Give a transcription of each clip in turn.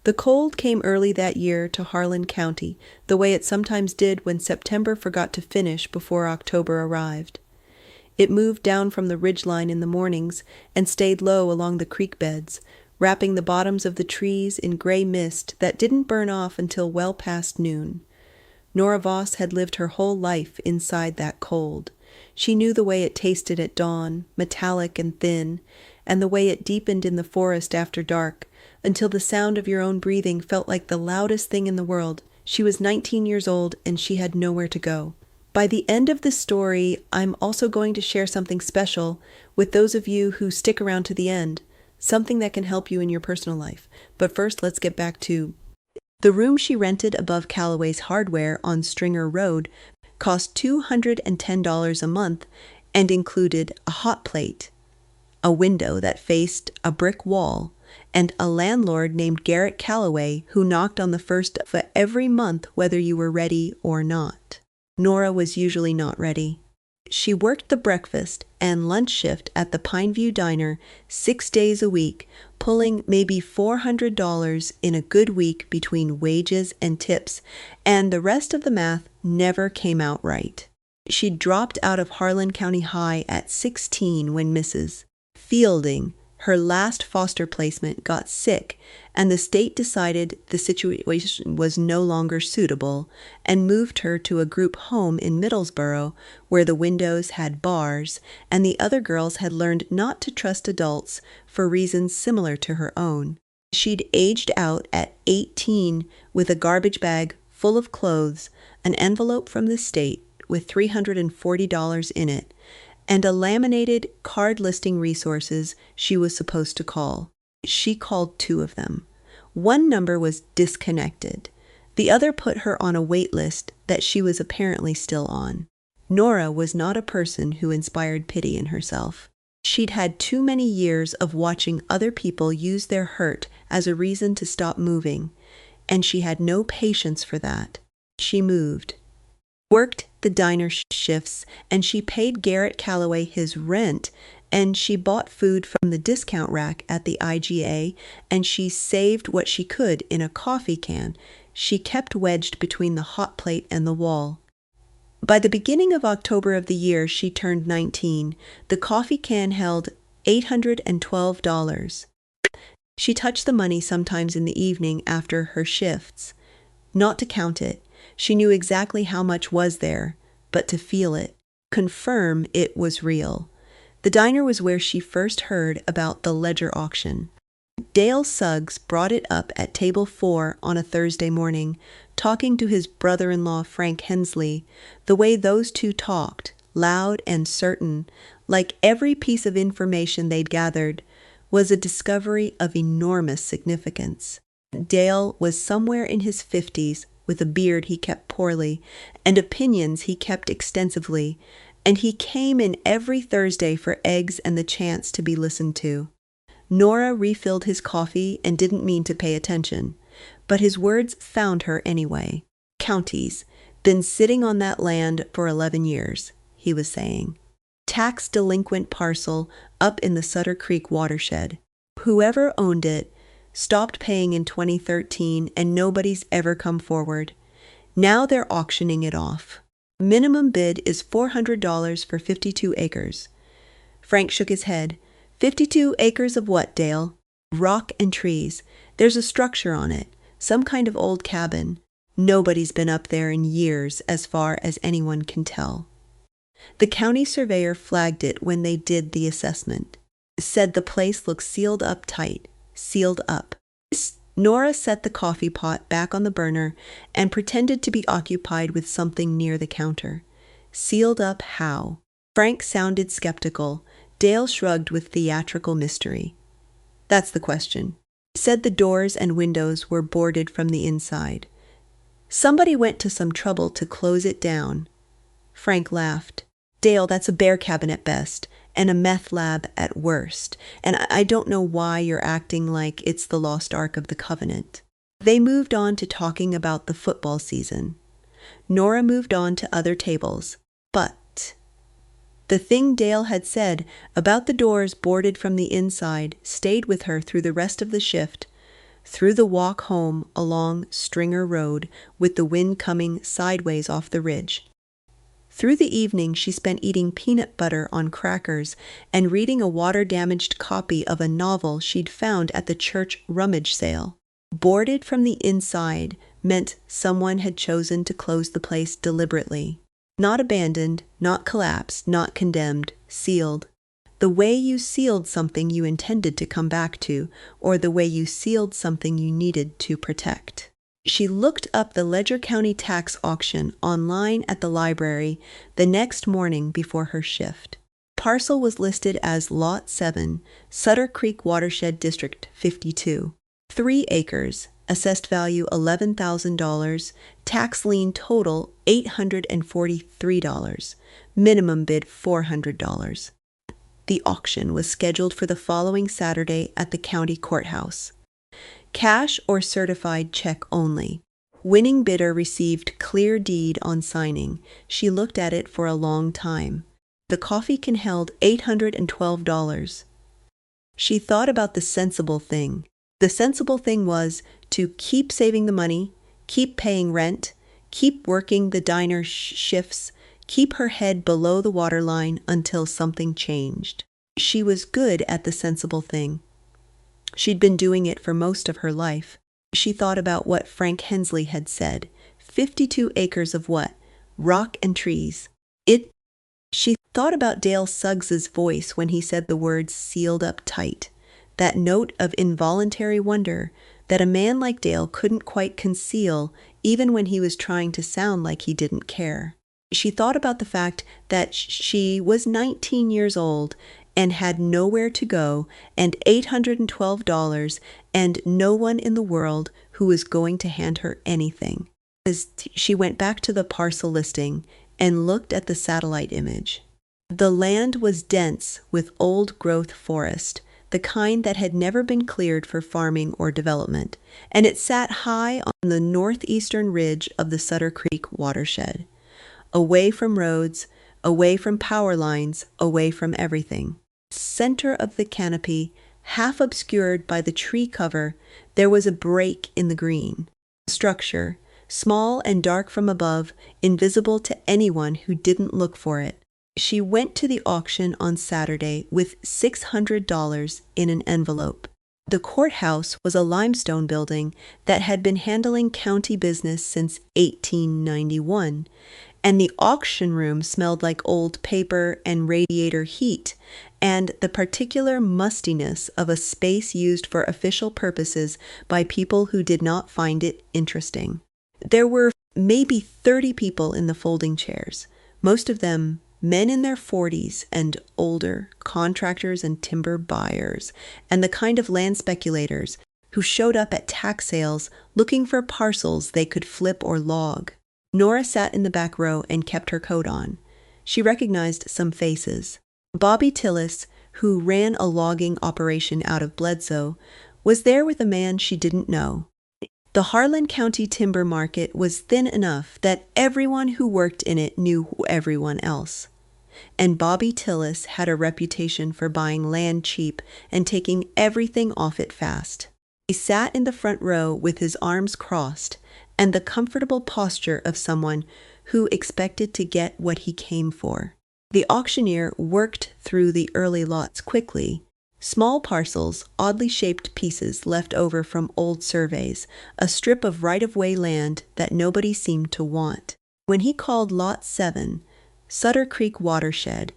The cold came early that year to Harlan County, the way it sometimes did when September forgot to finish before October arrived. It moved down from the ridgeline in the mornings and stayed low along the creek beds, wrapping the bottoms of the trees in gray mist that didn't burn off until well past noon. Nora Voss had lived her whole life inside that cold. She knew the way it tasted at dawn, metallic and thin, and the way it deepened in the forest after dark, until the sound of your own breathing felt like the loudest thing in the world. She was 19 years old, and she had nowhere to go. By the end of the story, I'm also going to share something special with those of you who stick around to the end, something that can help you in your personal life. But first, let's get back to the room she rented above Callaway's Hardware on Stringer Road cost $210 a month and included a hot plate, a window that faced a brick wall, and a landlord named Garrett Callaway who knocked on the first of every month whether you were ready or not. Nora was usually not ready. She worked the breakfast and lunch shift at the Pineview Diner 6 days a week, pulling maybe $400 in a good week between wages and tips, and the rest of the math never came out right. She dropped out of Harlan County High at 16 when Mrs. Fielding, her last foster placement, got sick, and the state decided the situation was no longer suitable and moved her to a group home in Middlesboro where the windows had bars and the other girls had learned not to trust adults for reasons similar to her own. She'd aged out at 18 with a garbage bag full of clothes, an envelope from the state with $340 in it, and a laminated card listing resources she was supposed to call. She called 2 of them. One number was disconnected. The other put her on a wait list that she was apparently still on. Nora was not a person who inspired pity in herself. She'd had too many years of watching other people use their hurt as a reason to stop moving, and she had no patience for that. She moved, worked the diner shifts, and she paid Garrett Callaway his rent, and she bought food from the discount rack at the IGA, and she saved what she could in a coffee can she kept wedged between the hot plate and the wall. By the beginning of October of the year she turned 19, the coffee can held $812. She touched the money sometimes in the evening after her shifts, not to count it. She knew exactly how much was there, but to feel it, confirm it was real. The diner was where she first heard about the ledger auction. Dale Suggs brought it up at table 4 on a Thursday morning, talking to his brother-in-law Frank Hensley, the way those two talked, loud and certain, like every piece of information they'd gathered was a discovery of enormous significance. Dale was somewhere in his 50s, with a beard he kept poorly, and opinions he kept extensively, and he came in every Thursday for eggs and the chance to be listened to. Nora refilled his coffee and didn't mean to pay attention, but his words found her anyway. Counties, been sitting on that land for 11 years, he was saying. Tax delinquent parcel up in the Sutter Creek watershed. Whoever owned it stopped paying in 2013 and nobody's ever come forward. Now they're auctioning it off. Minimum bid is $400 for 52 acres. Frank shook his head. 52 acres of what, Dale? Rock and trees. There's a structure on it, some kind of old cabin. Nobody's been up there in years as far as anyone can tell. The county surveyor flagged it when they did the assessment. Said the place looked sealed up tight. Sealed up. Nora set the coffee pot back on the burner and pretended to be occupied with something near the counter. Sealed up how? Frank sounded skeptical. Dale shrugged with theatrical mystery. That's the question. Said the doors and windows were boarded from the inside. Somebody went to some trouble to close it down. Frank laughed. Dale, that's a bear cabin at best, and a meth lab at worst, and I don't know why you're acting like it's the lost ark of the Covenant. They moved on to talking about the football season. Nora moved on to other tables, but the thing Dale had said about the doors boarded from the inside stayed with her through the rest of the shift. through the walk home along Stringer Road with the wind coming sideways off the ridge. Through the evening, she spent eating peanut butter on crackers and reading a water-damaged copy of a novel she'd found at the church rummage sale. Boarded from the inside meant someone had chosen to close the place deliberately. Not abandoned, not collapsed, not condemned, sealed. The way you sealed something you intended to come back to, or the way you sealed something you needed to protect. She looked up the Ledger County tax auction online at the library the next morning before her shift. Parcel was listed as Lot 7, Sutter Creek Watershed District 52. 3 acres, assessed value $11,000, tax lien total $843, minimum bid $400. The auction was scheduled for the following Saturday at the county courthouse. Cash or certified check only. Winning bidder received clear deed on signing. She looked at it for a long time. The coffee can held $812. She thought about the sensible thing. The sensible thing was to keep saving the money, keep paying rent, keep working the diner shifts, keep her head below the waterline until something changed. She was good at the sensible thing. She'd been doing it for most of her life. She thought about what Frank Hensley had said. 52 acres of what? Rock and trees. She thought about Dale Suggs's voice when he said the words sealed up tight. That note of involuntary wonder that a man like Dale couldn't quite conceal even when he was trying to sound like he didn't care. She thought about the fact that she was 19 years old and had nowhere to go, and $812, and no one in the world who was going to hand her anything. As she went back to the parcel listing and looked at the satellite image. The land was dense with old-growth forest, the kind that had never been cleared for farming or development, and it sat high on the northeastern ridge of the Sutter Creek watershed, away from roads, away from power lines, away from everything. Center of the canopy, half obscured by the tree cover, there was a break in the green. Structure, small and dark from above, invisible to anyone who didn't look for it. She went to the auction on Saturday with $600 in an envelope. The courthouse was a limestone building that had been handling county business since 1891, and the auction room smelled like old paper and radiator heat, and the particular mustiness of a space used for official purposes by people who did not find it interesting. There were maybe 30 people in the folding chairs, most of them men in their 40s and older, contractors and timber buyers, and the kind of land speculators who showed up at tax sales looking for parcels they could flip or log. Nora sat in the back row and kept her coat on. She recognized some faces. Bobby Tillis, who ran a logging operation out of Bledsoe, was there with a man she didn't know. The Harlan County timber market was thin enough that everyone who worked in it knew everyone else. And Bobby Tillis had a reputation for buying land cheap and taking everything off it fast. He sat in the front row with his arms crossed and the comfortable posture of someone who expected to get what he came for. The auctioneer worked through the early lots quickly. Small parcels, oddly shaped pieces left over from old surveys, a strip of right-of-way land that nobody seemed to want. When he called Lot 7, Sutter Creek Watershed,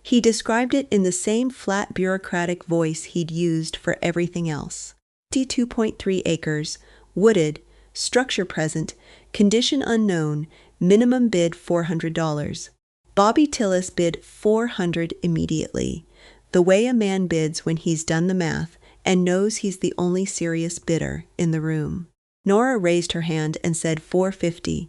he described it in the same flat bureaucratic voice he'd used for everything else. 52.3 acres, wooded, structure present, condition unknown, minimum bid $400. Bobby Tillis bid $400 immediately, the way a man bids when he's done the math and knows he's the only serious bidder in the room. Nora raised her hand and said $450.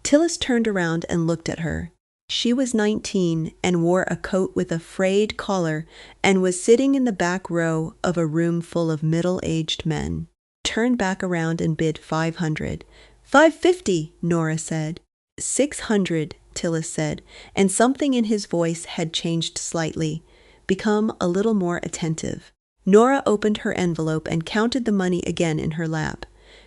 Tillis turned around and looked at her. She was 19 and wore a coat with a frayed collar and was sitting in the back row of a room full of middle-aged men. Turned back around and bid $500. $550, Nora said. $600, Tillis said, and something in his voice had changed slightly, become a little more attentive. Nora opened her envelope and counted the money again in her lap.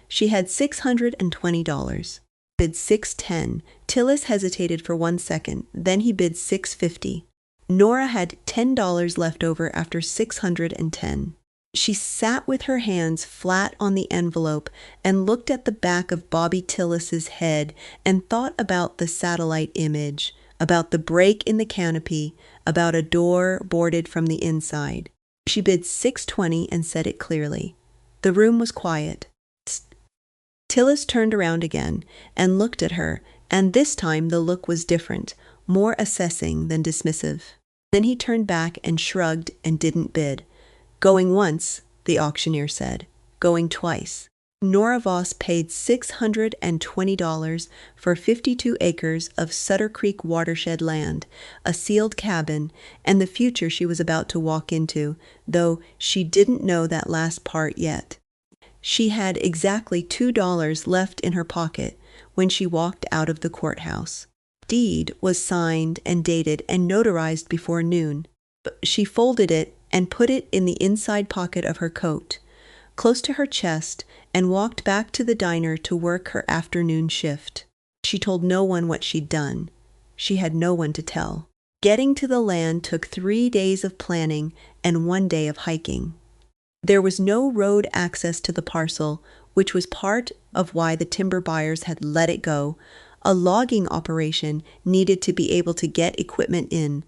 She had $620. Bid $610. Tillis hesitated for 1 second, then he bid $650. Nora had $10 left over after $610. She sat with her hands flat on the envelope and looked at the back of Bobby Tillis's head and thought about the satellite image, about the break in the canopy, about a door boarded from the inside. She bid $620 and said it clearly. The room was quiet. Tillis turned around again and looked at her, and this time the look was different, more assessing than dismissive. Then he turned back and shrugged and didn't bid. Going once, the auctioneer said. Going twice. Nora Voss paid $620 for 52 acres of Sutter Creek watershed land, a sealed cabin, and the future she was about to walk into, though she didn't know that last part yet. She had exactly $2 left in her pocket when she walked out of the courthouse. Deed was signed and dated and notarized before noon. She folded it and put it in the inside pocket of her coat, close to her chest, and walked back to the diner to work her afternoon shift. She told no one what she'd done. She had no one to tell. Getting to the land took 3 days of planning and 1 day of hiking. There was no road access to the parcel, which was part of why the timber buyers had let it go. A logging operation needed to be able to get equipment in,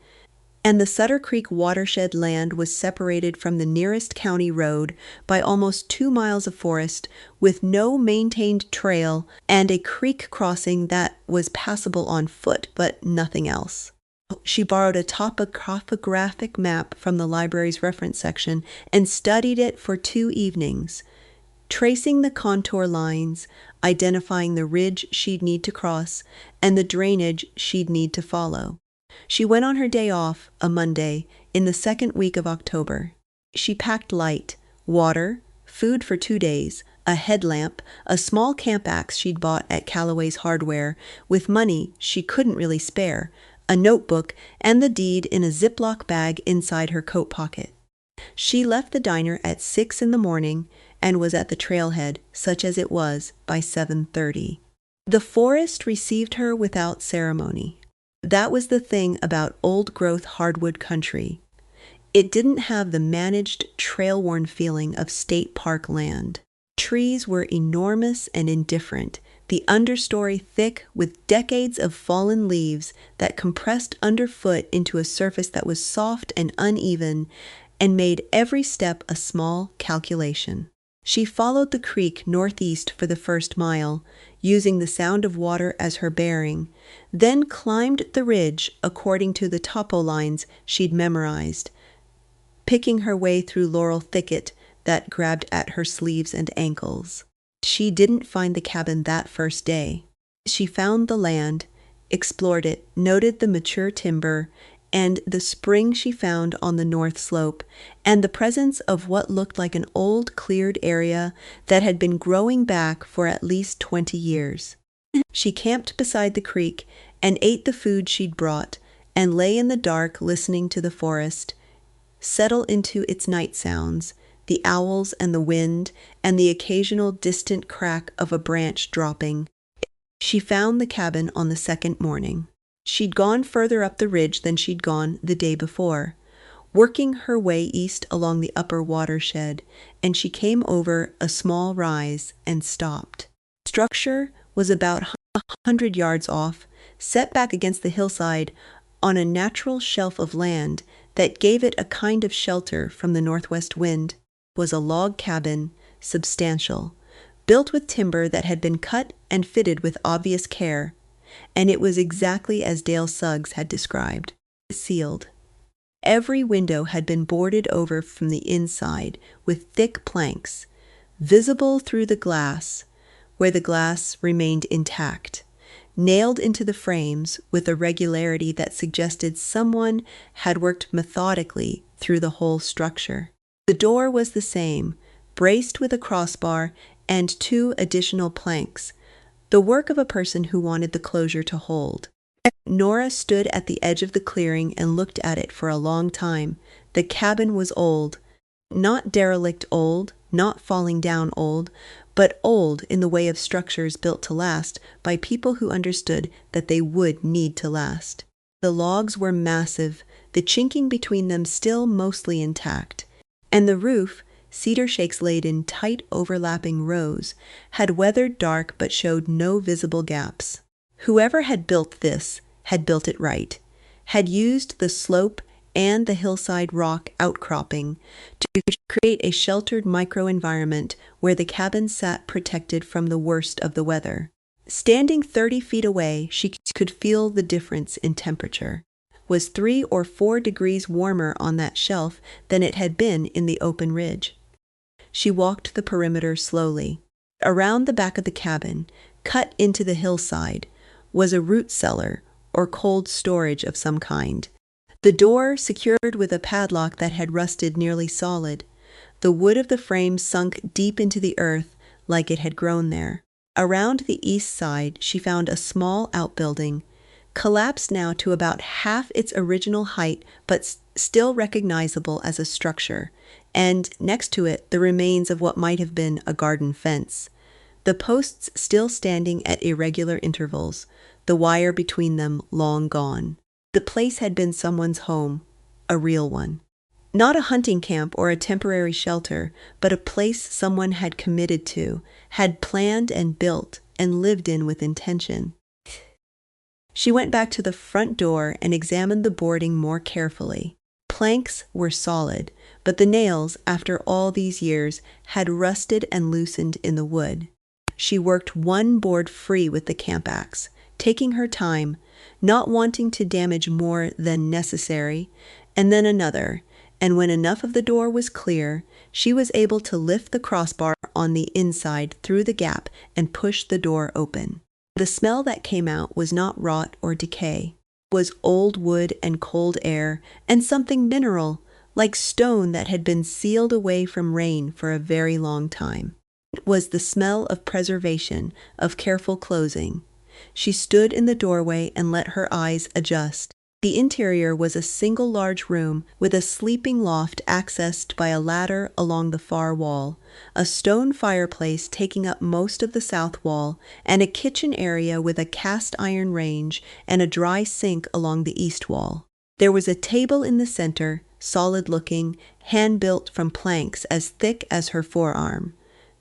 and the Sutter Creek watershed land was separated from the nearest county road by almost 2 miles of forest with no maintained trail and a creek crossing that was passable on foot, but nothing else. She borrowed a topographic map from the library's reference section and studied it for 2 evenings, tracing the contour lines, identifying the ridge she'd need to cross, and the drainage she'd need to follow. She went on her day off, a Monday, in the 2nd week of October. She packed light: water, food for 2 days, a headlamp, a small camp axe she'd bought at Callaway's Hardware, with money she couldn't really spare, a notebook, and the deed in a Ziploc bag inside her coat pocket. She left the diner at 6 in the morning and was at the trailhead, such as it was, by 7:30. The forest received her without ceremony. That was the thing about old-growth hardwood country. It didn't have the managed, trail-worn feeling of state park land. Trees were enormous and indifferent, the understory thick with decades of fallen leaves that compressed underfoot into a surface that was soft and uneven and made every step a small calculation. She followed the creek northeast for the first mile, using the sound of water as her bearing, then climbed the ridge according to the topo lines she'd memorized, picking her way through laurel thicket that grabbed at her sleeves and ankles. She didn't find the cabin that first day. She found the land, explored it, noted the mature timber, and the spring she found on the north slope, and the presence of what looked like an old cleared area that had been growing back for at least 20 years. She camped beside the creek and ate the food she'd brought, and lay in the dark listening to the forest settle into its night sounds, the owls and the wind, and the occasional distant crack of a branch dropping. She found the cabin on the 2nd morning. She'd gone further up the ridge than she'd gone the day before, working her way east along the upper watershed, and she came over a small rise and stopped. Structure was about 100 yards off, set back against the hillside on a natural shelf of land that gave it a kind of shelter from the northwest wind. Was a log cabin, substantial, built with timber that had been cut and fitted with obvious care, and it was exactly as Dale Suggs had described. Sealed. Every window had been boarded over from the inside with thick planks, visible through the glass, where the glass remained intact, nailed into the frames with a regularity that suggested someone had worked methodically through the whole structure. The door was the same, braced with a crossbar and 2 additional planks, the work of a person who wanted the closure to hold. Nora stood at the edge of the clearing and looked at it for a long time. The cabin was old, Not derelict old, not falling down old, but old in the way of structures built to last by people who understood that they would need to last. The logs were massive, the chinking between them still mostly intact, and the roof, cedar shakes laid in tight overlapping rows, had weathered dark but showed no visible gaps. Whoever had built this had built it right, had used the slope and the hillside rock outcropping to create a sheltered microenvironment where the cabin sat protected from the worst of the weather. Standing 30 feet away, she could feel the difference in temperature. Was 3 or 4 degrees warmer on that shelf than it had been in the open ridge. She walked the perimeter slowly. Around the back of the cabin, cut into the hillside, was a root cellar or cold storage of some kind. The door secured with a padlock that had rusted nearly solid. The wood of the frame sunk deep into the earth like it had grown there. Around the east side, she found a small outbuilding, collapsed now to about half its original height but still recognizable as a structure, and next to it the remains of what might have been a garden fence. The posts still standing at irregular intervals, the wire between them long gone. The place had been someone's home, a real one. Not a hunting camp or a temporary shelter, but a place someone had committed to, had planned and built, and lived in with intention. She went back to the front door and examined the boarding more carefully. Planks were solid, but the nails, after all these years, had rusted and loosened in the wood. She worked one board free with the camp axe, taking her time, not wanting to damage more than necessary, and then another, and when enough of the door was clear, she was able to lift the crossbar on the inside through the gap and push the door open. The smell that came out was not rot or decay. It was old wood and cold air and something mineral, like stone that had been sealed away from rain for a very long time. It was the smell of preservation, of careful closing. She stood in the doorway and let her eyes adjust. The interior was a single large room with a sleeping loft accessed by a ladder along the far wall, a stone fireplace taking up most of the south wall, and a kitchen area with a cast iron range and a dry sink along the east wall. There was a table in the center, solid-looking, hand-built from planks as thick as her forearm.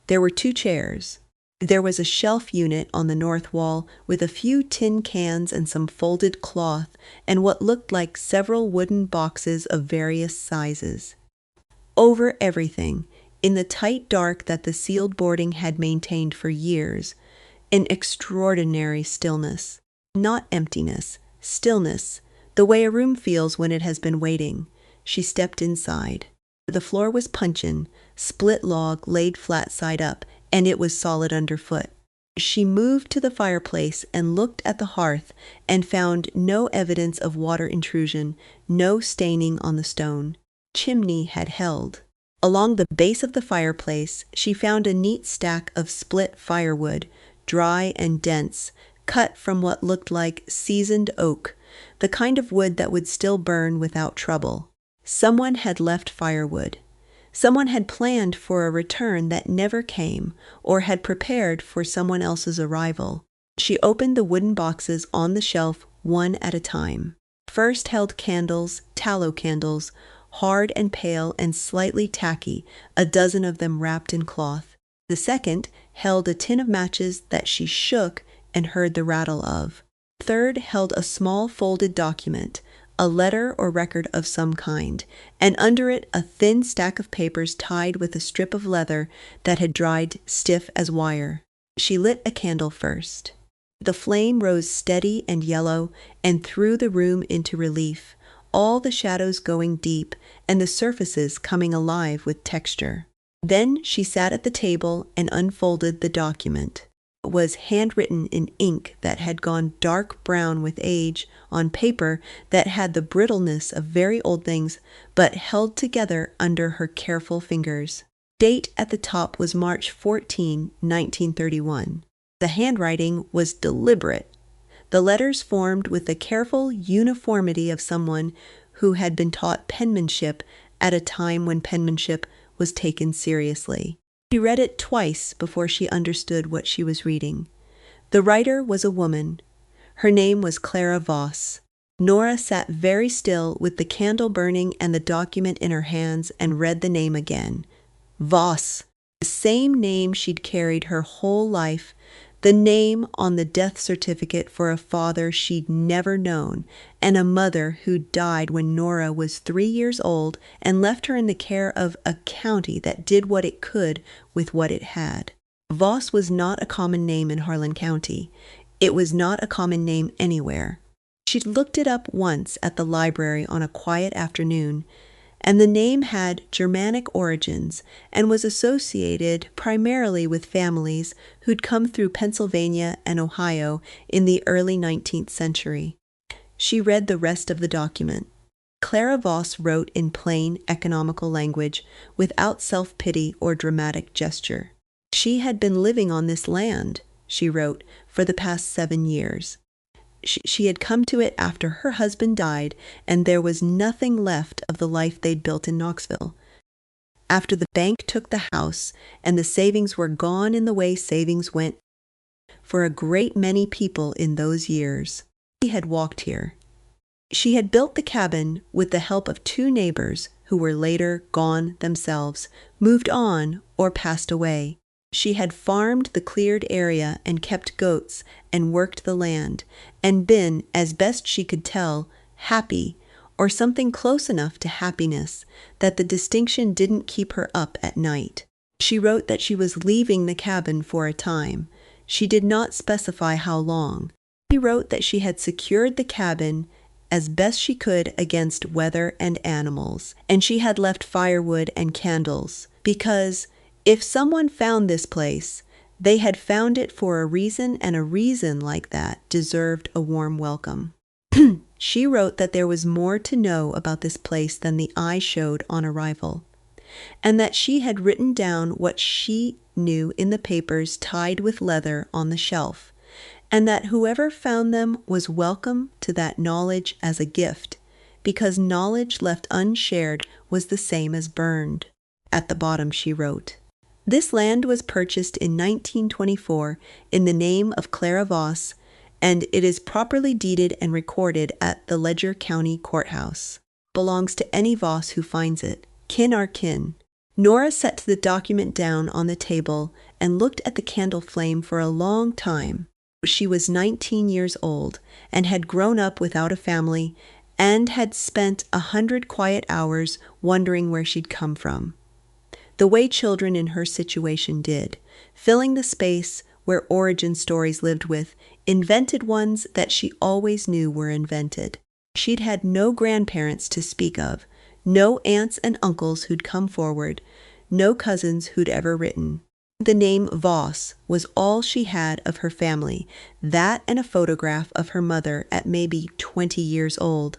There were 2 chairs. There was a shelf unit on the north wall with a few tin cans and some folded cloth and what looked like several wooden boxes of various sizes. Over everything, in the tight dark that the sealed boarding had maintained for years, an extraordinary stillness. Not emptiness, stillness, the way a room feels when it has been waiting. She stepped inside. The floor was puncheon, split log laid flat side up, and it was solid underfoot. She moved to the fireplace and looked at the hearth and found no evidence of water intrusion, no staining on the stone. Chimney had held. Along the base of the fireplace, she found a neat stack of split firewood, dry and dense, cut from what looked like seasoned oak, the kind of wood that would still burn without trouble. Someone had left firewood. Someone had planned for a return that never came, or had prepared for someone else's arrival. She opened the wooden boxes on the shelf one at a time. First held candles, tallow candles, hard and pale and slightly tacky, a dozen of them wrapped in cloth. The second held a tin of matches that she shook and heard the rattle of. Third held a small folded document, a letter or record of some kind, and under it a thin stack of papers tied with a strip of leather that had dried stiff as wire. She lit a candle first. The flame rose steady and yellow and threw the room into relief, all the shadows going deep and the surfaces coming alive with texture. Then she sat at the table and unfolded the document. It was handwritten in ink that had gone dark brown with age, on paper that had the brittleness of very old things, but held together under her careful fingers. Date at the top was March 14, 1931. The handwriting was deliberate. The letters formed with the careful uniformity of someone who had been taught penmanship at a time when penmanship was taken seriously. She read it twice before she understood what she was reading. The writer was a woman. Her name was Clara Voss. Nora sat very still with the candle burning and the document in her hands and read the name again. Voss, the same name she'd carried her whole life, the name on the death certificate for a father she'd never known, and a mother who died when Nora was 3 years old and left her in the care of a county that did what it could with what it had. Voss was not a common name in Harlan County. It was not a common name anywhere. She'd looked it up once at the library on a quiet afternoon, and the name had Germanic origins and was associated primarily with families who'd come through Pennsylvania and Ohio in the early 19th century. She read the rest of the document. Clara Voss wrote in plain, economical language without self-pity or dramatic gesture. She had been living on this land, she wrote, for the past 7 years. She had come to it after her husband died, and there was nothing left of the life they'd built in Knoxville. After the bank took the house, and the savings were gone in the way savings went for a great many people in those years. She had walked here. She had built the cabin with the help of 2 neighbors who were later gone themselves, moved on, or passed away. She had farmed the cleared area and kept goats and worked the land, and been, as best she could tell, happy, or something close enough to happiness that the distinction didn't keep her up at night. She wrote that she was leaving the cabin for a time. She did not specify how long. She wrote that she had secured the cabin as best she could against weather and animals, and she had left firewood and candles, because if someone found this place, they had found it for a reason, and a reason like that deserved a warm welcome. She wrote that there was more to know about this place than the eye showed on arrival, and that she had written down what she knew in the papers tied with leather on the shelf, and that whoever found them was welcome to that knowledge as a gift, because knowledge left unshared was the same as burned. At the bottom she wrote, "This land was purchased in 1924 in the name of Clara Voss, and it is properly deeded and recorded at the Ledger County Courthouse. Belongs to any Voss who finds it. Kin are kin." Nora set the document down on the table and looked at the candle flame for a long time. She was 19 years old and had grown up without a family and had spent 100 quiet hours wondering where she'd come from, the way children in her situation did, filling the space where origin stories lived with invented ones that she always knew were invented. She'd had no grandparents to speak of, no aunts and uncles who'd come forward, no cousins who'd ever written. The name Voss was all she had of her family, that and a photograph of her mother at maybe 20 years old,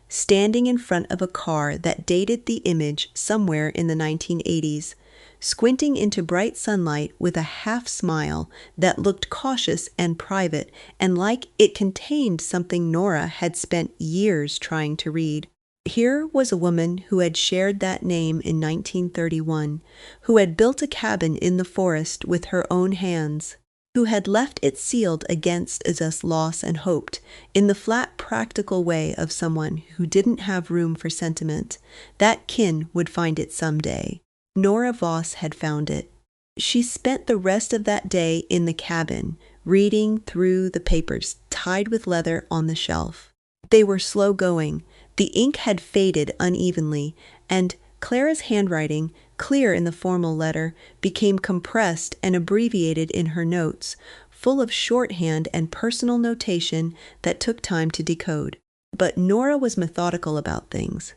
standing in front of a car that dated the image somewhere in the 1980s, squinting into bright sunlight with a half-smile that looked cautious and private and like it contained something Nora had spent years trying to read. Here was a woman who had shared that name in 1931, who had built a cabin in the forest with her own hands, who had left it sealed against its loss and hoped, in the flat practical way of someone who didn't have room for sentiment, that kin would find it someday. Nora Voss had found it. She spent the rest of that day in the cabin, reading through the papers tied with leather on the shelf. They were slow going. The ink had faded unevenly, and Clara's handwriting, clear in the formal letter, became compressed and abbreviated in her notes, full of shorthand and personal notation that took time to decode. But Nora was methodical about things.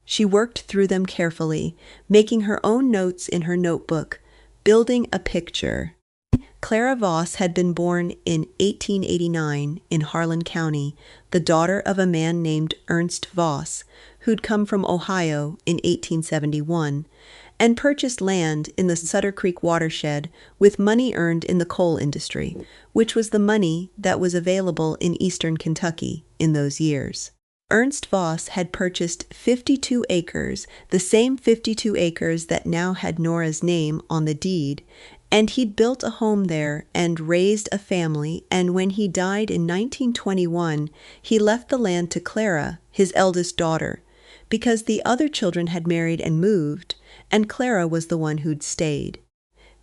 She worked through them carefully, making her own notes in her notebook, building a picture. Clara Voss had been born in 1889 in Harlan County, the daughter of a man named Ernst Voss, who'd come from Ohio in 1871, and purchased land in the Sutter Creek watershed with money earned in the coal industry, which was the money that was available in eastern Kentucky in those years. Ernst Voss had purchased 52 acres, the same 52 acres that now had Nora's name on the deed, and he'd built a home there and raised a family, and when he died in 1921, he left the land to Clara, his eldest daughter, because the other children had married and moved, and Clara was the one who'd stayed.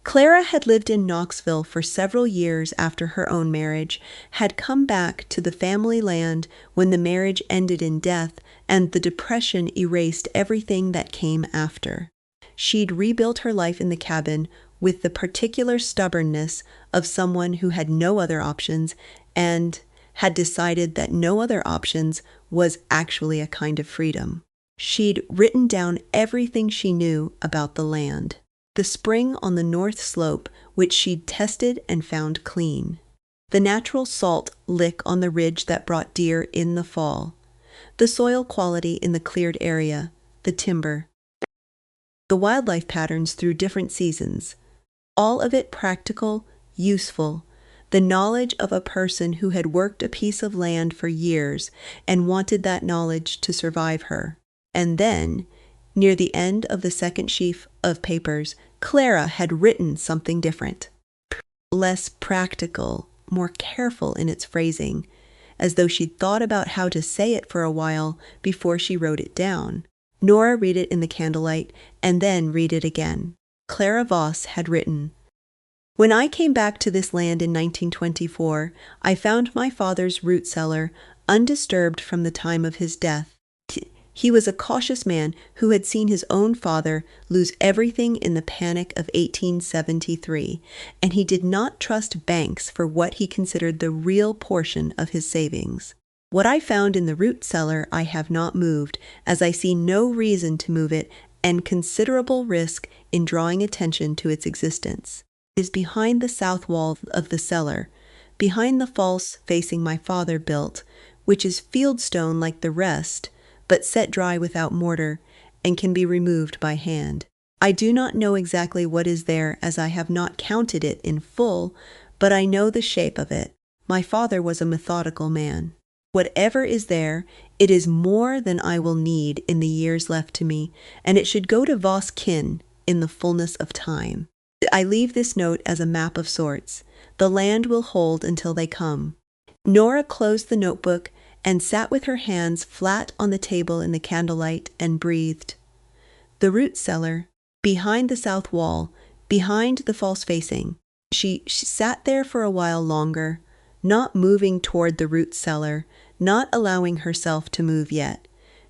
Clara had lived in Knoxville for several years after her own marriage, had come back to the family land when the marriage ended in death and the Depression erased everything that came after. She'd rebuilt her life in the cabin with the particular stubbornness of someone who had no other options and had decided that no other options was actually a kind of freedom. She'd written down everything she knew about the land. The spring on the north slope, which she'd tested and found clean. The natural salt lick on the ridge that brought deer in the fall. The soil quality in the cleared area, the timber. The wildlife patterns through different seasons. All of it practical, useful, the knowledge of a person who had worked a piece of land for years and wanted that knowledge to survive her. And then, near the end of the second sheaf of papers, Clara had written something different. Less practical, more careful in its phrasing, as though she'd thought about how to say it for a while before she wrote it down. Nora read it in the candlelight and then read it again. Clara Voss had written, "When I came back to this land in 1924, I found my father's root cellar undisturbed from the time of his death. He was a cautious man who had seen his own father lose everything in the panic of 1873, and he did not trust banks for what he considered the real portion of his savings. What I found in the root cellar I have not moved, as I see no reason to move it and considerable risk in drawing attention to its existence. It is behind the south wall of the cellar, behind the false facing my father built, which is fieldstone like the rest, but set dry without mortar, and can be removed by hand. I do not know exactly what is there, as I have not counted it in full, but I know the shape of it. My father was a methodical man. Whatever is there, it is more than I will need in the years left to me, and it should go to Voss kin in the fullness of time. I leave this note as a map of sorts. The land will hold until they come." Nora closed the notebook and sat with her hands flat on the table in the candlelight and breathed. The root cellar, behind the south wall, behind the false facing. She sat there for a while longer, not moving toward the root cellar, not allowing herself to move yet,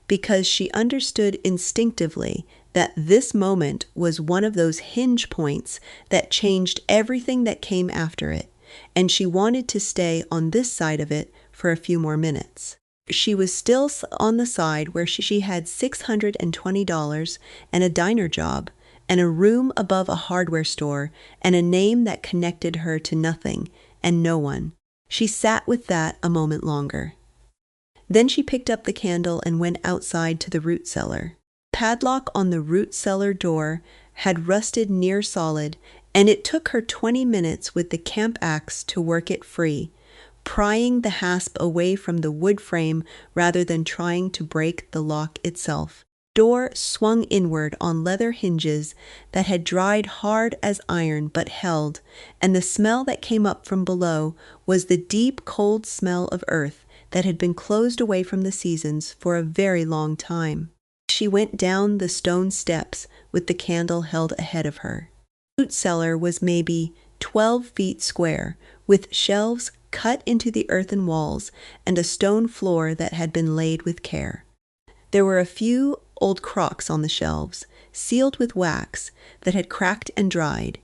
because she understood instinctively that this moment was one of those hinge points that changed everything that came after it, and she wanted to stay on this side of it for a few more minutes. She was still on the side where she had $620 and a diner job and a room above a hardware store and a name that connected her to nothing and no one. She sat with that a moment longer. Then she picked up the candle and went outside to the root cellar. Padlock on the root cellar door had rusted near solid, and it took her 20 minutes with the camp axe to work it free, prying the hasp away from the wood frame rather than trying to break the lock itself. Door swung inward on leather hinges that had dried hard as iron but held, and the smell that came up from below was the deep cold smell of earth that had been closed away from the seasons for a very long time. She went down the stone steps with the candle held ahead of her. The root cellar was maybe 12 feet square, with shelves cut into the earthen walls and a stone floor that had been laid with care. There were a few old crocks on the shelves, sealed with wax, that had cracked and dried,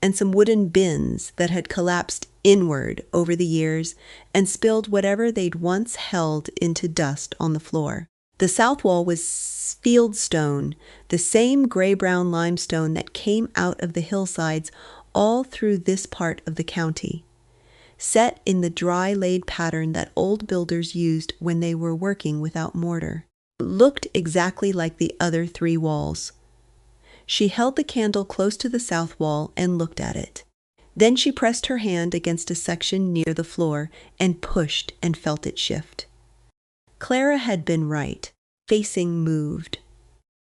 and some wooden bins that had collapsed inward over the years and spilled whatever they'd once held into dust on the floor. The south wall was fieldstone, the same gray-brown limestone that came out of the hillsides all through this part of the county, set in the dry-laid pattern that old builders used when they were working without mortar. It looked exactly like the other 3 walls. She held the candle close to the south wall and looked at it. Then she pressed her hand against a section near the floor and pushed and felt it shift. Clara had been right. Facing moved.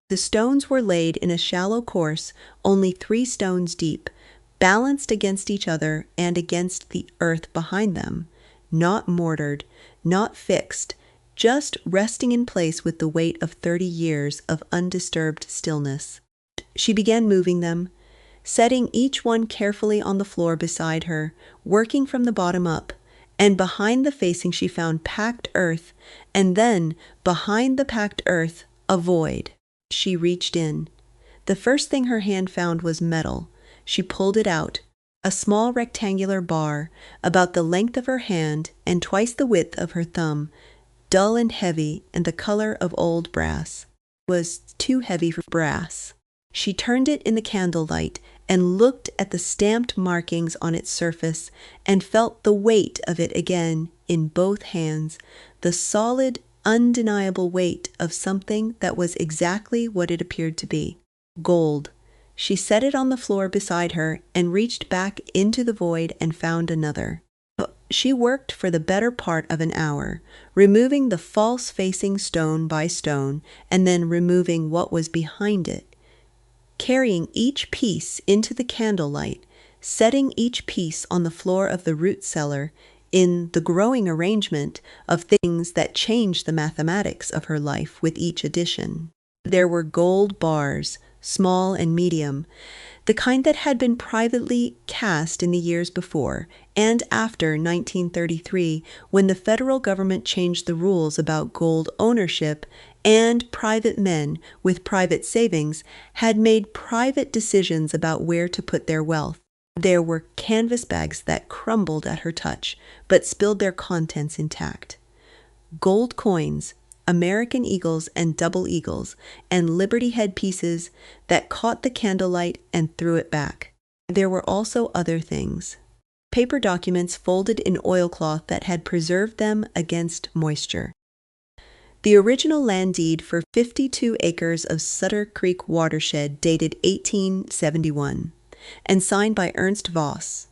The stones were laid in a shallow course, only 3 stones deep, balanced against each other and against the earth behind them, not mortared, not fixed, just resting in place with the weight of 30 years of undisturbed stillness. She began moving them, setting each one carefully on the floor beside her, working from the bottom up, and behind the facing she found packed earth, and then, behind the packed earth, a void. She reached in. The first thing her hand found was metal. She pulled it out, a small rectangular bar, about the length of her hand and twice the width of her thumb, dull and heavy and the color of old brass. It was too heavy for brass. She turned it in the candlelight and looked at the stamped markings on its surface and felt the weight of it again in both hands, the solid, undeniable weight of something that was exactly what it appeared to be. Gold. She set it on the floor beside her and reached back into the void and found another. She worked for the better part of an hour, removing the false-facing stone by stone and then removing what was behind it, carrying each piece into the candlelight, setting each piece on the floor of the root cellar in the growing arrangement of things that changed the mathematics of her life with each addition. There were gold bars, small and medium, the kind that had been privately cast in the years before and after 1933, when the federal government changed the rules about gold ownership, and private men with private savings had made private decisions about where to put their wealth. There were canvas bags that crumbled at her touch, but spilled their contents intact. Gold coins, American eagles and double eagles, and Liberty head pieces that caught the candlelight and threw it back. There were also other things. Paper documents folded in oilcloth that had preserved them against moisture. The original land deed for 52 acres of Sutter Creek watershed dated 1871. And signed by Ernst Voss,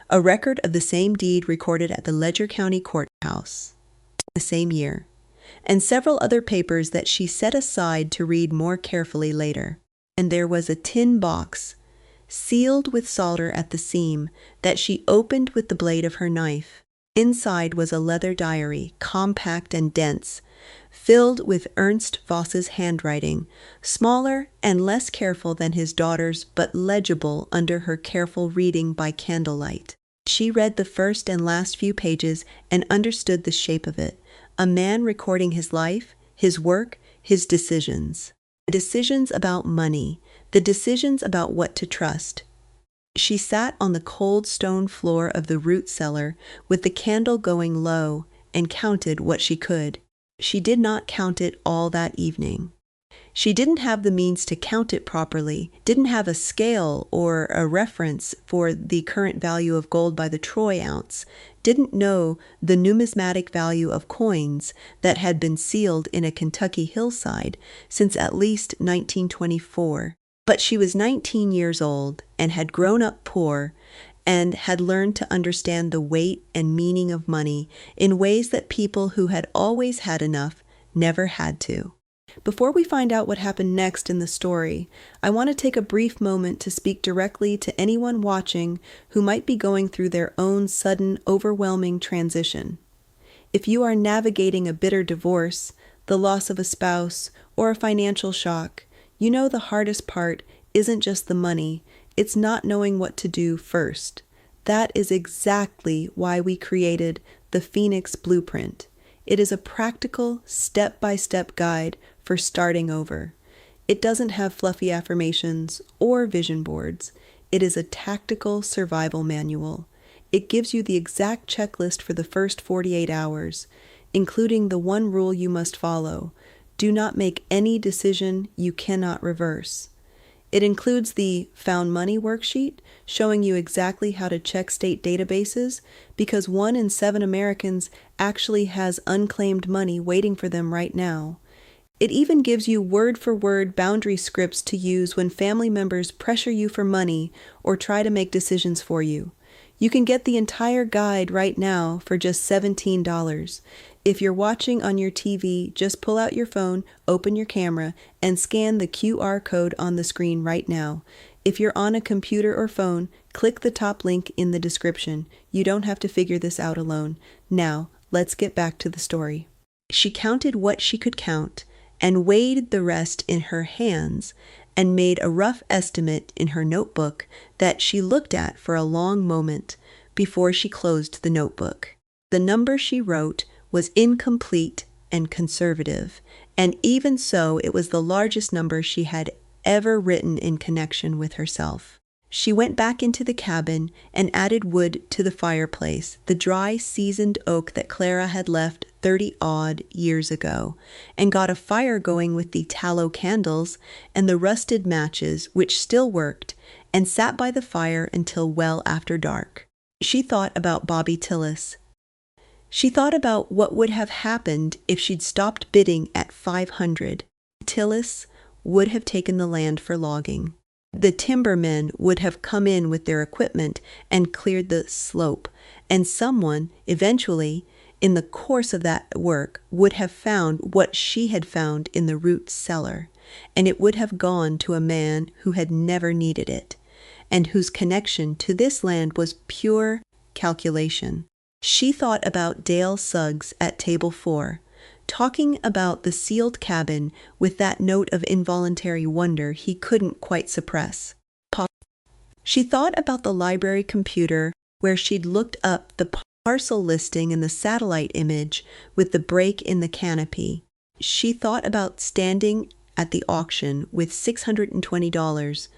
a record of the same deed recorded at the Ledger County Courthouse the same year, and several other papers that she set aside to read more carefully later. And there was a tin box, sealed with solder at the seam, that she opened with the blade of her knife. Inside was a leather diary, compact and dense, filled with Ernst Voss's handwriting, smaller and less careful than his daughter's, but legible under her careful reading by candlelight. She read the first and last few pages and understood the shape of it. A man recording his life, his work, his decisions. The decisions about money, the decisions about what to trust. She sat on the cold stone floor of the root cellar with the candle going low and counted what she could. She did not count it all that evening. She didn't have the means to count it properly, didn't have a scale or a reference for the current value of gold by the troy ounce, didn't know the numismatic value of coins that had been sealed in a Kentucky hillside since at least 1924. But she was 19 years old and had grown up poor and had learned to understand the weight and meaning of money in ways that people who had always had enough never had to. Before we find out what happened next in the story, I want to take a brief moment to speak directly to anyone watching who might be going through their own sudden, overwhelming transition. If you are navigating a bitter divorce, the loss of a spouse, or a financial shock, you know the hardest part isn't just the money, it's not knowing what to do first. That is exactly why we created the Phoenix Blueprint. It is a practical, step-by-step guide for starting over. It doesn't have fluffy affirmations or vision boards. It is a tactical survival manual. It gives you the exact checklist for the first 48 hours, including the one rule you must follow. Do not make any decision you cannot reverse. It includes the Found Money worksheet, showing you exactly how to check state databases, because 1 in 7 Americans actually has unclaimed money waiting for them right now. It even gives you word-for-word boundary scripts to use when family members pressure you for money or try to make decisions for you. You can get the entire guide right now for just $17. If you're watching on your TV, just pull out your phone, open your camera, and scan the QR code on the screen right now. If you're on a computer or phone, click the top link in the description. You don't have to figure this out alone. Now, let's get back to the story. She counted what she could count and weighed the rest in her hands and made a rough estimate in her notebook that she looked at for a long moment before she closed the notebook. The number she wrote was incomplete and conservative, and even so, it was the largest number she had ever written in connection with herself. She went back into the cabin and added wood to the fireplace, the dry, seasoned oak that Clara had left 30-odd years ago, and got a fire going with the tallow candles and the rusted matches, which still worked, and sat by the fire until well after dark. She thought about Bobby Tillis. She thought about what would have happened if she'd stopped bidding at $500. Tillis would have taken the land for logging. The timbermen would have come in with their equipment and cleared the slope, and someone, eventually, in the course of that work, would have found what she had found in the root cellar, and it would have gone to a man who had never needed it, and whose connection to this land was pure calculation. She thought about Dale Suggs at table 4, talking about the sealed cabin with that note of involuntary wonder he couldn't quite suppress. She thought about the library computer where she'd looked up the parcel listing and the satellite image with the break in the canopy. She thought about standing at the auction with $620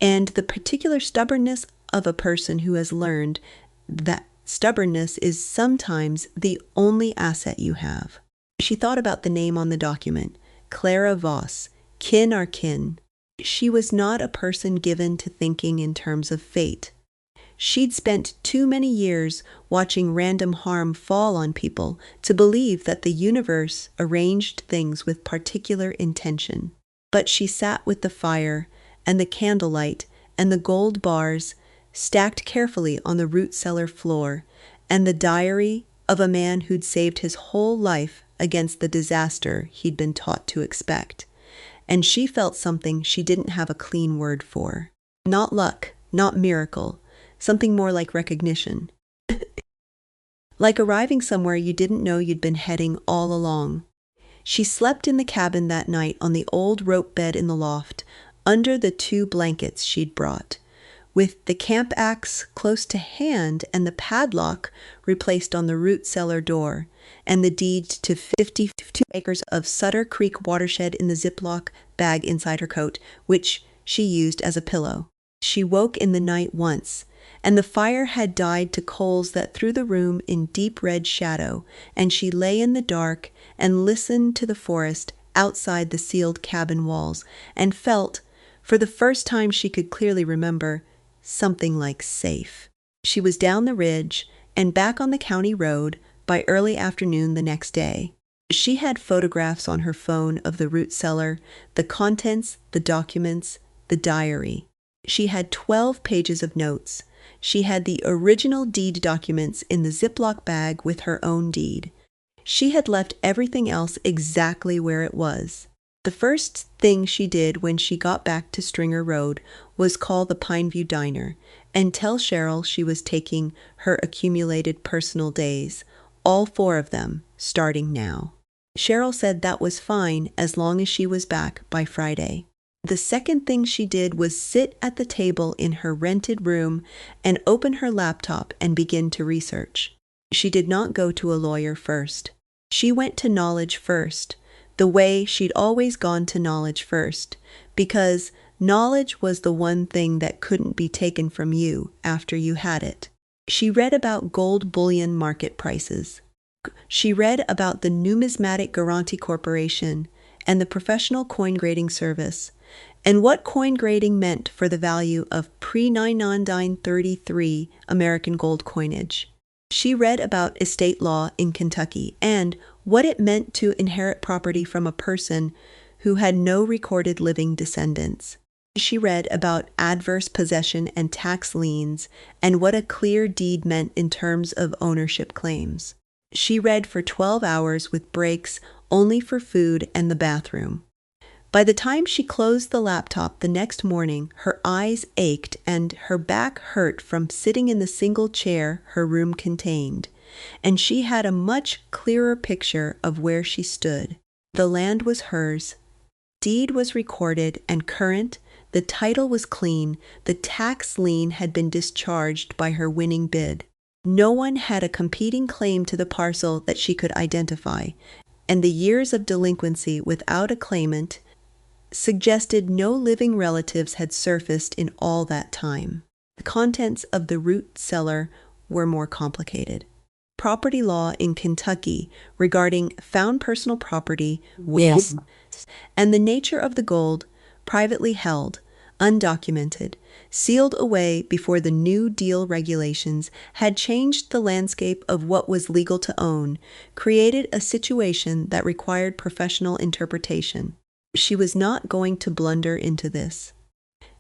and the particular stubbornness of a person who has learned that stubbornness is sometimes the only asset you have. She thought about the name on the document, Clara Voss, kin are kin. She was not a person given to thinking in terms of fate. She'd spent too many years watching random harm fall on people to believe that the universe arranged things with particular intention. But she sat with the fire and the candlelight and the gold bars stacked carefully on the root cellar floor, and the diary of a man who'd saved his whole life against the disaster he'd been taught to expect. And she felt something she didn't have a clean word for. Not luck, not miracle, something more like recognition. Like arriving somewhere you didn't know you'd been heading all along. She slept in the cabin that night on the old rope bed in the loft, under the 2 blankets she'd brought, with the camp axe close to hand and the padlock replaced on the root cellar door, and the deed to 52 acres of Sutter Creek watershed in the Ziploc bag inside her coat, which she used as a pillow. She woke in the night once, and the fire had died to coals that threw the room in deep red shadow, and she lay in the dark and listened to the forest outside the sealed cabin walls, and felt, for the first time she could clearly remember, something like safe. She was down the ridge and back on the county road by early afternoon the next day. She had photographs on her phone of the root cellar, the contents, the documents, the diary. She had 12 pages of notes. She had the original deed documents in the Ziploc bag with her own deed. She had left everything else exactly where it was. The first thing she did when she got back to Stringer Road was call the Pineview Diner and tell Cheryl she was taking her accumulated personal days, all 4 of them, starting now. Cheryl said that was fine as long as she was back by Friday. The second thing she did was sit at the table in her rented room and open her laptop and begin to research. She did not go to a lawyer first. She went to knowledge first, the way she'd always gone to knowledge first, because knowledge was the one thing that couldn't be taken from you after you had it. She read about gold bullion market prices. She read about the Numismatic Guarantee Corporation and the Professional Coin Grading Service, and what coin grading meant for the value of pre-99933 American gold coinage. She read about estate law in Kentucky and what it meant to inherit property from a person who had no recorded living descendants. She read about adverse possession and tax liens and what a clear deed meant in terms of ownership claims. She read for 12 hours with breaks only for food and the bathroom. By the time she closed the laptop the next morning, her eyes ached and her back hurt from sitting in the single chair her room contained, and she had a much clearer picture of where she stood. The land was hers. Deed was recorded and current, the title was clean, the tax lien had been discharged by her winning bid. No one had a competing claim to the parcel that she could identify, and the years of delinquency without a claimant suggested no living relatives had surfaced in all that time. The contents of the root cellar were more complicated. Property law in Kentucky regarding found personal property, wills, and the nature of the gold, privately held, undocumented, sealed away before the New Deal regulations had changed the landscape of what was legal to own, created a situation that required professional interpretation. She was not going to blunder into this.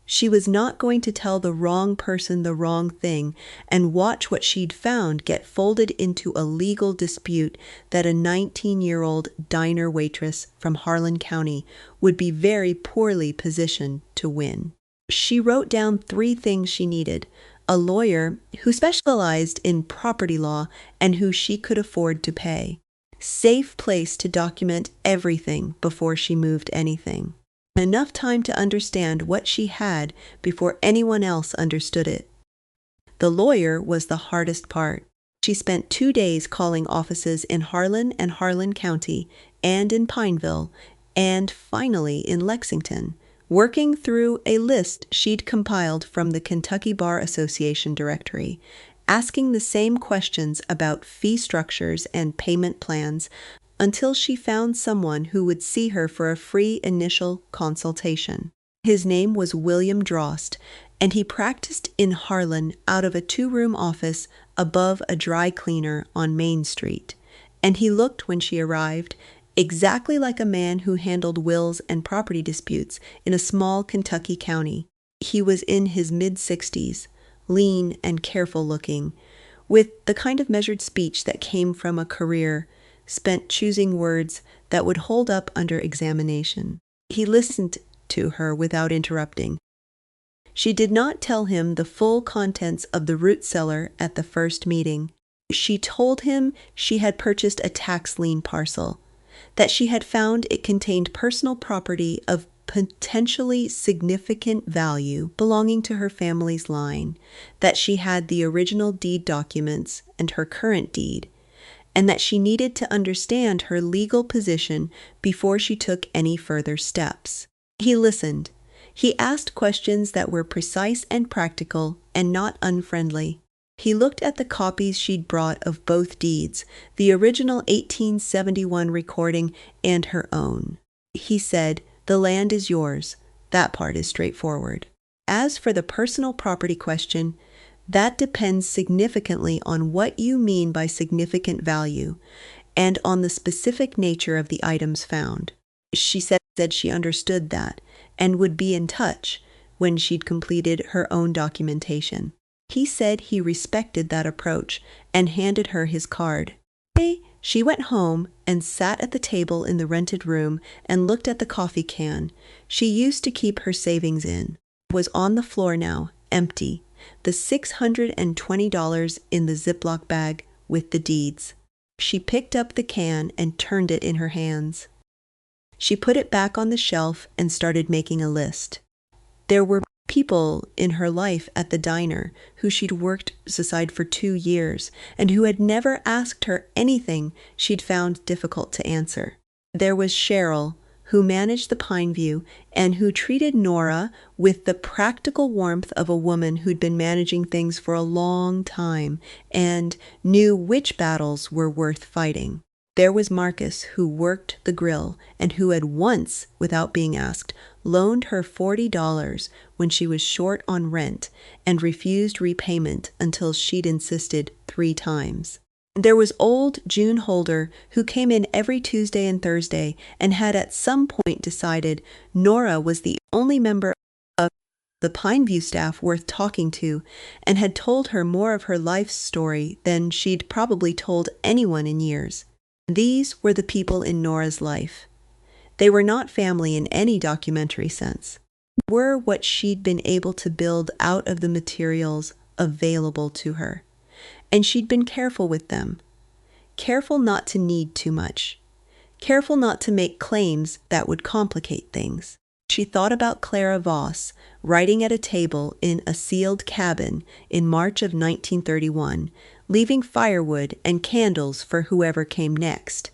She was not going to tell the wrong person the wrong thing and watch what she'd found get folded into a legal dispute that a 19-year-old diner waitress from Harlan County would be very poorly positioned to win. She wrote down 3 things she needed: a lawyer who specialized in property law and who she could afford to pay, safe place to document everything before she moved anything, enough time to understand what she had before anyone else understood it. The lawyer was the hardest part. She spent 2 days calling offices in Harlan and Harlan County and in Pineville and finally in Lexington, working through a list she'd compiled from the Kentucky Bar Association directory, asking the same questions about fee structures and payment plans until she found someone who would see her for a free initial consultation. His name was William Drost, and he practiced in Harlan out of a 2-room office above a dry cleaner on Main Street. And he looked, when she arrived, exactly like a man who handled wills and property disputes in a small Kentucky county. He was in his mid-60s, lean and careful-looking, with the kind of measured speech that came from a career spent choosing words that would hold up under examination. He listened to her without interrupting. She did not tell him the full contents of the root cellar at the first meeting. She told him she had purchased a tax lien parcel, that she had found it contained personal property of potentially significant value belonging to her family's line, that she had the original deed documents and her current deed, and that she needed to understand her legal position before she took any further steps. He listened. He asked questions that were precise and practical and not unfriendly. He looked at the copies she'd brought of both deeds, the original 1871 recording and her own. He said, "The land is yours. That part is straightforward. As for the personal property question, that depends significantly on what you mean by significant value and on the specific nature of the items found." She said she understood that and would be in touch when she'd completed her own documentation. He said he respected that approach and handed her his card. She went home and sat at the table in the rented room and looked at the coffee can she used to keep her savings in. It was on the floor now, empty, the $620 in the Ziploc bag with the deeds. She picked up the can and turned it in her hands. She put it back on the shelf and started making a list. There were people in her life at the diner who she'd worked aside for 2 years and who had never asked her anything she'd found difficult to answer. There was Cheryl, who managed the Pineview and who treated Nora with the practical warmth of a woman who'd been managing things for a long time and knew which battles were worth fighting. There was Marcus, who worked the grill and who had once, without being asked, loaned her $40 when she was short on rent and refused repayment until she'd insisted 3 times. There was old June Holder, who came in every Tuesday and Thursday and had at some point decided Nora was the only member of the Pineview staff worth talking to, and had told her more of her life's story than she'd probably told anyone in years. These were the people in Nora's life. They were not family in any documentary sense. They were what she'd been able to build out of the materials available to her. And she'd been careful with them. Careful not to need too much. Careful not to make claims that would complicate things. She thought about Clara Voss writing at a table in a sealed cabin in March of 1931, leaving firewood and candles for whoever came next,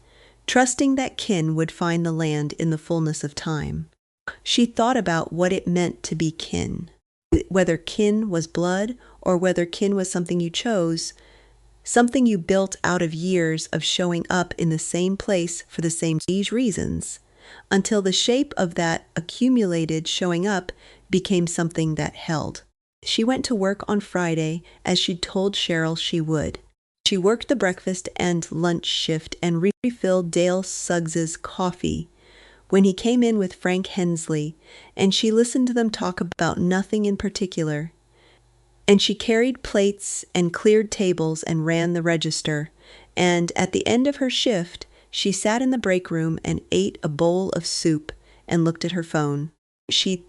trusting that kin would find the land in the fullness of time. She thought about what it meant to be kin, whether kin was blood or whether kin was something you chose, something you built out of years of showing up in the same place for the same reasons, until the shape of that accumulated showing up became something that held. She went to work on Friday as she'd told Cheryl she would. She worked the breakfast and lunch shift and refilled Dale Suggs's coffee when he came in with Frank Hensley, and she listened to them talk about nothing in particular. And she carried plates and cleared tables and ran the register, and at the end of her shift, she sat in the break room and ate a bowl of soup and looked at her phone. She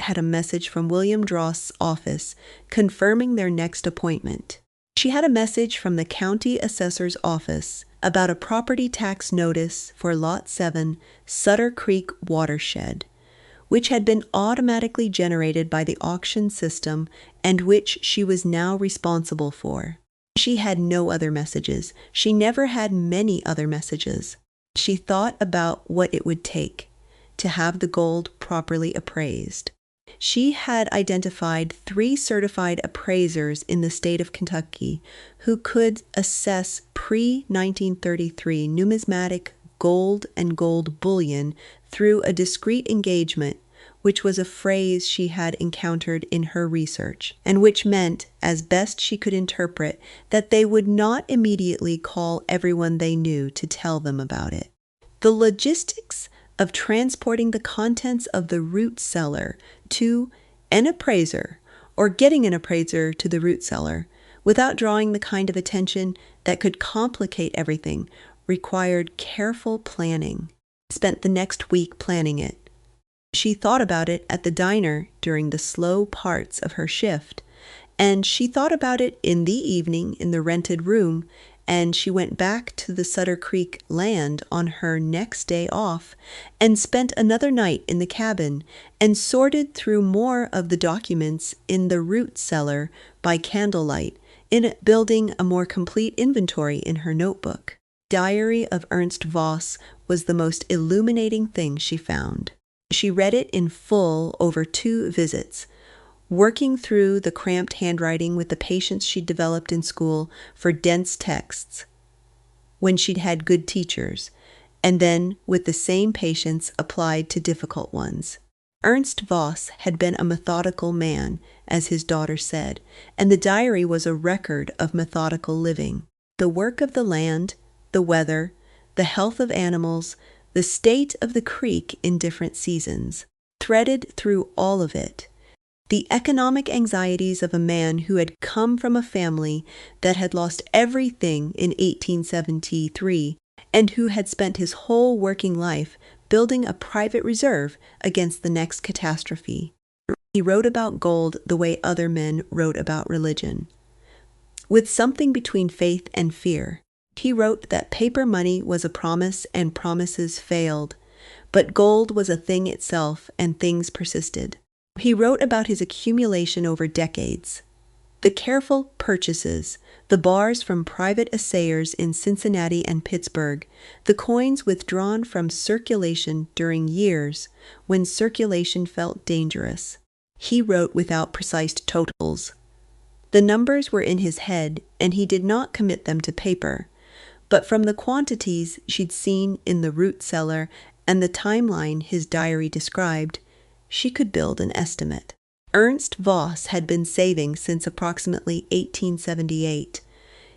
had a message from William Dross's office confirming their next appointment. She had a message from the county assessor's office about a property tax notice for Lot 7, Sutter Creek watershed, which had been automatically generated by the auction system and which she was now responsible for. She had no other messages. She never had many other messages. She thought about what it would take to have the gold properly appraised. She had identified 3 certified appraisers in the state of Kentucky who could assess pre-1933 numismatic gold and gold bullion through a discreet engagement, which was a phrase she had encountered in her research, and which meant, as best she could interpret, that they would not immediately call everyone they knew to tell them about it. The logistics of transporting the contents of the root cellar to an appraiser, or getting an appraiser to the root cellar, without drawing the kind of attention that could complicate everything, required careful planning. Spent the next week planning it. She thought about it at the diner during the slow parts of her shift, and she thought about it in the evening in the rented room, and she went back to the Sutter Creek land on her next day off and spent another night in the cabin and sorted through more of the documents in the root cellar by candlelight, in building a more complete inventory in her notebook. Diary of Ernst Voss was the most illuminating thing she found. She read it in full over 2 visits, working through the cramped handwriting with the patience she'd developed in school for dense texts when she'd had good teachers, and then with the same patience applied to difficult ones. Ernst Voss had been a methodical man, as his daughter said, and the diary was a record of methodical living. The work of the land, the weather, the health of animals, the state of the creek in different seasons, threaded through all of it. The economic anxieties of a man who had come from a family that had lost everything in 1873 and who had spent his whole working life building a private reserve against the next catastrophe. He wrote about gold the way other men wrote about religion, with something between faith and fear. He wrote that paper money was a promise and promises failed, but gold was a thing itself and things persisted. He wrote about his accumulation over decades, the careful purchases, the bars from private assayers in Cincinnati and Pittsburgh, the coins withdrawn from circulation during years when circulation felt dangerous. He wrote without precise totals. The numbers were in his head, and he did not commit them to paper. But from the quantities she'd seen in the root cellar and the timeline his diary described, she could build an estimate. Ernst Voss had been saving since approximately 1878.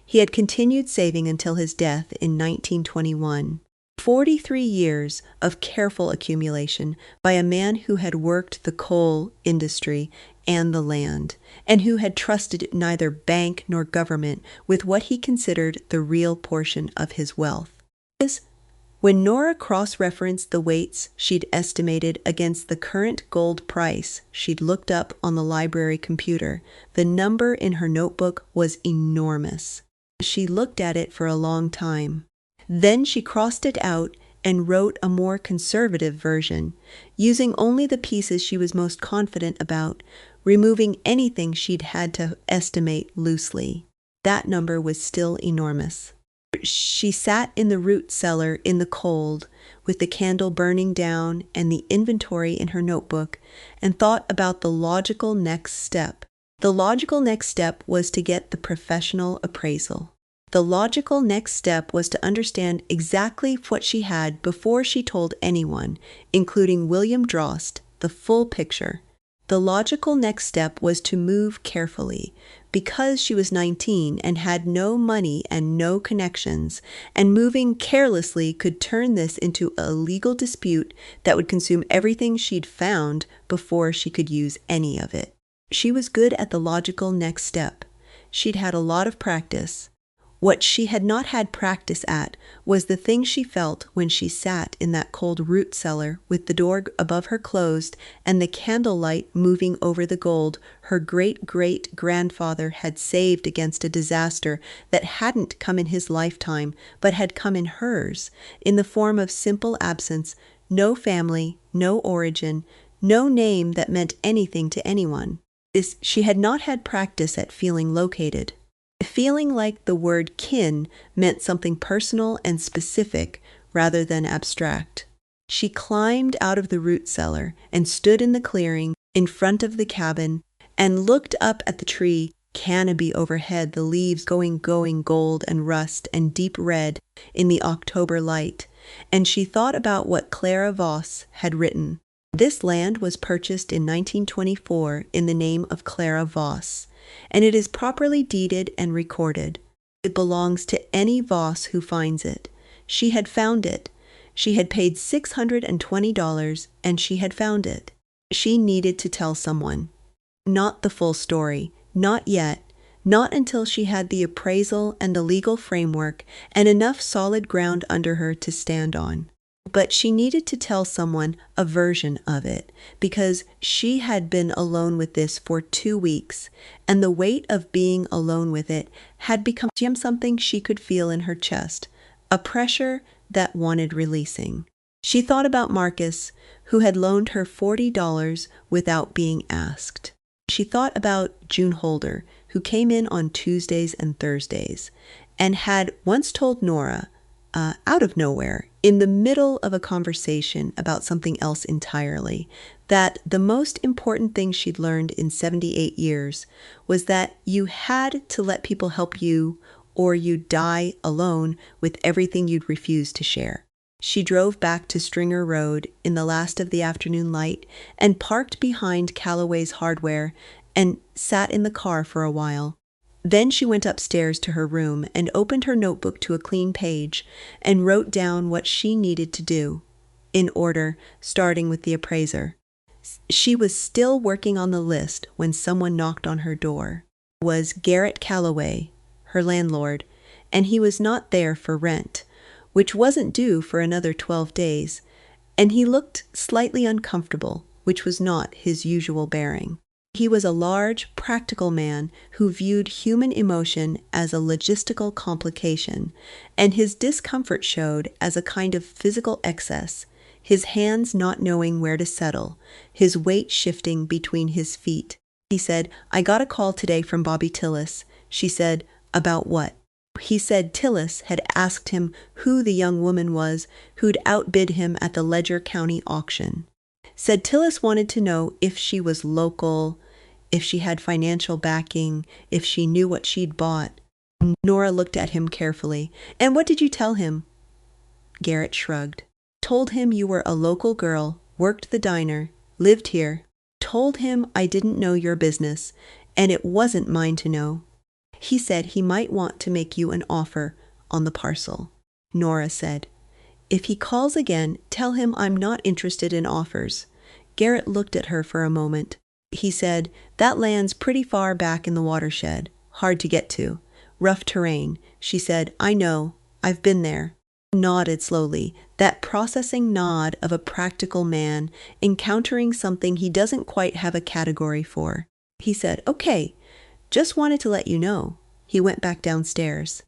He had continued saving until his death in 1921. 43 years of careful accumulation by a man who had worked the coal industry and the land, and who had trusted neither bank nor government with what he considered the real portion of his wealth. When Nora cross-referenced the weights she'd estimated against the current gold price she'd looked up on the library computer, the number in her notebook was enormous. She looked at it for a long time. Then she crossed it out and wrote a more conservative version, using only the pieces she was most confident about, removing anything she'd had to estimate loosely. That number was still enormous. She sat in the root cellar in the cold, with the candle burning down and the inventory in her notebook, and thought about the logical next step. The logical next step was to get the professional appraisal. The logical next step was to understand exactly what she had before she told anyone, including William Drost, the full picture. The logical next step was to move carefully, because she was 19 and had no money and no connections, and moving carelessly could turn this into a legal dispute that would consume everything she'd found before she could use any of it. She was good at the logical next step. She'd had a lot of practice. What she had not had practice at was the thing she felt when she sat in that cold root cellar with the door above her closed and the candlelight moving over the gold her great-great-grandfather had saved against a disaster that hadn't come in his lifetime but had come in hers, in the form of simple absence, no family, no origin, no name that meant anything to anyone. She had not had practice at feeling located. Feeling like the word kin meant something personal and specific rather than abstract. She climbed out of the root cellar and stood in the clearing in front of the cabin and looked up at the tree canopy overhead, the leaves going gold and rust and deep red in the October light, and she thought about what Clara Voss had written. This land was purchased in 1924 in the name of Clara Voss, and it is properly deeded and recorded. It belongs to any Voss who finds it. She had found it. She had paid $620, and she had found it. She needed to tell someone. Not the full story, not yet, not until she had the appraisal and the legal framework and enough solid ground under her to stand on. But she needed to tell someone a version of it, because she had been alone with this for 2 weeks, and the weight of being alone with it had become something she could feel in her chest, a pressure that wanted releasing. She thought about Marcus, who had loaned her $40 without being asked. She thought about June Holder, who came in on Tuesdays and Thursdays, and had once told Nora, out of nowhere, in the middle of a conversation about something else entirely, that the most important thing she'd learned in 78 years was that you had to let people help you, or you'd die alone with everything you'd refuse to share. She drove back to Stringer Road in the last of the afternoon light and parked behind Callaway's Hardware and sat in the car for a while. Then she went upstairs to her room and opened her notebook to a clean page and wrote down what she needed to do, in order, starting with the appraiser. She was still working on the list when someone knocked on her door. It was Garrett Callaway, her landlord, and he was not there for rent, which wasn't due for another 12 days, and he looked slightly uncomfortable, which was not his usual bearing. He was a large, practical man who viewed human emotion as a logistical complication, and his discomfort showed as a kind of physical excess, his hands not knowing where to settle, his weight shifting between his feet. He said, "I got a call today from Bobby Tillis." She said, "About what?" He said Tillis had asked him who the young woman was who'd outbid him at the Ledger County auction. Said Tillis wanted to know if she was local, if she had financial backing, if she knew what she'd bought. Nora looked at him carefully. "And what did you tell him?" Garrett shrugged. "Told him you were a local girl, worked the diner, lived here. Told him I didn't know your business, and it wasn't mine to know. He said he might want to make you an offer on the parcel." Nora said, If he calls again, tell him I'm not interested in offers. Garrett looked at her for a moment. He said, that land's pretty far back in the watershed. Hard to get to. Rough terrain. She said, I know. I've been there. Nodded slowly, that processing nod of a practical man encountering something he doesn't quite have a category for. He said, okay, just wanted to let you know. He went back downstairs.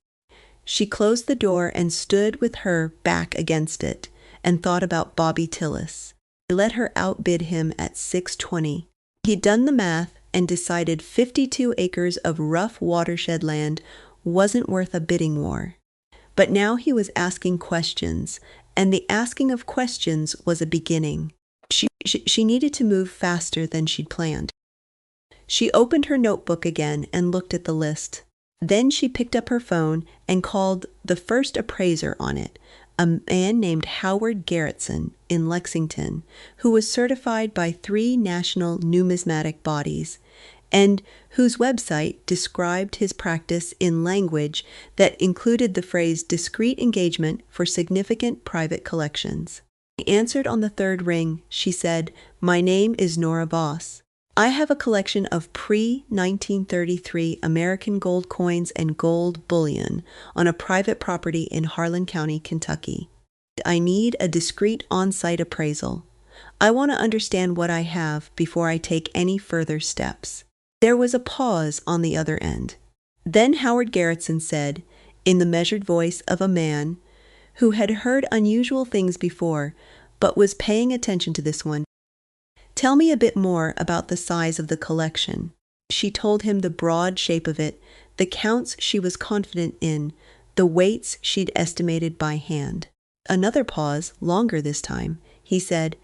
She closed the door and stood with her back against it and thought about Bobby Tillis. He let her outbid him at $6.20. He'd done the math and decided 52 acres of rough watershed land wasn't worth a bidding war. But now he was asking questions, and the asking of questions was a beginning. She needed to move faster than she'd planned. She opened her notebook again and looked at the list. Then she picked up her phone and called the first appraiser on it, a man named Howard Garrettson in Lexington, who was certified by 3 national numismatic bodies, and whose website described his practice in language that included the phrase discreet engagement for significant private collections. He answered on the 3rd ring. She said, my name is Nora Voss. I have a collection of pre-1933 American gold coins and gold bullion on a private property in Harlan County, Kentucky. I need a discreet on-site appraisal. I want to understand what I have before I take any further steps. There was a pause on the other end. Then Howard Garrettson said, in the measured voice of a man who had heard unusual things before, but was paying attention to this one, tell me a bit more about the size of the collection. She told him the broad shape of it, the counts she was confident in, the weights she'd estimated by hand. Another pause, longer this time. He said,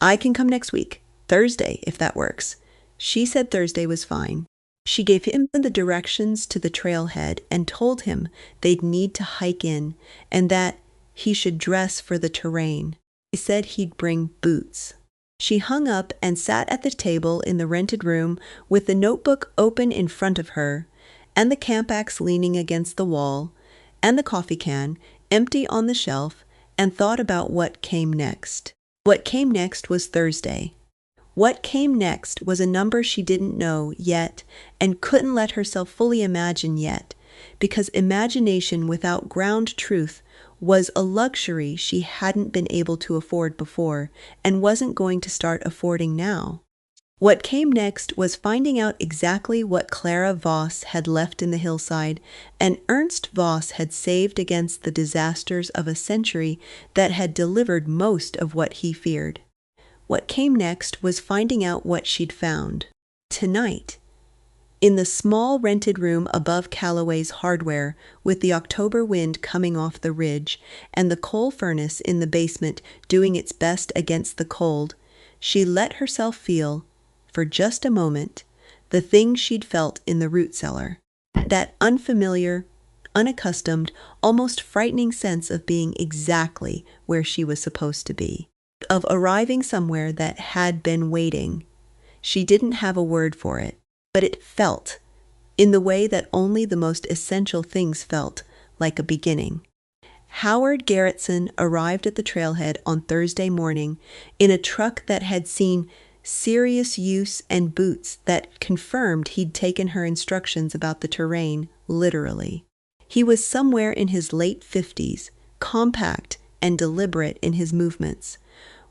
I can come next week, Thursday, if that works. She said Thursday was fine. She gave him the directions to the trailhead and told him they'd need to hike in and that he should dress for the terrain. He said he'd bring boots. She hung up and sat at the table in the rented room with the notebook open in front of her and the camp axe leaning against the wall and the coffee can empty on the shelf and thought about what came next. What came next was Thursday. What came next was a number she didn't know yet and couldn't let herself fully imagine yet, because imagination without ground truth was a luxury she hadn't been able to afford before and wasn't going to start affording now. What came next was finding out exactly what Clara Voss had left in the hillside and Ernst Voss had saved against the disasters of a century that had delivered most of what he feared. What came next was finding out what she'd found. Tonight, in the small rented room above Callaway's Hardware, with the October wind coming off the ridge and the coal furnace in the basement doing its best against the cold, she let herself feel, for just a moment, the thing she'd felt in the root cellar. That unfamiliar, unaccustomed, almost frightening sense of being exactly where she was supposed to be. Of arriving somewhere that had been waiting. She didn't have a word for it, but it felt, in the way that only the most essential things felt, like a beginning. Howard Garrettson arrived at the trailhead on Thursday morning in a truck that had seen serious use and boots that confirmed he'd taken her instructions about the terrain literally. He was somewhere in his late 50s, compact and deliberate in his movements,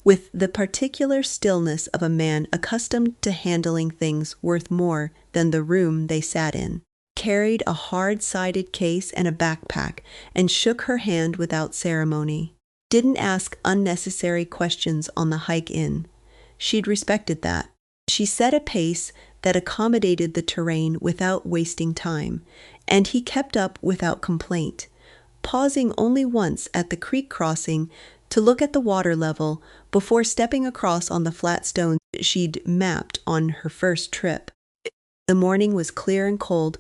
with the particular stillness of a man accustomed to handling things worth more than the room they sat in. Carried a hard-sided case and a backpack and shook her hand without ceremony. Didn't ask unnecessary questions on the hike in. She'd respected that. She set a pace that accommodated the terrain without wasting time, and he kept up without complaint, pausing only once at the creek crossing to look at the water level before stepping across on the flat stones she'd mapped on her first trip. The morning was clear and cold,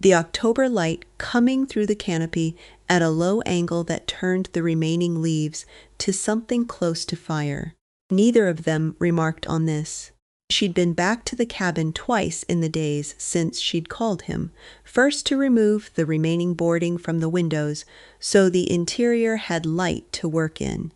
the October light coming through the canopy at a low angle that turned the remaining leaves to something close to fire. Neither of them remarked on this. She'd been back to the cabin twice in the days since she'd called him, first to remove the remaining boarding from the windows so the interior had light to work in,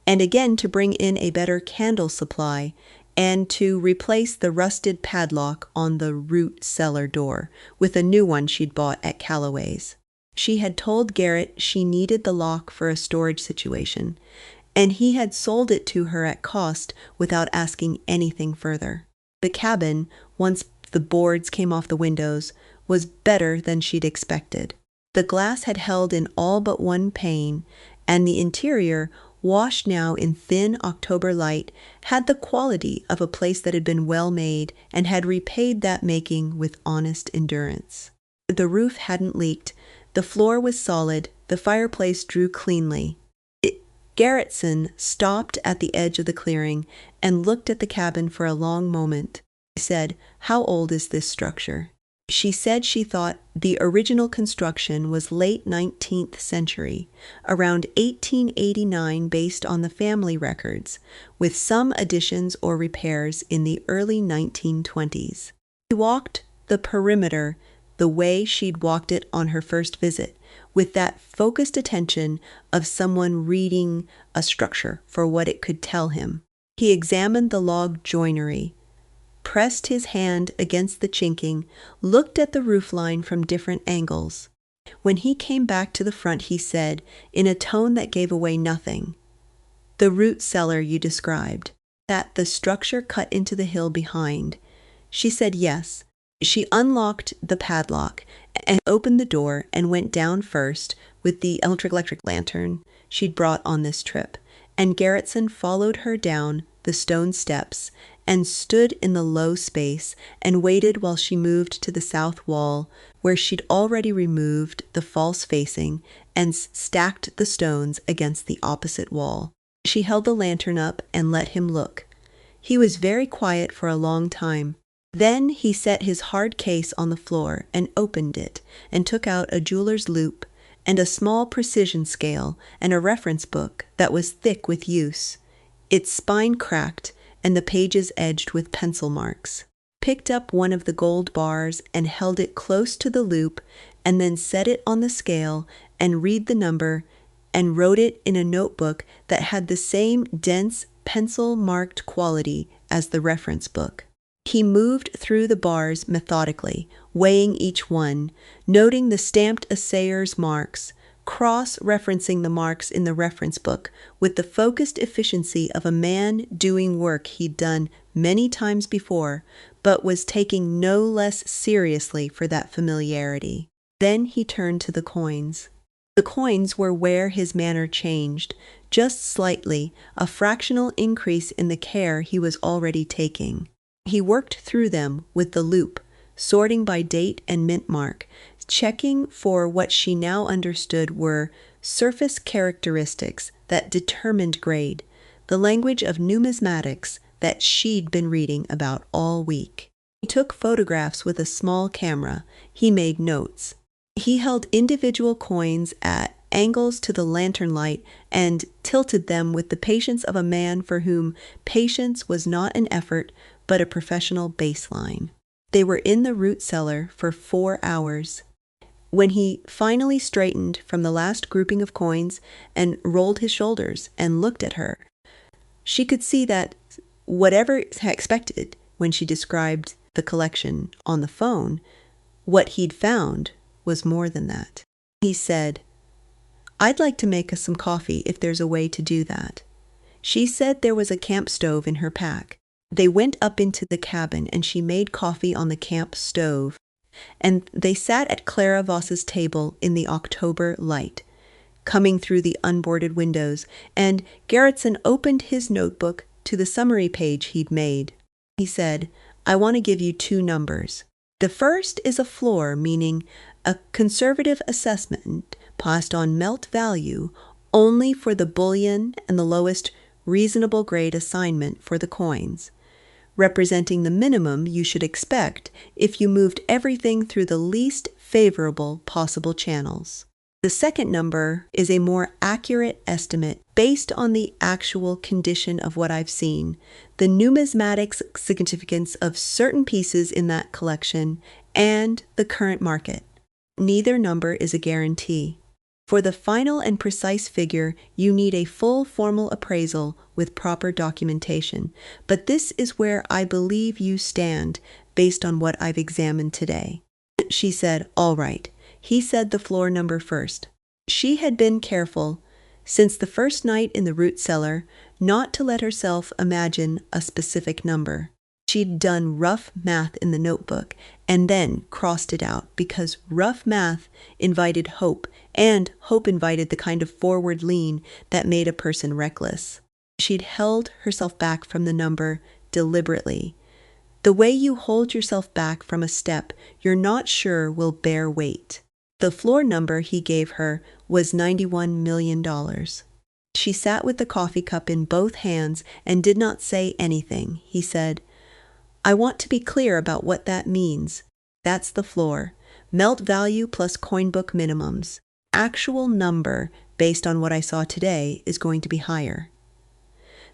and again to bring in a better candle supply, and to replace the rusted padlock on the root cellar door with a new one she'd bought at Callaway's. She had told Garrett she needed the lock for a storage situation, and he had sold it to her at cost without asking anything further. The cabin, once the boards came off the windows, was better than she'd expected. The glass had held in all but one pane, and the interior, washed now in thin October light, had the quality of a place that had been well made and had repaid that making with honest endurance. The roof hadn't leaked, the floor was solid, the fireplace drew cleanly. Garretson stopped at the edge of the clearing and looked at the cabin for a long moment. He said, "How old is this structure?" She said she thought the original construction was late 19th century, around 1889 based on the family records, with some additions or repairs in the early 1920s. He walked the perimeter the way she'd walked it on her first visit, with that focused attention of someone reading a structure for what it could tell him. He examined the log joinery, pressed his hand against the chinking, looked at the roofline from different angles. When he came back to the front, he said, in a tone that gave away nothing, "The root cellar you described, that the structure cut into the hill behind." She said yes. She unlocked the padlock and opened the door and went down first with the electric lantern she'd brought on this trip, and Garretson followed her down the stone steps and stood in the low space and waited while she moved to the south wall, where she'd already removed the false facing and stacked the stones against the opposite wall. She held the lantern up and let him look. He was very quiet for a long time. Then he set his hard case on the floor and opened it and took out a jeweler's loupe and a small precision scale and a reference book that was thick with use, its spine cracked and the pages edged with pencil marks. Picked up one of the gold bars and held it close to the loupe, and then set it on the scale and read the number and wrote it in a notebook that had the same dense pencil-marked quality as the reference book. He moved through the bars methodically, weighing each one, noting the stamped assayer's marks, cross-referencing the marks in the reference book with the focused efficiency of a man doing work he'd done many times before, but was taking no less seriously for that familiarity. Then he turned to the coins. The coins were where his manner changed, just slightly, a fractional increase in the care he was already taking. He worked through them with the loupe, sorting by date and mint mark, checking for what she now understood were surface characteristics that determined grade, the language of numismatics that she'd been reading about all week. He took photographs with a small camera. He made notes. He held individual coins at angles to the lantern light and tilted them with the patience of a man for whom patience was not an effort but a professional baseline. They were in the root cellar for 4 hours. When he finally straightened from the last grouping of coins and rolled his shoulders and looked at her, she could see that whatever had expected when she described the collection on the phone, what he'd found was more than that. He said, "I'd like to make us some coffee if there's a way to do that." She said there was a camp stove in her pack. They went up into the cabin and she made coffee on the camp stove, and they sat at Clara Voss's table in the October light, coming through the unboarded windows, and Garretson opened his notebook to the summary page he'd made. He said, "I want to give you 2 numbers. The first is a floor, meaning a conservative assessment passed on melt value only for the bullion and the lowest reasonable grade assignment for the coins, representing the minimum you should expect if you moved everything through the least favorable possible channels. The second number is a more accurate estimate based on the actual condition of what I've seen, the numismatic significance of certain pieces in that collection, and the current market. Neither number is a guarantee. For the final and precise figure, you need a full formal appraisal with proper documentation, but this is where I believe you stand based on what I've examined today. She said, "All right." He said the floor number first. She had been careful, since the first night in the root cellar, not to let herself imagine a specific number. She'd done rough math in the notebook and then crossed it out because rough math invited hope, and hope invited the kind of forward lean that made a person reckless. She'd held herself back from the number deliberately. The way you hold yourself back from a step you're not sure will bear weight. The floor number he gave her was $91 million. She sat with the coffee cup in both hands and did not say anything. He said, "I want to be clear about what that means. That's the floor. Melt value plus coin book minimums. Actual number, based on what I saw today, is going to be higher.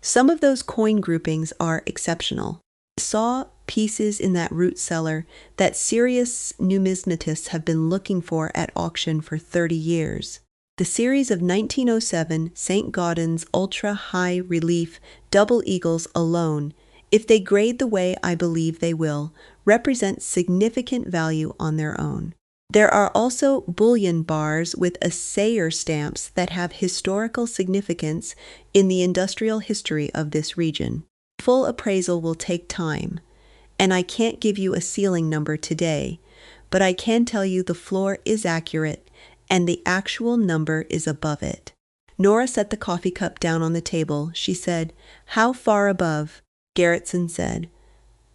Some of those coin groupings are exceptional. I saw pieces in that root cellar that serious numismatists have been looking for at auction for 30 years. The series of 1907 St. Gaudens ultra high relief double eagles alone, if they grade the way I believe they will, represent significant value on their own. There are also bullion bars with assayer stamps that have historical significance in the industrial history of this region. Full appraisal will take time, and I can't give you a ceiling number today, but I can tell you the floor is accurate and the actual number is above it." Nora set the coffee cup down on the table. She said, "How far above?" Garretson said,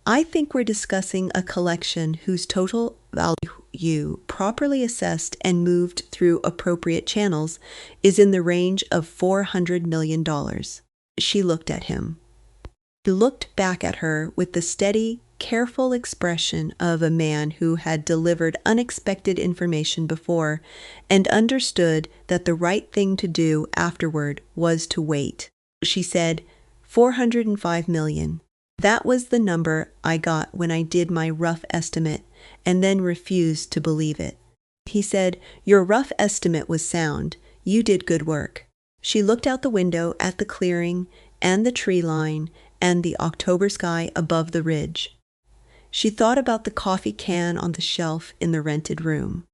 "I think we're discussing a collection whose total value, properly assessed and moved through appropriate channels, is in the range of $400 million. She looked at him. He looked back at her with the steady, careful expression of a man who had delivered unexpected information before and understood that the right thing to do afterward was to wait. She said, $405 million. That was the number I got when I did my rough estimate and then refused to believe it." He said, "Your rough estimate was sound. You did good work." She looked out the window at the clearing and the tree line and the October sky above the ridge. She thought about the coffee can on the shelf in the rented room.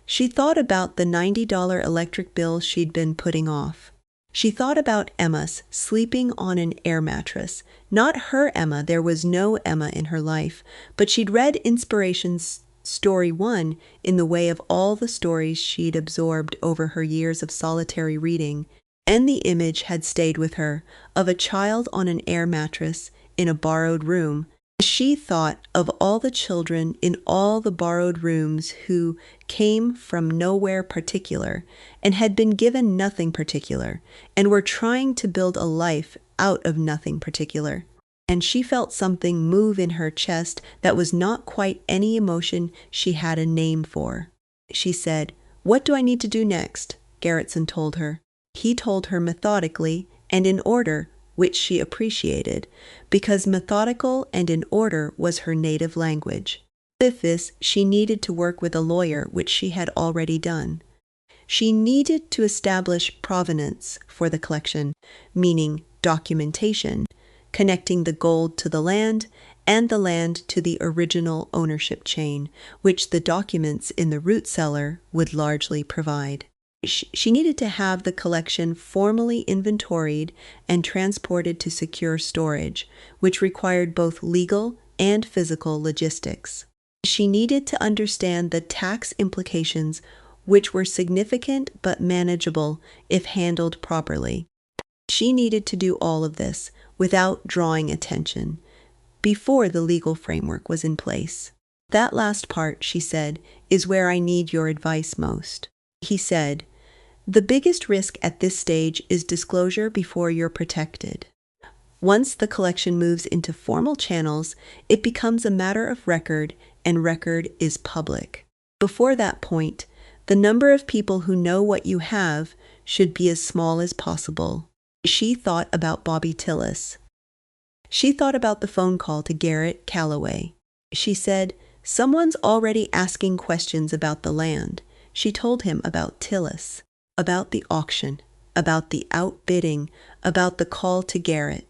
She thought about the $90 electric bill she'd been putting off. She thought about Emma's sleeping on an air mattress. Not her Emma, there was no Emma in her life, but she'd read Inspiration's Story 1 in the way of all the stories she'd absorbed over her years of solitary reading, and the image had stayed with her of a child on an air mattress in a borrowed room. She thought of all the children in all the borrowed rooms who came from nowhere particular and had been given nothing particular and were trying to build a life out of nothing particular. And she felt something move in her chest that was not quite any emotion she had a name for. She said, "What do I need to do next?" Garretson told her. He told her methodically and in order, which she appreciated, because methodical and in order was her native language. With this, she needed to work with a lawyer, which she had already done. She needed to establish provenance for the collection, meaning documentation, connecting the gold to the land and the land to the original ownership chain, which the documents in the root cellar would largely provide. She needed to have the collection formally inventoried and transported to secure storage, which required both legal and physical logistics. She needed to understand the tax implications, which were significant but manageable if handled properly. She needed to do all of this without drawing attention, before the legal framework was in place. "That last part," she said, "is where I need your advice most." He said, "The biggest risk at this stage is disclosure before you're protected. Once the collection moves into formal channels, it becomes a matter of record, and record is public. Before that point, The number of people who know what you have should be as small as possible. She thought about Bobby Tillis. She thought about the phone call to Garrett Calloway. She said, "Someone's already asking questions about the land." She told him about Tillis, about the auction, about the outbidding, about the call to Garrett.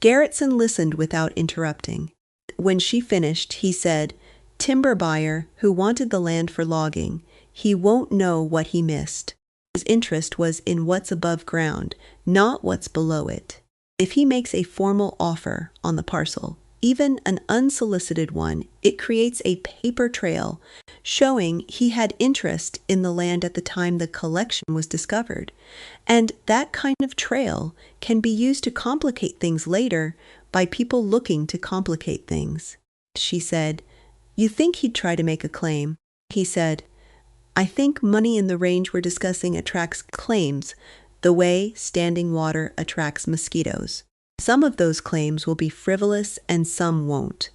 Garretson listened without interrupting. When she finished, he said, "Timber buyer who wanted the land for logging. He won't know what he missed. His interest was in what's above ground, not what's below it. If he makes a formal offer on the parcel, even an unsolicited one, it creates a paper trail showing he had interest in the land at the time the collection was discovered. And that kind of trail can be used to complicate things later by people looking to complicate things." She said, "You think he'd try to make a claim?" He said, "I think money in the range we're discussing attracts claims the way standing water attracts mosquitoes. Some of those claims will be frivolous and some won't.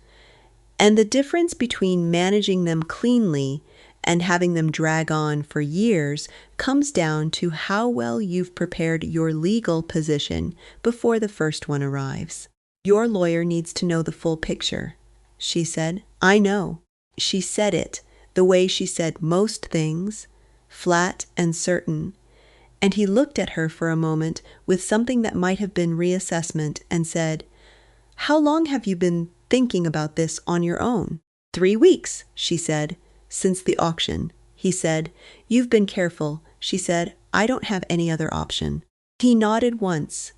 And the difference between managing them cleanly and having them drag on for years comes down to how well you've prepared your legal position before the first one arrives. Your lawyer needs to know the full picture." She said, "I know." She said it the way she said most things, flat and certain, and he looked at her for a moment with something that might have been reassessment and said, "How long have you been thinking about this on your own?" 3 weeks, she said, "since the auction." He said, "You've been careful." She said, "I don't have any other option." He nodded once,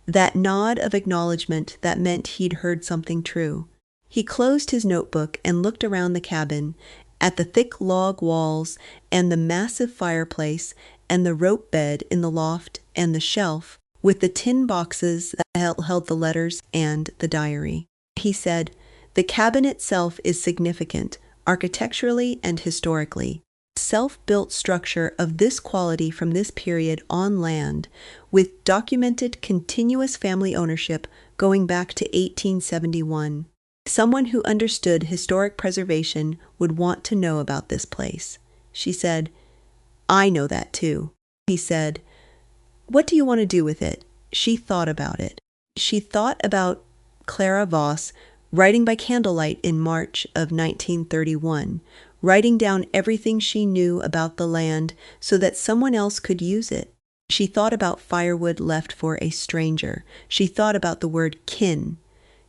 that nod of acknowledgement that meant he'd heard something true. He closed his notebook and looked around the cabin, at the thick log walls and the massive fireplace and the rope bed in the loft and the shelf with the tin boxes that held the letters and the diary. He said, "The cabin itself is significant, architecturally and historically. Self-built structure of this quality from this period on land, with documented continuous family ownership going back to 1871. Someone who understood historic preservation would want to know about this place." She said, "I know that too." He said, "What do you want to do with it?" She thought about it. She thought about Clara Voss writing by candlelight in March of 1931, writing down everything she knew about the land so that someone else could use it. She thought about firewood left for a stranger. She thought about the word kin.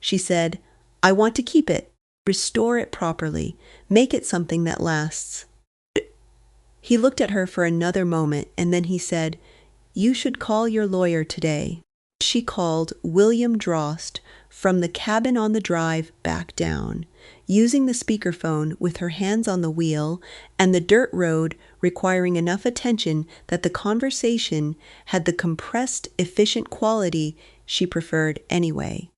She said, "I want to keep it, restore it properly, make it something that lasts." He looked at her for another moment, and then he said, "You should call your lawyer today." She called William Drost from the cabin on the drive back down, using the speakerphone with her hands on the wheel and the dirt road requiring enough attention that the conversation had the compressed, efficient quality she preferred anyway.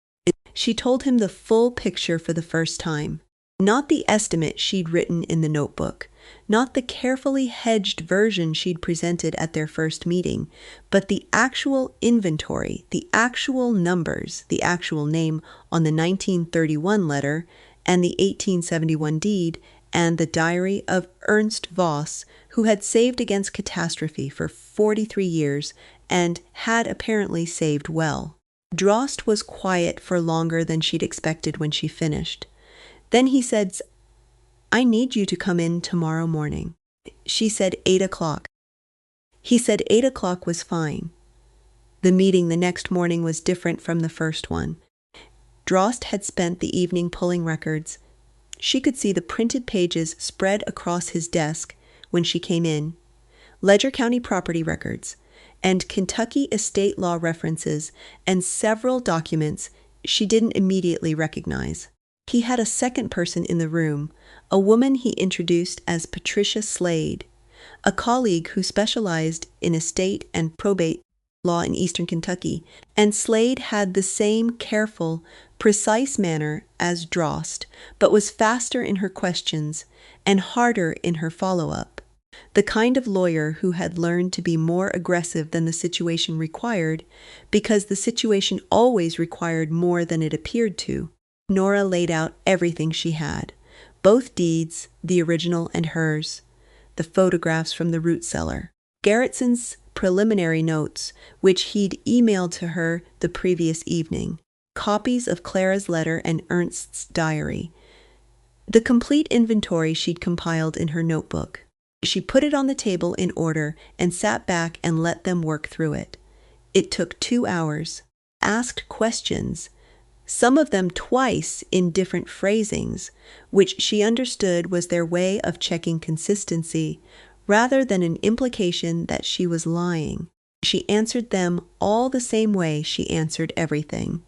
She told him the full picture for the first time. Not the estimate she'd written in the notebook, not the carefully hedged version she'd presented at their first meeting, but the actual inventory, the actual numbers, the actual name on the 1931 letter and the 1871 deed, and the diary of Ernst Voss, who had saved against catastrophe for 43 years and had apparently saved well. Drost was quiet for longer than she'd expected when she finished. Then he said, "I need you to come in tomorrow morning." She said 8 o'clock. He said 8 o'clock was fine. The meeting the next morning was different from the first one. Drost had spent the evening pulling records. She could see the printed pages spread across his desk when she came in. Ledger County property records, and Kentucky estate law references, and several documents she didn't immediately recognize. He had a second person in the room, a woman he introduced as Patricia Slade, a colleague who specialized in estate and probate law in eastern Kentucky, and Slade had the same careful, precise manner as Drost, but was faster in her questions and harder in her follow-up. The kind of lawyer who had learned to be more aggressive than the situation required, because the situation always required more than it appeared to. Nora laid out everything she had, both deeds, the original and hers, the photographs from the root cellar, Gerritson's preliminary notes, which he'd emailed to her the previous evening, copies of Clara's letter and Ernst's diary, the complete inventory she'd compiled in her notebook. She put it on the table in order and sat back and let them work through it. It took 2 hours. Asked questions, some of them twice in different phrasings, which she understood was their way of checking consistency, rather than an implication that she was lying. She answered them all the same way she answered everything,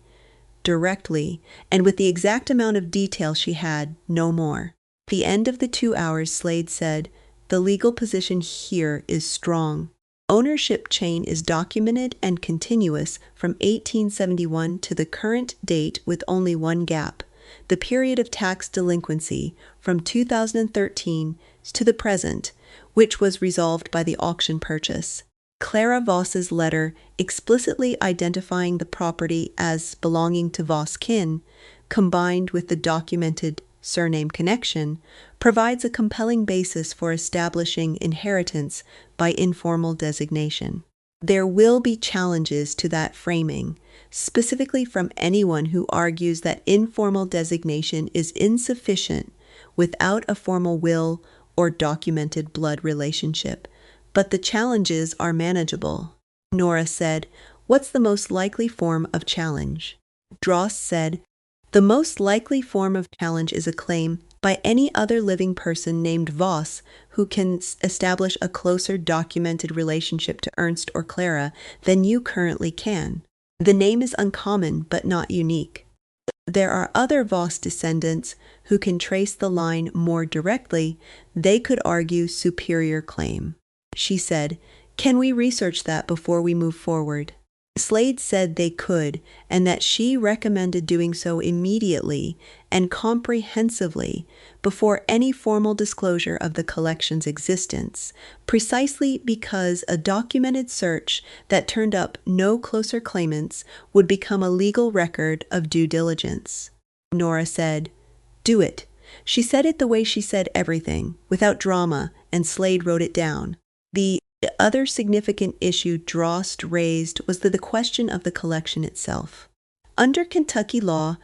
directly, and with the exact amount of detail she had, no more. At the end of the 2 hours, Slade said, "The legal position here is strong. Ownership chain is documented and continuous from 1871 to the current date with only one gap, the period of tax delinquency from 2013 to the present, which was resolved by the auction purchase. Clara Voss's letter explicitly identifying the property as belonging to Voss kin, combined with the documented surname connection, provides a compelling basis for establishing inheritance by informal designation. There will be challenges to that framing, specifically from anyone who argues that informal designation is insufficient without a formal will or documented blood relationship, but the challenges are manageable." Nora said, "What's the most likely form of challenge?" Dross said, "The most likely form of challenge is a claim by any other living person named Voss who can establish a closer documented relationship to Ernst or Clara than you currently can. The name is uncommon but not unique. There are other Voss descendants who can trace the line more directly. They could argue superior claim." She said, "Can we research that before we move forward?" Slade said they could, and that she recommended doing so immediately and comprehensively before any formal disclosure of the collection's existence, precisely because a documented search that turned up no closer claimants would become a legal record of due diligence. Nora said, "Do it." She said it the way she said everything, without drama, and Slade wrote it down. The other significant issue Dross raised was the question of the collection itself. Under Kentucky law,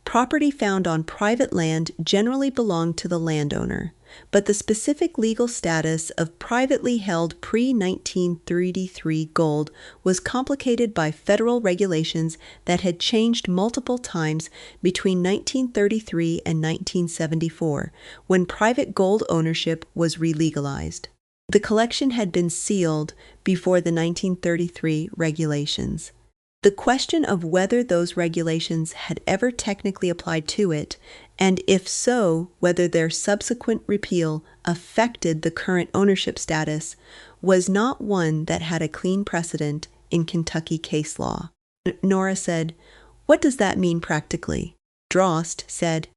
property found on private land generally belonged to the landowner, but the specific legal status of privately held pre-1933 gold was complicated by federal regulations that had changed multiple times between 1933 and 1974, when private gold ownership was re-legalized. The collection had been sealed before the 1933 regulations. The question of whether those regulations had ever technically applied to it, and if so, whether their subsequent repeal affected the current ownership status, was not one that had a clean precedent in Kentucky case law. Nora said, "What does that mean practically?" Dross said,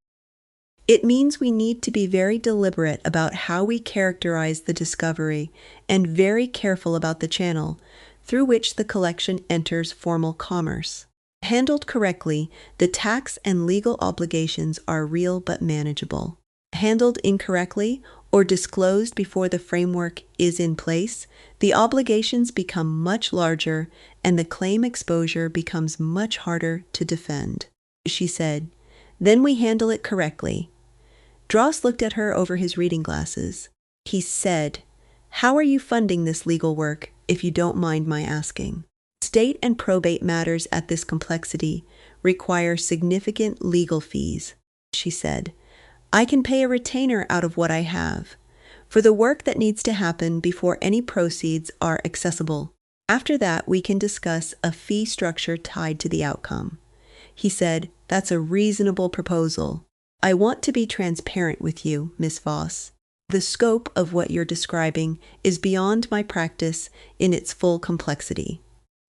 "It means we need to be very deliberate about how we characterize the discovery and very careful about the channel through which the collection enters formal commerce. Handled correctly, the tax and legal obligations are real but manageable. Handled incorrectly or disclosed before the framework is in place, the obligations become much larger and the claim exposure becomes much harder to defend." She said, "Then we handle it correctly." Dross looked at her over his reading glasses. He said, "How are you funding this legal work, if you don't mind my asking?" State and probate matters at this complexity require significant legal fees, she said. "I can pay a retainer out of what I have for the work that needs to happen before any proceeds are accessible. After that, we can discuss a fee structure tied to the outcome." He said, "That's a reasonable proposal. I want to be transparent with you, Miss Voss. The scope of what you're describing is beyond my practice in its full complexity.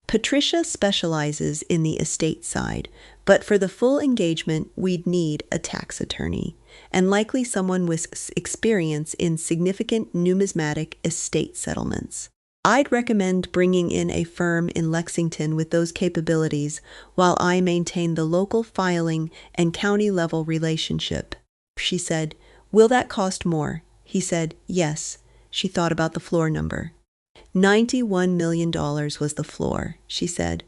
Patricia specializes in the estate side, but for the full engagement, we'd need a tax attorney, and likely someone with experience in significant numismatic estate settlements. I'd recommend bringing in a firm in Lexington with those capabilities while I maintain the local filing and county-level relationship." She said, "Will that cost more?" He said, "Yes. She thought about the floor number. $91 million was the floor, she said.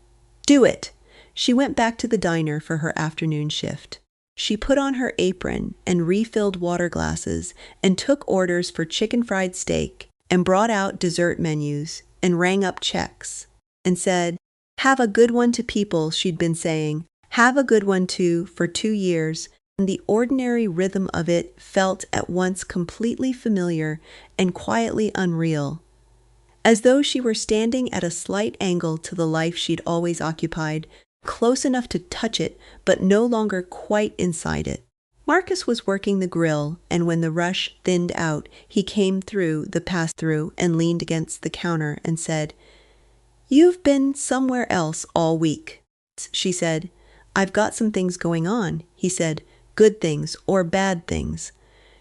Do it! She went back to the diner for her afternoon shift. She put on her apron and refilled water glasses and took orders for chicken fried steak and brought out dessert menus and rang up checks and said, "Have a good one" to people she'd been saying, "Have a good one too" for 2 years, and the ordinary rhythm of it felt at once completely familiar and quietly unreal, as though she were standing at a slight angle to the life she'd always occupied, close enough to touch it, but no longer quite inside it. Marcus was working the grill, and when the rush thinned out, he came through the pass-through and leaned against the counter and said, "You've been somewhere else all week." She said, "I've got some things going on," he said, "good things or bad things."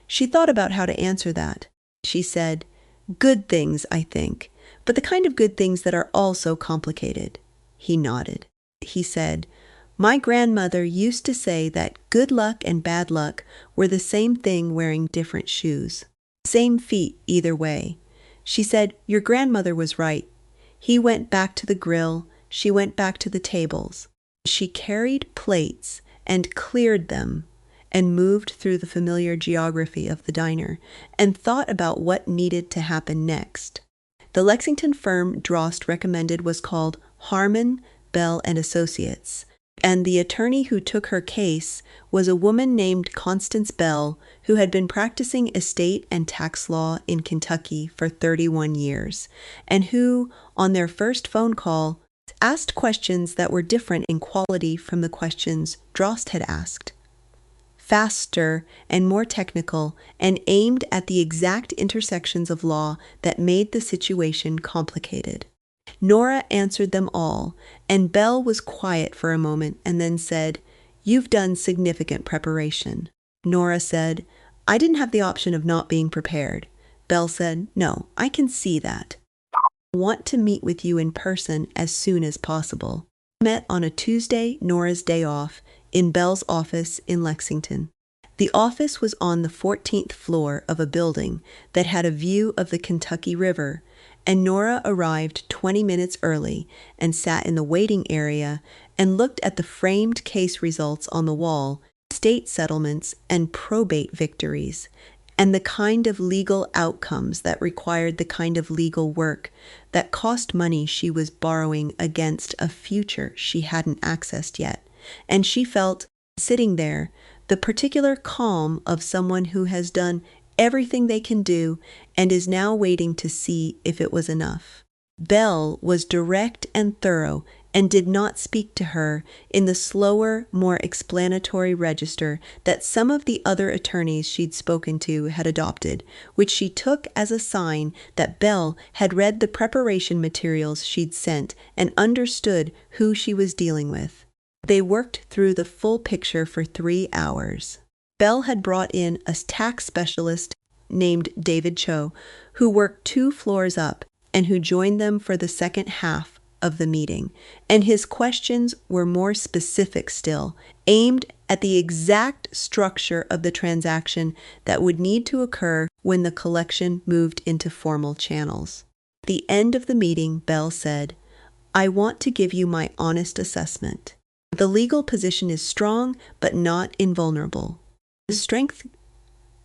She thought about how to answer that. She said, "Good things, I think, but the kind of good things that are also complicated." He nodded. He said, "My grandmother used to say that good luck and bad luck were the same thing wearing different shoes. Same feet either way." She said, "Your grandmother was right." He went back to the grill. She went back to the tables. She carried plates and cleared them and moved through the familiar geography of the diner and thought about what needed to happen next. The Lexington firm Drost recommended was called Harmon, Bell and Associates, and the attorney who took her case was a woman named Constance Bell, who had been practicing estate and tax law in Kentucky for 31 years, and who, on their first phone call, asked questions that were different in quality from the questions Drost had asked. Faster and more technical, and aimed at the exact intersections of law that made the situation complicated. Nora answered them all, and Bell was quiet for a moment and then said, "You've done significant preparation." Nora said, "I didn't have the option of not being prepared." Bell said, "No, I can see that. I want to meet with you in person as soon as possible." Met on a Tuesday, Nora's day off, in Bell's office in Lexington. The office was on the 14th floor of a building that had a view of the Kentucky River, and Nora arrived 20 minutes early and sat in the waiting area and looked at the framed case results on the wall, state settlements and probate victories, and the kind of legal outcomes that required the kind of legal work that cost money she was borrowing against a future she hadn't accessed yet. And she felt, sitting there, the particular calm of someone who has done everything they can do and is now waiting to see if it was enough. Bell was direct and thorough and did not speak to her in the slower, more explanatory register that some of the other attorneys she'd spoken to had adopted, which she took as a sign that Bell had read the preparation materials she'd sent and understood who she was dealing with. They worked through the full picture for 3 hours. Bell had brought in a tax specialist named David Cho, who worked 2 floors up and who joined them for the second half of the meeting, and his questions were more specific still, aimed at the exact structure of the transaction that would need to occur when the collection moved into formal channels. At the end of the meeting, Bell said, "I want to give you my honest assessment. The legal position is strong, but not invulnerable. The strength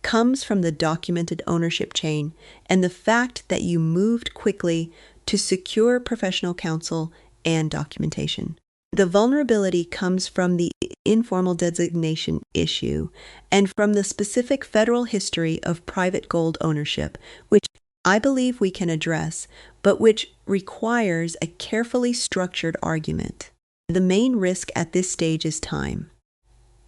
comes from the documented ownership chain and the fact that you moved quickly to secure professional counsel and documentation. The vulnerability comes from the informal designation issue and from the specific federal history of private gold ownership, which I believe we can address, but which requires a carefully structured argument. The main risk at this stage is time.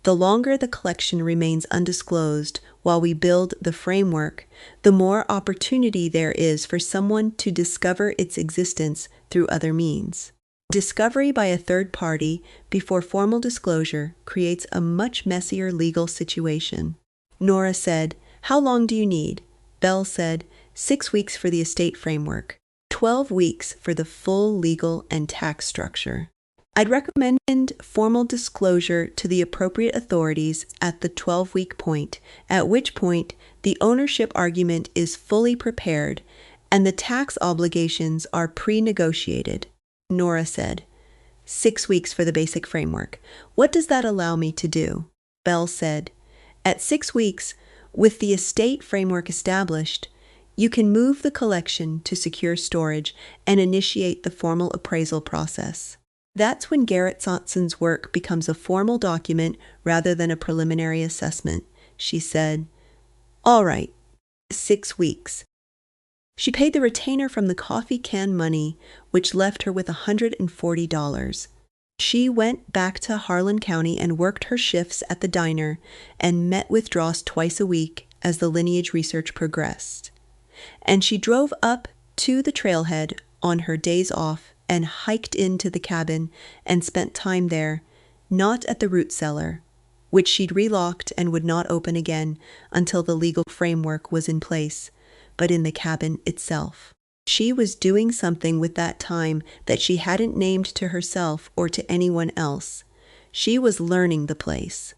The longer the collection remains undisclosed while we build the framework, the more opportunity there is for someone to discover its existence through other means. Discovery by a third party before formal disclosure creates a much messier legal situation." Nora said, "How long do you need?" Bell said, 6 weeks for the estate framework, 12 weeks for the full legal and tax structure. I'd recommend formal disclosure to the appropriate authorities at the 12-week point, at which point the ownership argument is fully prepared and the tax obligations are pre-negotiated, Nora said. 6 weeks for the basic framework. What does that allow me to do? Bell said. At 6 weeks, with the estate framework established, you can move the collection to secure storage and initiate the formal appraisal process. That's when Garrett Sotson's work becomes a formal document rather than a preliminary assessment, she said. All right, 6 weeks. She paid the retainer from the coffee can money, which left her with $140. She went back to Harlan County and worked her shifts at the diner and met with Drost twice a week as the lineage research progressed. And she drove up to the trailhead on her days off and hiked into the cabin and spent time there, not at the root cellar, which she'd relocked and would not open again until the legal framework was in place, but in the cabin itself. She was doing something with that time that she hadn't named to herself or to anyone else. She was learning the place.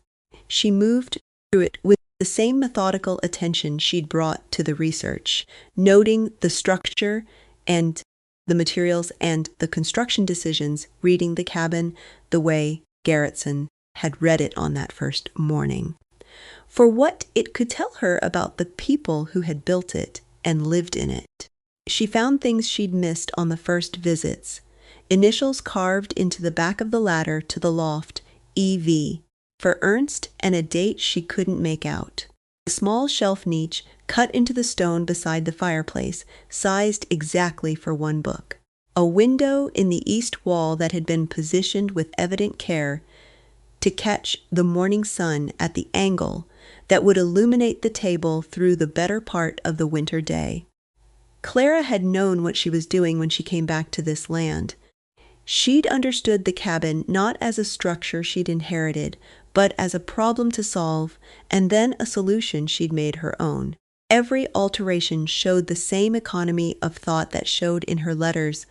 She moved through it with the same methodical attention she'd brought to the research, noting the structure and the materials and the construction decisions, reading the cabin the way Garrettson had read it on that first morning. For what it could tell her about the people who had built it and lived in it. She found things she'd missed on the first visits. Initials carved into the back of the ladder to the loft, EV, for Ernst, and a date she couldn't make out. A small shelf niche cut into the stone beside the fireplace, sized exactly for one book. A window in the east wall that had been positioned with evident care to catch the morning sun at the angle that would illuminate the table through the better part of the winter day. Clara had known what she was doing when she came back to this land. She'd understood the cabin not as a structure she'd inherited, but as a problem to solve, and then a solution she'd made her own. Every alteration showed the same economy of thought that showed in her letters,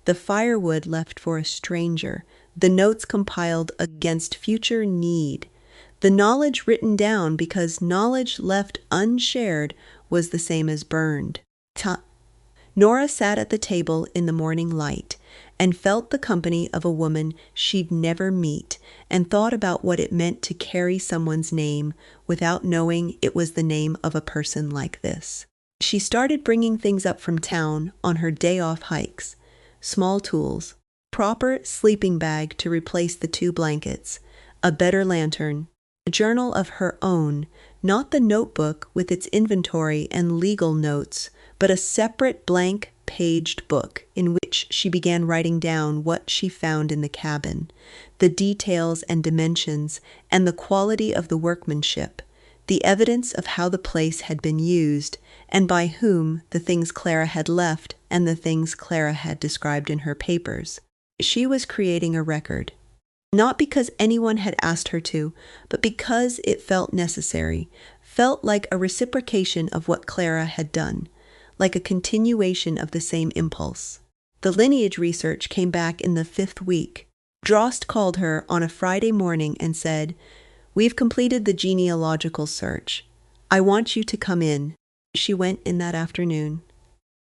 the firewood left for a stranger, the notes compiled against future need, the knowledge written down because knowledge left unshared was the same as burned. Nora sat at the table in the morning light and felt the company of a woman she'd never meet and thought about what it meant to carry someone's name without knowing it was the name of a person like this. She started bringing things up from town on her day-off hikes. Small tools, proper sleeping bag to replace the 2 blankets, a better lantern, a journal of her own, not the notebook with its inventory and legal notes, but a separate blank-paged book in which she began writing down what she found in the cabin, the details and dimensions, and the quality of the workmanship, the evidence of how the place had been used, and by whom, the things Clara had left and the things Clara had described in her papers. She was creating a record. Not because anyone had asked her to, but because it felt necessary, felt like a reciprocation of what Clara had done, like a continuation of the same impulse. The lineage research came back in the 5th week. Drost called her on a Friday morning and said, "We've completed the genealogical search. I want you to come in." She went in that afternoon.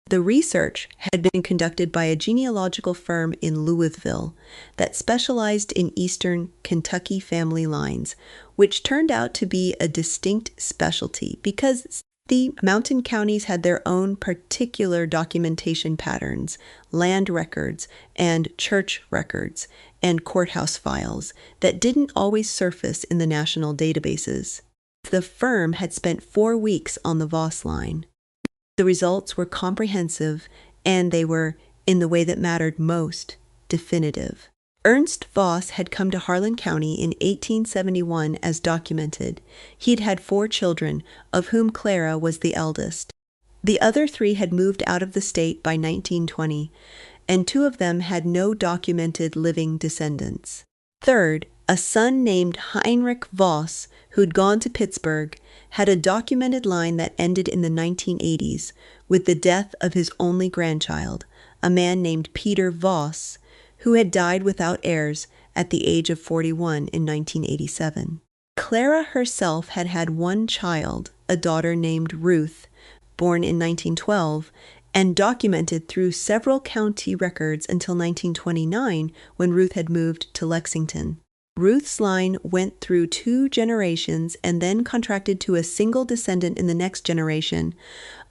The research had been conducted by a genealogical firm in Louisville that specialized in Eastern Kentucky family lines, which turned out to be a distinct specialty because the mountain counties had their own particular documentation patterns, land records, and church records, and courthouse files that didn't always surface in the national databases. The firm had spent 4 weeks on the Voss line. The results were comprehensive, and they were, in the way that mattered most, definitive. Ernst Voss had come to Harlan County in 1871 as documented. He'd had 4 children, of whom Clara was the eldest. The other 3 had moved out of the state by 1920, and 2 of them had no documented living descendants. Third, a son named Heinrich Voss, who'd gone to Pittsburgh, had a documented line that ended in the 1980s with the death of his only grandchild, a man named Peter Voss, who had died without heirs at the age of 41 in 1987. Clara herself had had one child, a daughter named Ruth, born in 1912, and documented through several county records until 1929 when Ruth had moved to Lexington. Ruth's line went through 2 generations and then contracted to a single descendant in the next generation,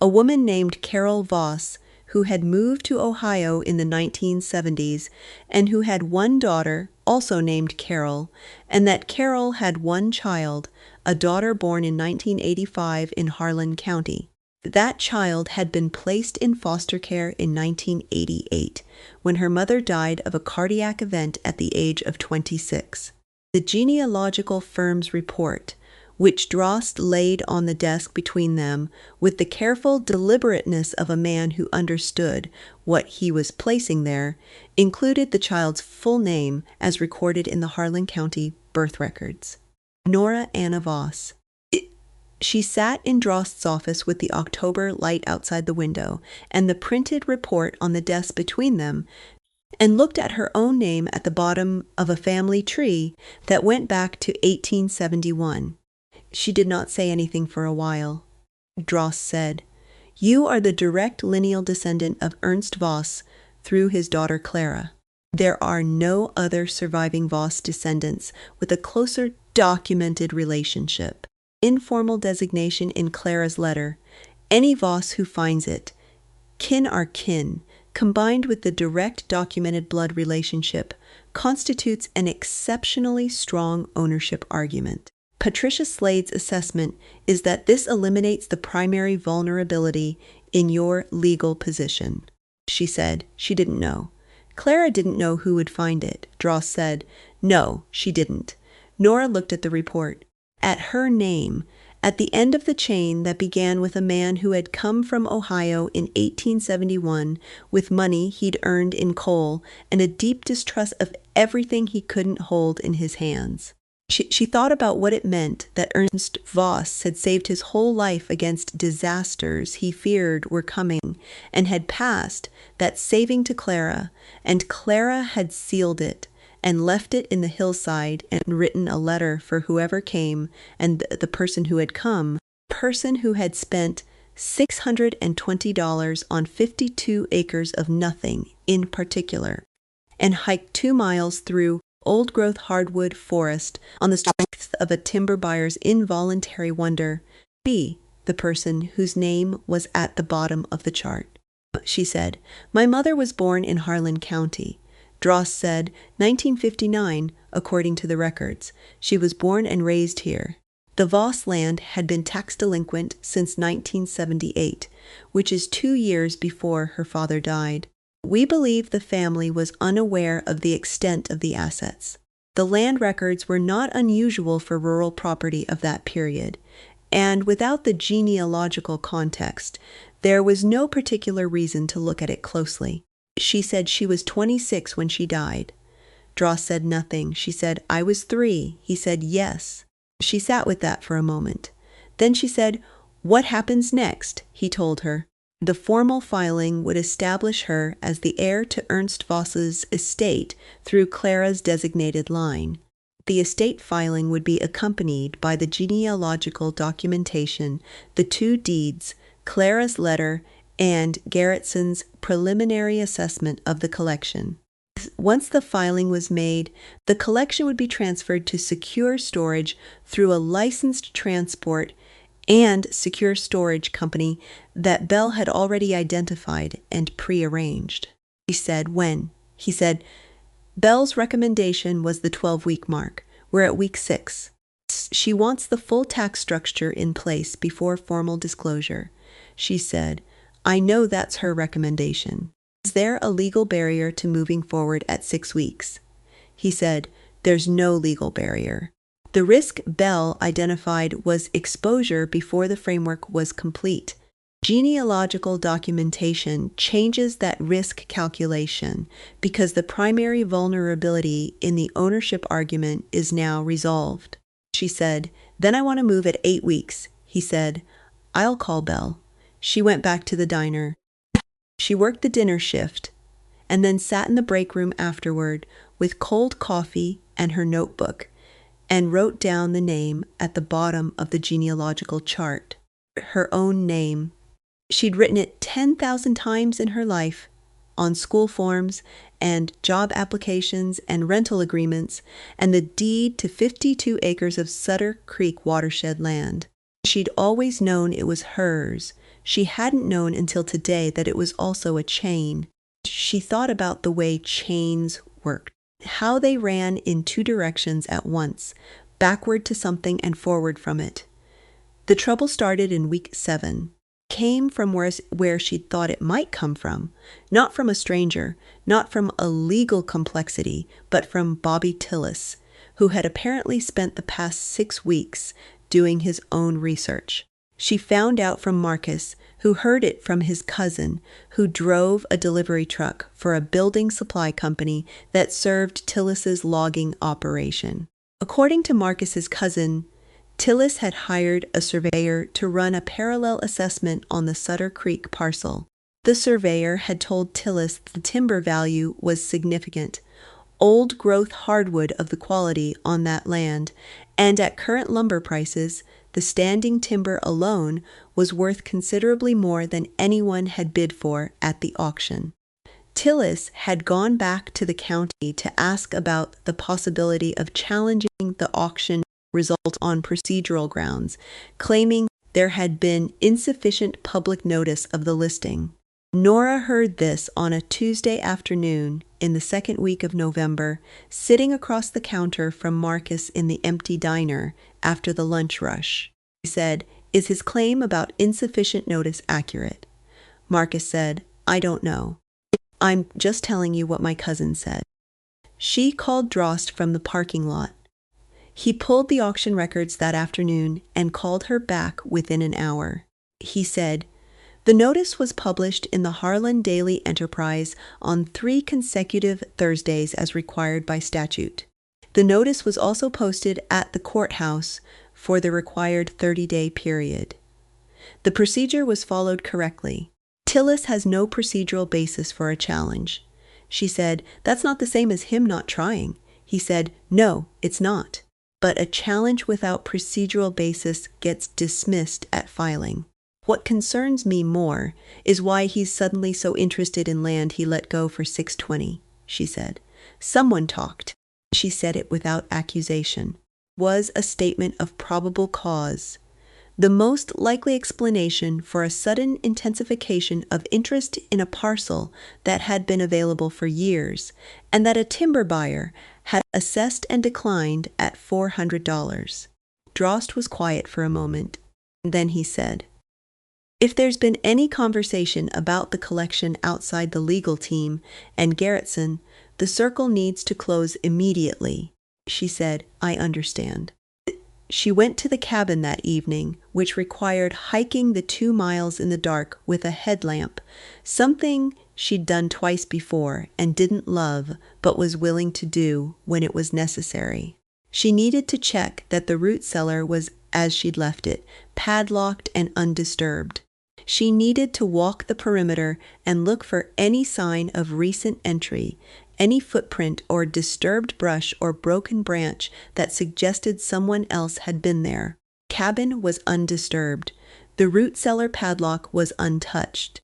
a woman named Clara Voss, who had moved to Ohio in the 1970s and who had one daughter, also named Carol, and that Carol had one child, a daughter born in 1985 in Harlan County. That child had been placed in foster care in 1988, when her mother died of a cardiac event at the age of 26. The genealogical firm's report, which Drost laid on the desk between them with the careful deliberateness of a man who understood what he was placing there, included the child's full name as recorded in the Harlan County birth records. Nora Anna Voss. She sat in Drost's office with the October light outside the window and the printed report on the desk between them, and looked at her own name at the bottom of a family tree that went back to 1871. She did not say anything for a while. Drost said, "You are the direct lineal descendant of Ernst Voss through his daughter Clara. There are no other surviving Voss descendants with a closer documented relationship." Informal designation in Clara's letter, any Voss who finds it. Kin are kin, combined with the direct documented blood relationship, constitutes an exceptionally strong ownership argument. Patricia Slade's assessment is that this eliminates the primary vulnerability in your legal position. She said she didn't know. Clara didn't know who would find it. Drost said, no, she didn't. Nora looked at the report. At her name, at the end of the chain that began with a man who had come from Ohio in 1871 with money he'd earned in coal and a deep distrust of everything he couldn't hold in his hands. She thought about what it meant that Ernst Voss had saved his whole life against disasters he feared were coming and had passed that saving to Clara, and Clara had sealed it and left it in the hillside and written a letter for whoever came, and the person who had come, person who had spent $620 on 52 acres of nothing in particular, and hiked 2 miles through old-growth hardwood forest on the strength of a timber buyer's involuntary wonder, be the person whose name was at the bottom of the chart. She said, "My mother was born in Harlan County." Drost said, 1959, according to the records. She was born and raised here. The Voss land had been tax delinquent since 1978, which is 2 years before her father died. We believe the family was unaware of the extent of the assets. The land records were not unusual for rural property of that period, and without the genealogical context, there was no particular reason to look at it closely. She said she was 26 when she died. Drost said nothing. She said, "I was 3. He said, "Yes." She sat with that for a moment. Then she said, "What happens next?" He told her. The formal filing would establish her as the heir to Ernst Voss's estate through Clara's designated line. The estate filing would be accompanied by the genealogical documentation, the 2 deeds, Clara's letter, and Garretson's preliminary assessment of the collection. Once the filing was made, the collection would be transferred to secure storage through a licensed transport and secure storage company that Bell had already identified and prearranged. He said, when? He said, Bell's recommendation was the 12-week mark. We're at week 6. She wants the full tax structure in place before formal disclosure. She said, I know that's her recommendation. Is there a legal barrier to moving forward at 6 weeks? He said, there's no legal barrier. The risk Bell identified was exposure before the framework was complete. Genealogical documentation changes that risk calculation because the primary vulnerability in the ownership argument is now resolved. She said, then I want to move at 8 weeks. He said, I'll call Bell. She went back to the diner. She worked the dinner shift and then sat in the break room afterward with cold coffee and her notebook, and wrote down the name at the bottom of the genealogical chart. Her own name. She'd written it 10,000 times in her life, on school forms and job applications and rental agreements, and the deed to 52 acres of Sutter Creek watershed land. She'd always known it was hers. She hadn't known until today that it was also a chain. She thought about the way chains worked, how they ran in two directions at once, backward to something and forward from it. The trouble started in week 7. Came from where she'd thought it might come from, not from a stranger, not from a legal complexity, but from Bobby Tillis, who had apparently spent the past 6 weeks doing his own research. She found out from Marcus, who heard it from his cousin, who drove a delivery truck for a building supply company that served Tillis's logging operation. According to Marcus's cousin, Tillis had hired a surveyor to run a parallel assessment on the Sutter Creek parcel. The surveyor had told Tillis the timber value was significant, old-growth hardwood of the quality on that land, and at current lumber prices, the standing timber alone was worth considerably more than anyone had bid for at the auction. Tillis had gone back to the county to ask about the possibility of challenging the auction result on procedural grounds, claiming there had been insufficient public notice of the listing. Nora heard this on a Tuesday afternoon in the second week of November, sitting across the counter from Marcus in the empty diner after the lunch rush. She said, "Is his claim about insufficient notice accurate?" Marcus said, "I don't know. I'm just telling you what my cousin said." She called Drost from the parking lot. He pulled the auction records that afternoon and called her back within an hour. He said, "The notice was published in the Harlan Daily Enterprise on 3 consecutive Thursdays as required by statute. The notice was also posted at the courthouse for the required 30-day period. The procedure was followed correctly. Tillis has no procedural basis for a challenge." She said, "That's not the same as him not trying." He said, "No, it's not. But a challenge without procedural basis gets dismissed at filing. What concerns me more is why he's suddenly so interested in land he let go for $620, she said. Someone talked. She said it without accusation. Was a statement of probable cause. The most likely explanation for a sudden intensification of interest in a parcel that had been available for years, and that a timber buyer had assessed and declined at $400. Drost was quiet for a moment. Then he said, "If there's been any conversation about the collection outside the legal team and Garrettson, the circle needs to close immediately." She said, "I understand." She went to the cabin that evening, which required hiking the 2 miles in the dark with a headlamp, something she'd done twice before and didn't love but was willing to do when it was necessary. She needed to check that the root cellar was as she'd left it, padlocked and undisturbed. She needed to walk the perimeter and look for any sign of recent entry, any footprint or disturbed brush or broken branch that suggested someone else had been there. Cabin was undisturbed. The root cellar padlock was untouched.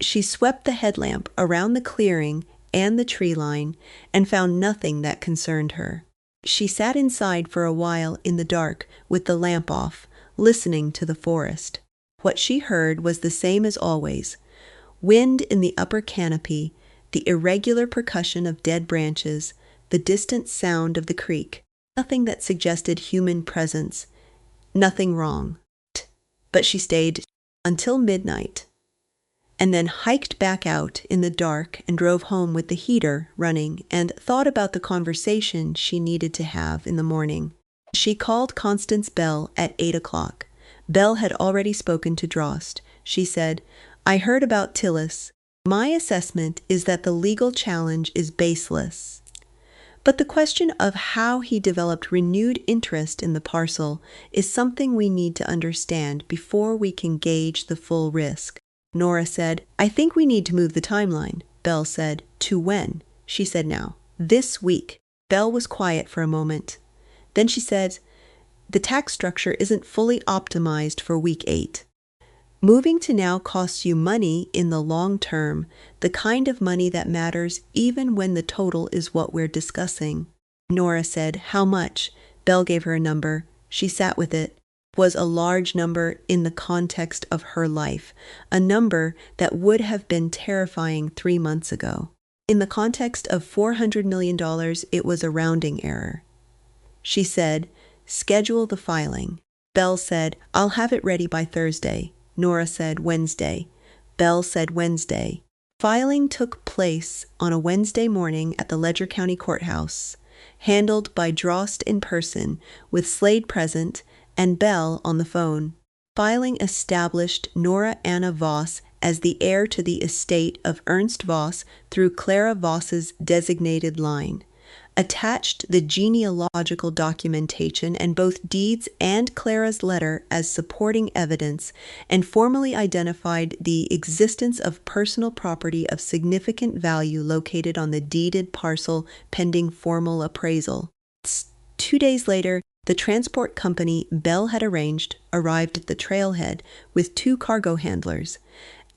She swept the headlamp around the clearing and the tree line and found nothing that concerned her. She sat inside for a while in the dark with the lamp off, listening to the forest. What she heard was the same as always: wind in the upper canopy, the irregular percussion of dead branches, the distant sound of the creek. Nothing that suggested human presence. Nothing wrong. But she stayed until midnight, and then hiked back out in the dark and drove home with the heater running and thought about the conversation she needed to have in the morning. She called Constance Bell at 8 o'clock. Bell had already spoken to Drost. She said, "I heard about Tillis. My assessment is that the legal challenge is baseless. But the question of how he developed renewed interest in the parcel is something we need to understand before we can gauge the full risk." Nora said, "I think we need to move the timeline. Belle said. To when? She said now. This week. Belle was quiet for a moment. Then she said, the tax structure isn't fully optimized for week 8. Moving to now costs you money in the long term, the kind of money that matters even when the total is what we're discussing. Nora said, how much? Belle gave her a number. She sat with it. It was a large number in the context of her life, a number that would have been terrifying 3 months ago. In the context of $400 million, it was a rounding error. She said, schedule the filing. Belle said, I'll have it ready by Thursday. Nora said, Wednesday. Belle said, Wednesday. Filing took place on a Wednesday morning at the Ledger County Courthouse, handled by Drost in person, with Slade present and Belle on the phone. Filing established Nora Anna Voss as the heir to the estate of Ernst Voss through Clara Voss's designated line, attached the genealogical documentation and both deeds and Clara's letter as supporting evidence, and formally identified the existence of personal property of significant value located on the deeded parcel pending formal appraisal. 2 days later, the transport company Belle had arranged arrived at the trailhead with 2 cargo handlers,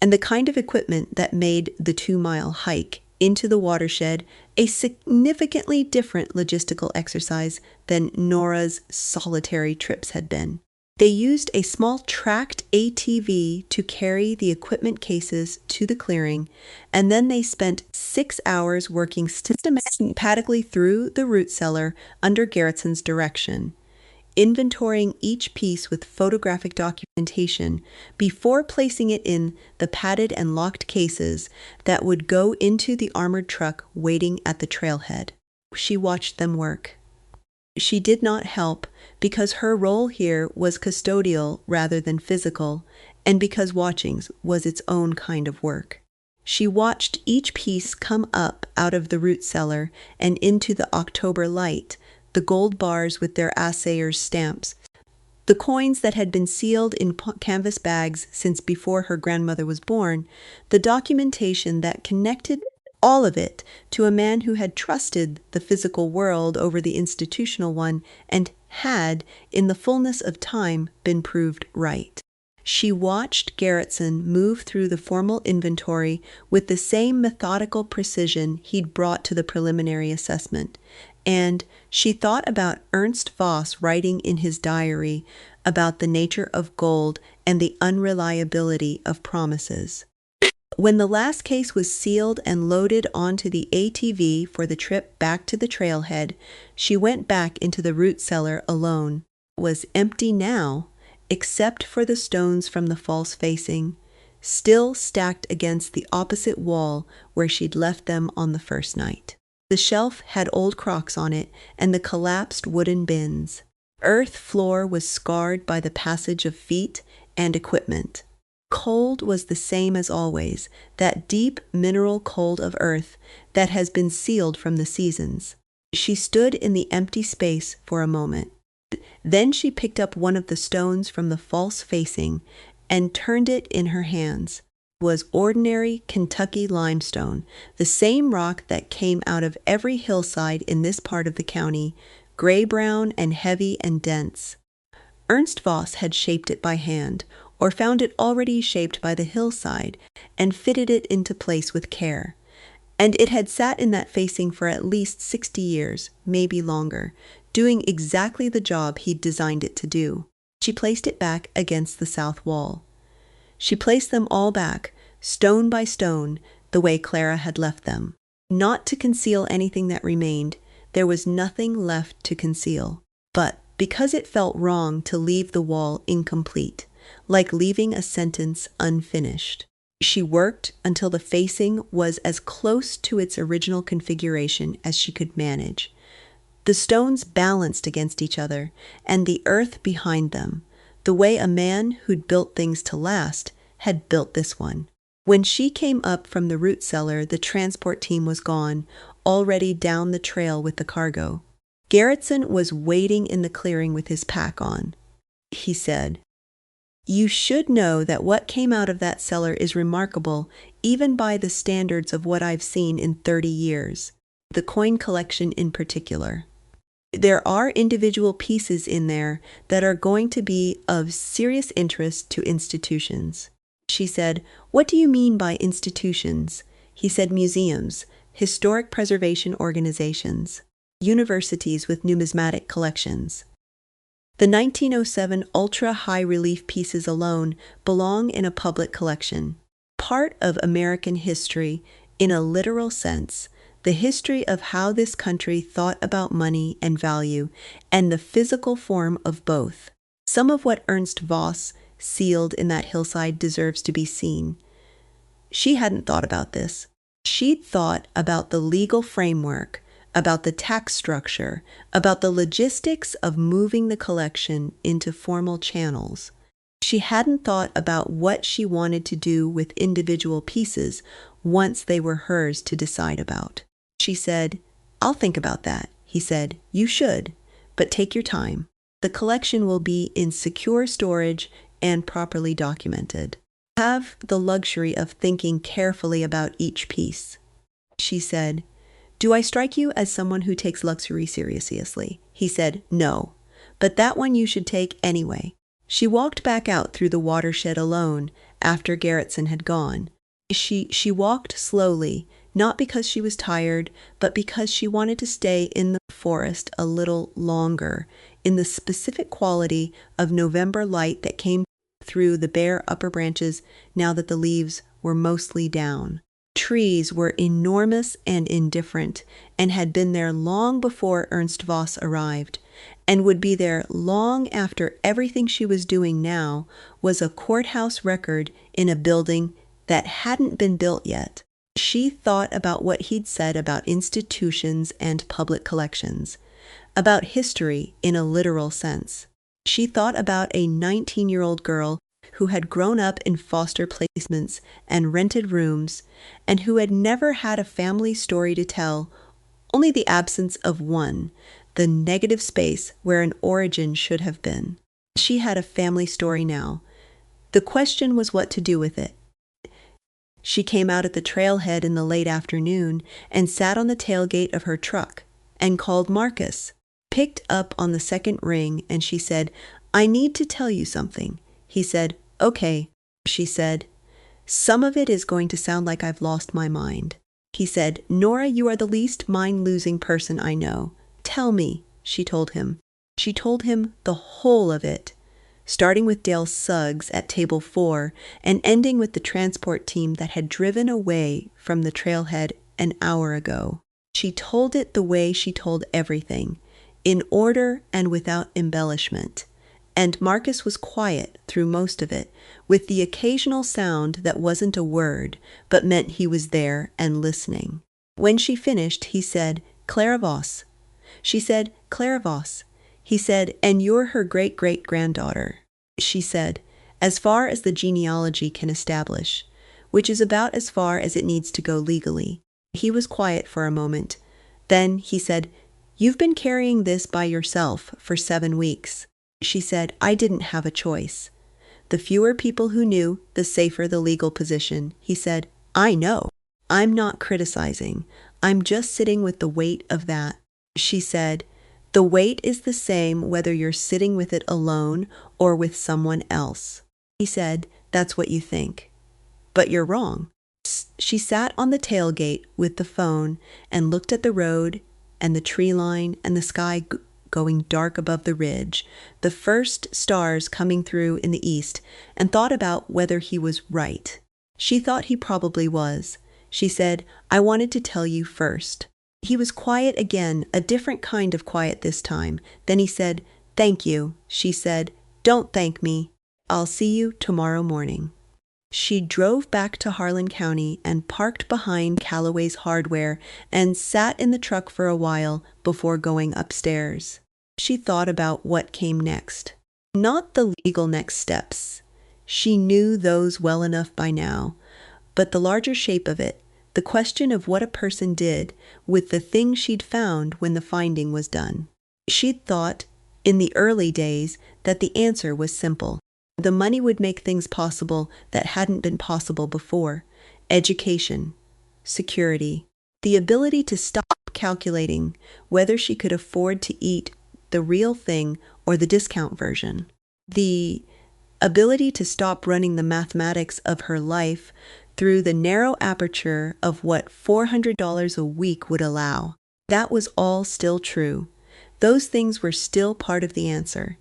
and the kind of equipment that made the 2-mile hike into the watershed a significantly different logistical exercise than Nora's solitary trips had been. They used a small tracked ATV to carry the equipment cases to the clearing, and then they spent 6 hours working systematically through the root cellar under Garrettson's direction, inventorying each piece with photographic documentation before placing it in the padded and locked cases that would go into the armored truck waiting at the trailhead. She watched them work. She did not help because her role here was custodial rather than physical, and because watching was its own kind of work. She watched each piece come up out of the root cellar and into the October light, the gold bars with their assayer's stamps, the coins that had been sealed in canvas bags since before her grandmother was born, the documentation that connected all of it to a man who had trusted the physical world over the institutional one and had, in the fullness of time, been proved right. She watched Garrettson move through the formal inventory with the same methodical precision he'd brought to the preliminary assessment, and she thought about Ernst Voss writing in his diary about the nature of gold and the unreliability of promises. When the last case was sealed and loaded onto the ATV for the trip back to the trailhead, she went back into the root cellar alone. It was empty now, except for the stones from the false facing, still stacked against the opposite wall where she'd left them on the first night. The shelf had old Crocs on it and the collapsed wooden bins. Earth floor was scarred by the passage of feet and equipment. Cold was the same as always, that deep mineral cold of earth that has been sealed from the seasons. She stood in the empty space for a moment. Then she picked up one of the stones from the false facing and turned it in her hands. Was ordinary Kentucky limestone, the same rock that came out of every hillside in this part of the county, gray-brown and heavy and dense. Ernst Voss had shaped it by hand, or found it already shaped by the hillside, and fitted it into place with care. And it had sat in that facing for at least 60 years, maybe longer, doing exactly the job he'd designed it to do. She placed it back against the south wall. She placed them all back, stone by stone, the way Clara had left them. Not to conceal anything that remained, there was nothing left to conceal. But because it felt wrong to leave the wall incomplete, like leaving a sentence unfinished, she worked until the facing was as close to its original configuration as she could manage. The stones balanced against each other, and the earth behind them, the way a man who'd built things to last had built this one. When she came up from the root cellar, the transport team was gone, already down the trail with the cargo. Garrettson was waiting in the clearing with his pack on. He said, You should know that what came out of that cellar is remarkable, even by the standards of what I've seen in 30 years. The coin collection in particular. There are individual pieces in there that are going to be of serious interest to institutions. She said, "What do you mean by institutions?" He said, "Museums, historic preservation organizations, universities with numismatic collections." The 1907 ultra-high relief pieces alone belong in a public collection. Part of American history, in a literal sense, the history of how this country thought about money and value, and the physical form of both. Some of what Ernst Voss sealed in that hillside deserves to be seen. She hadn't thought about this. She'd thought about the legal framework, about the tax structure, about the logistics of moving the collection into formal channels. She hadn't thought about what she wanted to do with individual pieces once they were hers to decide about. She said, "I'll think about that." He said, "You should, but take your time. The collection will be in secure storage and properly documented. Have the luxury of thinking carefully about each piece." She said, "Do I strike you as someone who takes luxury seriously?" He said, "No, but that one you should take anyway." She walked back out through the watershed alone after Garretson had gone. She walked slowly, not because she was tired, but because she wanted to stay in the forest a little longer, in the specific quality of November light that came through the bare upper branches now that the leaves were mostly down. Trees were enormous and indifferent, and had been there long before Ernst Voss arrived, and would be there long after everything she was doing now was a courthouse record in a building that hadn't been built yet. She thought about what he'd said about institutions and public collections, about history in a literal sense. She thought about a 19-year-old girl who had grown up in foster placements and rented rooms, and who had never had a family story to tell, only the absence of one, the negative space where an origin should have been. She had a family story now. The question was what to do with it. She came out at the trailhead in the late afternoon and sat on the tailgate of her truck and called Marcus, picked up on the second ring, and she said, "I need to tell you something." He said, "Okay," she said. "Some of it is going to sound like I've lost my mind." He said, "Nora, you are the least mind-losing person I know. Tell me," she told him. She told him the whole of it, starting with Dale Suggs at table 4 and ending with the transport team that had driven away from the trailhead an hour ago. She told it the way she told everything, in order and without embellishment. And Marcus was quiet through most of it, with the occasional sound that wasn't a word, but meant he was there and listening. When she finished, he said, "Clara Voss." She said, "Clara Voss." He said, "And you're her great-great-granddaughter." She said, "As far as the genealogy can establish," which is about as far as it needs to go legally. He was quiet for a moment. Then he said, "You've been carrying this by yourself for 7 weeks. She said, "I didn't have a choice." The fewer people who knew, the safer the legal position. He said, "I know. I'm not criticizing. I'm just sitting with the weight of that." She said, "The weight is the same whether you're sitting with it alone or with someone else." He said, "That's what you think. But you're wrong." She sat on the tailgate with the phone and looked at the road and the tree line and the sky going dark above the ridge, the first stars coming through in the east, and thought about whether he was right. She thought he probably was. She said, "I wanted to tell you first." He was quiet again, a different kind of quiet this time. Then he said, "Thank you." She said, "Don't thank me. I'll see you tomorrow morning." She drove back to Harlan County and parked behind Callaway's Hardware and sat in the truck for a while before going upstairs. She thought about what came next. Not the legal next steps. She knew those well enough by now, but the larger shape of it, the question of what a person did with the thing she'd found when the finding was done. She'd thought, in the early days, that the answer was simple. The money would make things possible that hadn't been possible before: education, security, the ability to stop calculating whether she could afford to eat the real thing or the discount version, the ability to stop running the mathematics of her life through the narrow aperture of what $400 a week would allow. That was all still true. Those things were still part of the answer.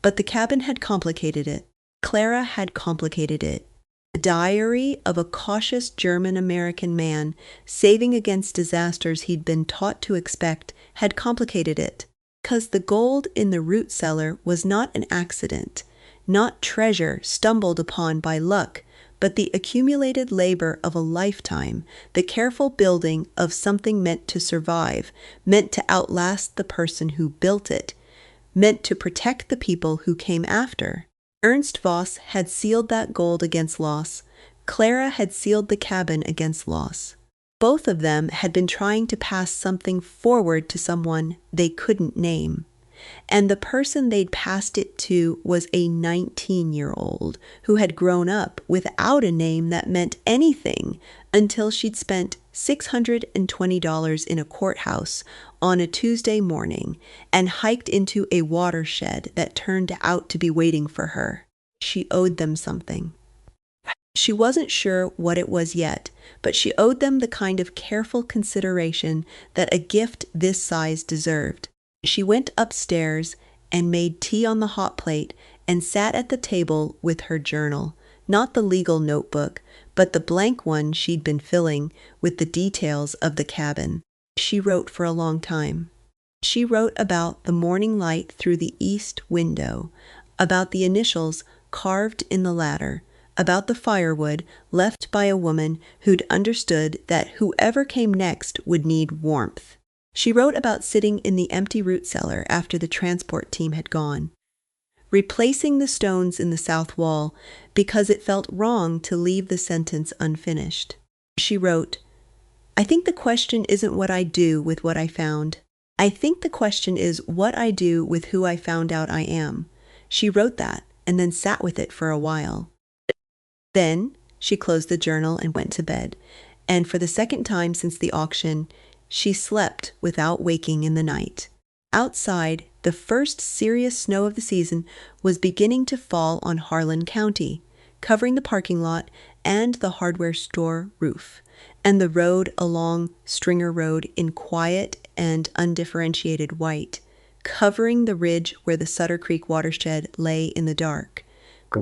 But the cabin had complicated it. Clara had complicated it. The diary of a cautious German-American man saving against disasters he'd been taught to expect had complicated it. Because the gold in the root cellar was not an accident, not treasure stumbled upon by luck, but the accumulated labor of a lifetime, the careful building of something meant to survive, meant to outlast the person who built it, meant to protect the people who came after. Ernst Voss had sealed that gold against loss. Clara had sealed the cabin against loss. Both of them had been trying to pass something forward to someone they couldn't name. And the person they'd passed it to was a 19-year-old who had grown up without a name that meant anything until she'd spent $620 in a courthouse on a Tuesday morning and hiked into a watershed that turned out to be waiting for her. She owed them something. She wasn't sure what it was yet, but she owed them the kind of careful consideration that a gift this size deserved. She went upstairs and made tea on the hot plate and sat at the table with her journal, not the legal notebook, but the blank one she'd been filling with the details of the cabin. She wrote for a long time. She wrote about the morning light through the east window, about the initials carved in the ladder, about the firewood left by a woman who'd understood that whoever came next would need warmth. She wrote about sitting in the empty root cellar after the transport team had gone, replacing the stones in the south wall because it felt wrong to leave the sentence unfinished. She wrote, "I think the question isn't what I do with what I found. I think the question is what I do with who I found out I am." She wrote that and then sat with it for a while. Then she closed the journal and went to bed, and for the second time since the auction, she slept without waking in the night. Outside, the first serious snow of the season was beginning to fall on Harlan County, covering the parking lot and the hardware store roof, and the road along Stringer Road in quiet and undifferentiated white, covering the ridge where the Sutter Creek watershed lay in the dark,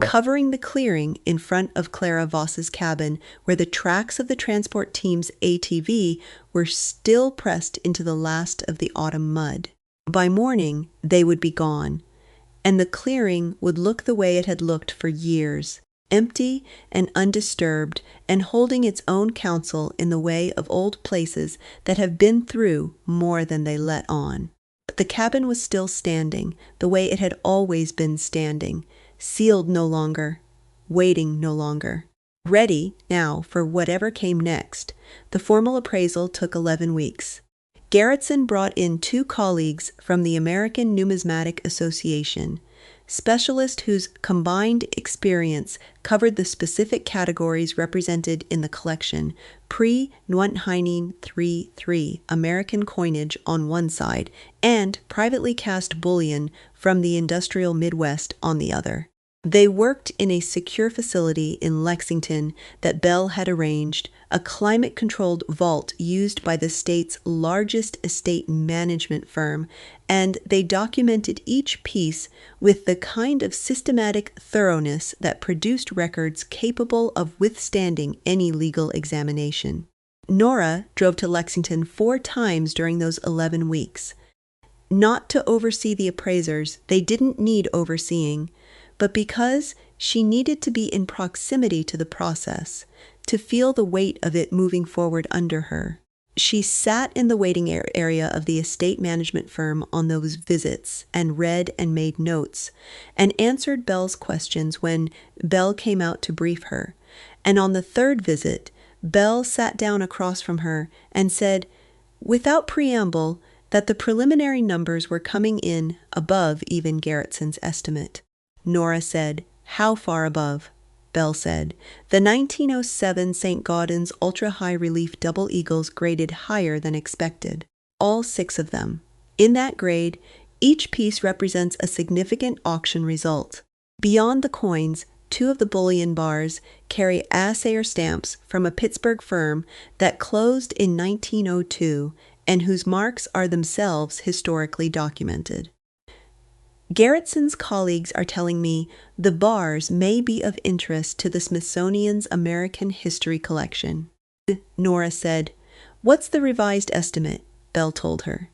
covering the clearing in front of Clara Voss's cabin where the tracks of the transport team's ATV were still pressed into the last of the autumn mud. By morning, they would be gone, and the clearing would look the way it had looked for years, empty and undisturbed and holding its own counsel in the way of old places that have been through more than they let on. But the cabin was still standing, the way it had always been standing, sealed no longer, waiting no longer, ready now for whatever came next. The formal appraisal took 11 weeks. Garretson brought in 2 colleagues from the American Numismatic Association, specialists whose combined experience covered the specific categories represented in the collection: pre-1933 American coinage on one side and privately cast bullion from the industrial Midwest on the other. They worked in a secure facility in Lexington that Bell had arranged, a climate-controlled vault used by the state's largest estate management firm, and they documented each piece with the kind of systematic thoroughness that produced records capable of withstanding any legal examination. Nora drove to Lexington 4 times during those 11 weeks. Not to oversee the appraisers, they didn't need overseeing, but because she needed to be in proximity to the process, to feel the weight of it moving forward under her. She sat in the waiting area of the estate management firm on those visits and read and made notes, and answered Bell's questions when Bell came out to brief her. And on the 3rd visit, Bell sat down across from her and said, without preamble, that the preliminary numbers were coming in above even Garretson's estimate. Nora said, How far above? Bell said. The 1907 St. Gaudens ultra-high relief double eagles graded higher than expected. All 6 of them. In that grade, each piece represents a significant auction result. Beyond the coins, 2 of the bullion bars carry assayer stamps from a Pittsburgh firm that closed in 1902 and whose marks are themselves historically documented. Garretson's colleagues are telling me the bars may be of interest to the Smithsonian's American History Collection. Nora said, "What's the revised estimate?" Bell told her.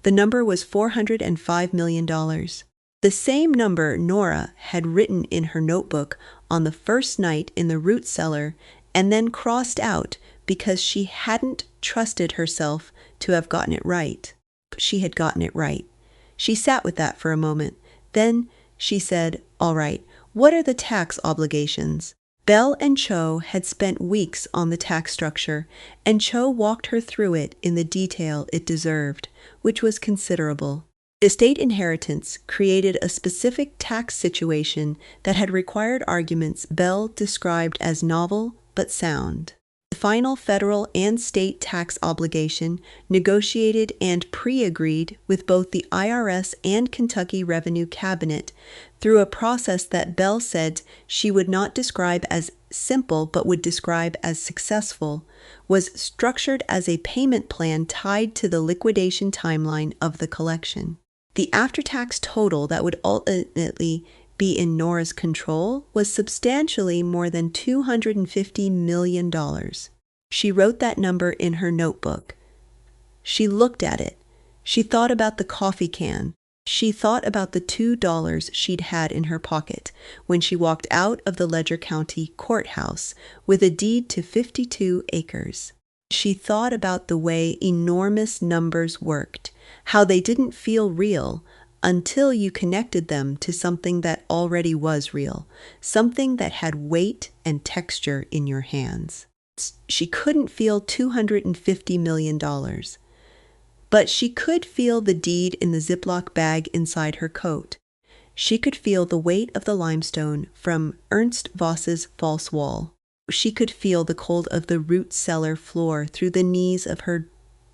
The number was $405 million. The same number Nora had written in her notebook on the first night in the root cellar and then crossed out because she hadn't trusted herself to have gotten it right. She had gotten it right. She sat with that for a moment. Then she said, "All right, what are the tax obligations?" Bell and Cho had spent weeks on the tax structure, and Cho walked her through it in the detail it deserved, which was considerable. Estate inheritance created a specific tax situation that had required arguments Bell described as novel but sound. The final federal and state tax obligation negotiated and pre-agreed with both the IRS and Kentucky Revenue Cabinet through a process that Bell said she would not describe as simple but would describe as successful, was structured as a payment plan tied to the liquidation timeline of the collection. The after-tax total that would ultimately be in Nora's control was substantially more than $250 million. She wrote that number in her notebook. She looked at it. She thought about the coffee can. She thought about the $2 she'd had in her pocket when she walked out of the Ledger County courthouse with a deed to 52 acres. She thought about the way enormous numbers worked, how they didn't feel real until you connected them to something that already was real, something that had weight and texture in your hands. She couldn't feel $250 million, but she could feel the deed in the Ziploc bag inside her coat. She could feel the weight of the limestone from Ernst Voss's false wall. She could feel the cold of the root cellar floor through the knees of her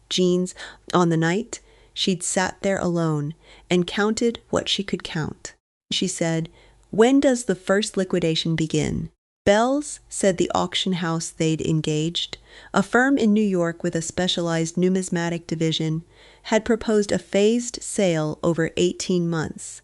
jeans on the night she'd sat there alone and counted what she could count. She said, "When does the first liquidation begin?" Bell's said the auction house they'd engaged, a firm in New York with a specialized numismatic division, had proposed a phased sale over 18 months.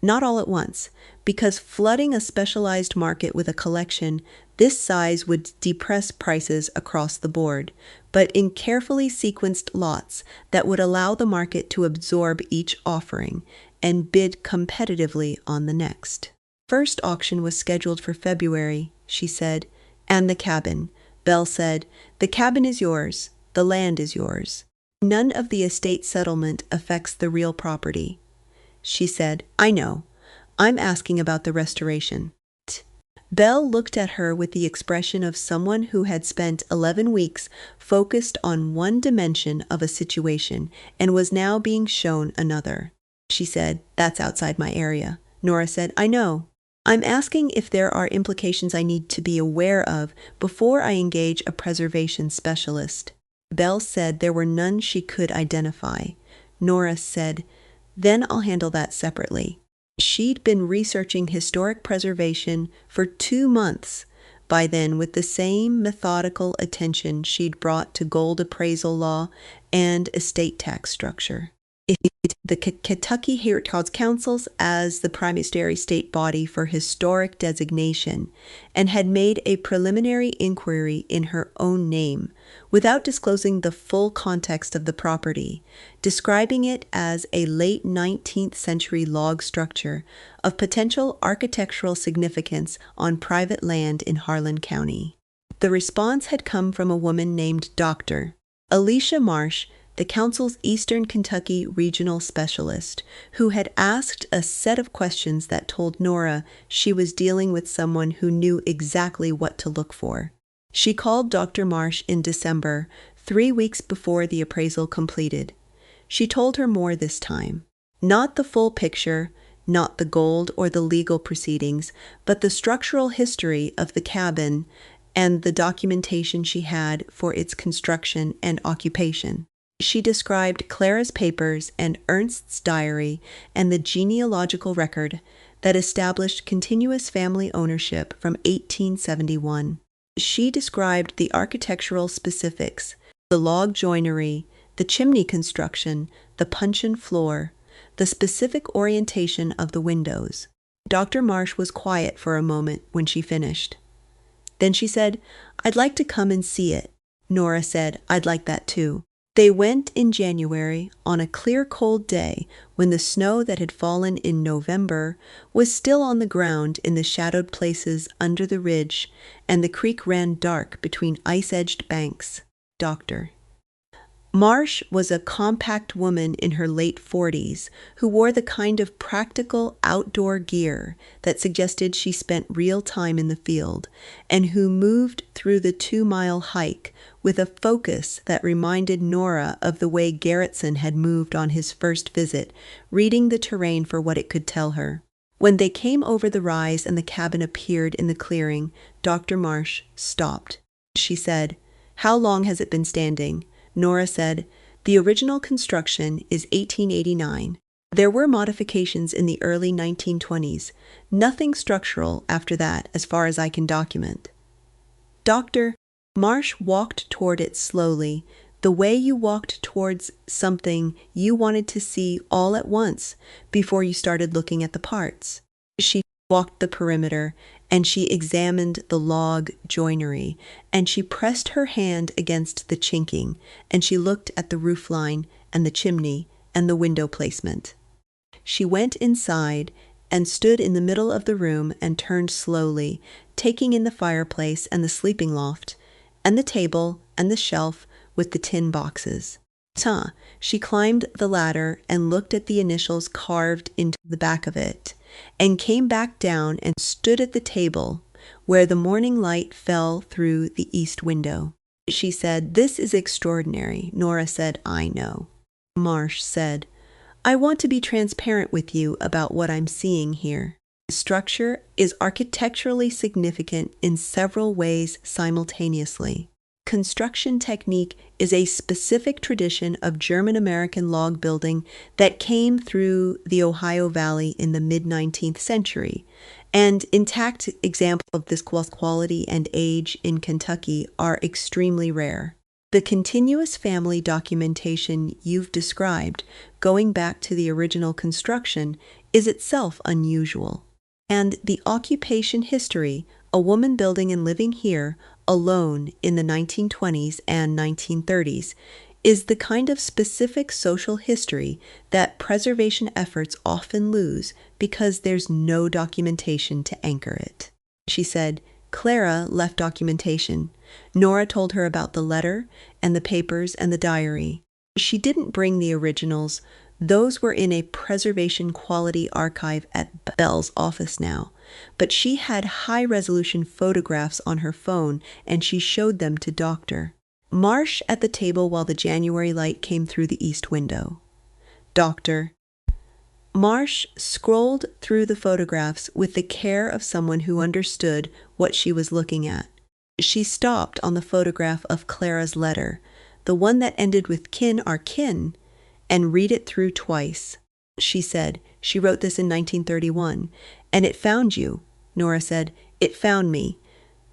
Not all at once, because flooding a specialized market with a collection this size would depress prices across the board, but in carefully sequenced lots that would allow the market to absorb each offering and bid competitively on the next. First auction was scheduled for February, she said, and the cabin. Bell said, "The cabin is yours, the land is yours. None of the estate settlement affects the real property." She said, "I know. I'm asking about the restoration." Bell looked at her with the expression of someone who had spent 11 weeks focused on one dimension of a situation and was now being shown another. She said, "That's outside my area." Nora said, "I know. I'm asking if there are implications I need to be aware of before I engage a preservation specialist." Bell said there were none she could identify. Nora said, "Then I'll handle that separately." She'd been researching historic preservation for 2 months by then with the same methodical attention she'd brought to gold appraisal law and estate tax structure. The Kentucky Heritage Councils as the primary state body for historic designation, and had made a preliminary inquiry in her own name, without disclosing the full context of the property, describing it as a late 19th century log structure of potential architectural significance on private land in Harlan County. The response had come from a woman named Dr. Alicia Marsh, the council's Eastern Kentucky regional specialist, who had asked a set of questions that told Nora she was dealing with someone who knew exactly what to look for. She called Dr. Marsh in December, 3 weeks before the appraisal completed. She told her more this time. Not the full picture, not the gold or the legal proceedings, but the structural history of the cabin and the documentation she had for its construction and occupation. She described Clara's papers and Ernst's diary and the genealogical record that established continuous family ownership from 1871. She described the architectural specifics, the log joinery, the chimney construction, the puncheon floor, the specific orientation of the windows. Dr. Marsh was quiet for a moment when she finished. Then she said, "I'd like to come and see it." Nora said, "I'd like that too." They went in January on a clear, cold day when the snow that had fallen in November was still on the ground in the shadowed places under the ridge, and the creek ran dark between ice-edged banks. Dr. Marsh was a compact woman in her late 40s who wore the kind of practical outdoor gear that suggested she spent real time in the field, and who moved through the 2-mile hike with a focus that reminded Nora of the way Garretson had moved on his first visit, reading the terrain for what it could tell her. When they came over the rise and the cabin appeared in the clearing, Dr. Marsh stopped. She said, "How long has it been standing?" Nora said, "The original construction is 1889. There were modifications in the early 1920s. Nothing structural after that, as far as I can document." Dr. Marsh walked toward it slowly, the way you walked towards something you wanted to see all at once before you started looking at the parts. She walked the perimeter, and she examined the log joinery, and she pressed her hand against the chinking, and she looked at the roofline and the chimney and the window placement. She went inside and stood in the middle of the room and turned slowly, taking in the fireplace and the sleeping loft, and the table and the shelf with the tin boxes. She climbed the ladder and looked at the initials carved into the back of it, and came back down and stood at the table where the morning light fell through the east window. She said, "This is extraordinary." Nora said, "I know." Marsh said, "I want to be transparent with you about what I'm seeing here. The structure is architecturally significant in several ways simultaneously. Construction technique is a specific tradition of German-American log building that came through the Ohio Valley in the mid-19th century, and intact examples of this quality and age in Kentucky are extremely rare. The continuous family documentation you've described, going back to the original construction, is itself unusual. And the occupation history, a woman building and living here alone in the 1920s and 1930s, is the kind of specific social history that preservation efforts often lose because there's no documentation to anchor it. She said, Clara left documentation. Nora told her about the letter and the papers and the diary. She didn't bring the originals. Those were in a preservation quality archive at Bell's office now. But she had high-resolution photographs on her phone, and she showed them to Dr. Marsh at the table while the January light came through the east window. Dr. Marsh scrolled through the photographs with the care of someone who understood what she was looking at. She stopped on the photograph of Clara's letter, the one that ended with "kin are kin," and read it through twice. She said, "She wrote this in 1931, and it found you." Nora said, "It found me."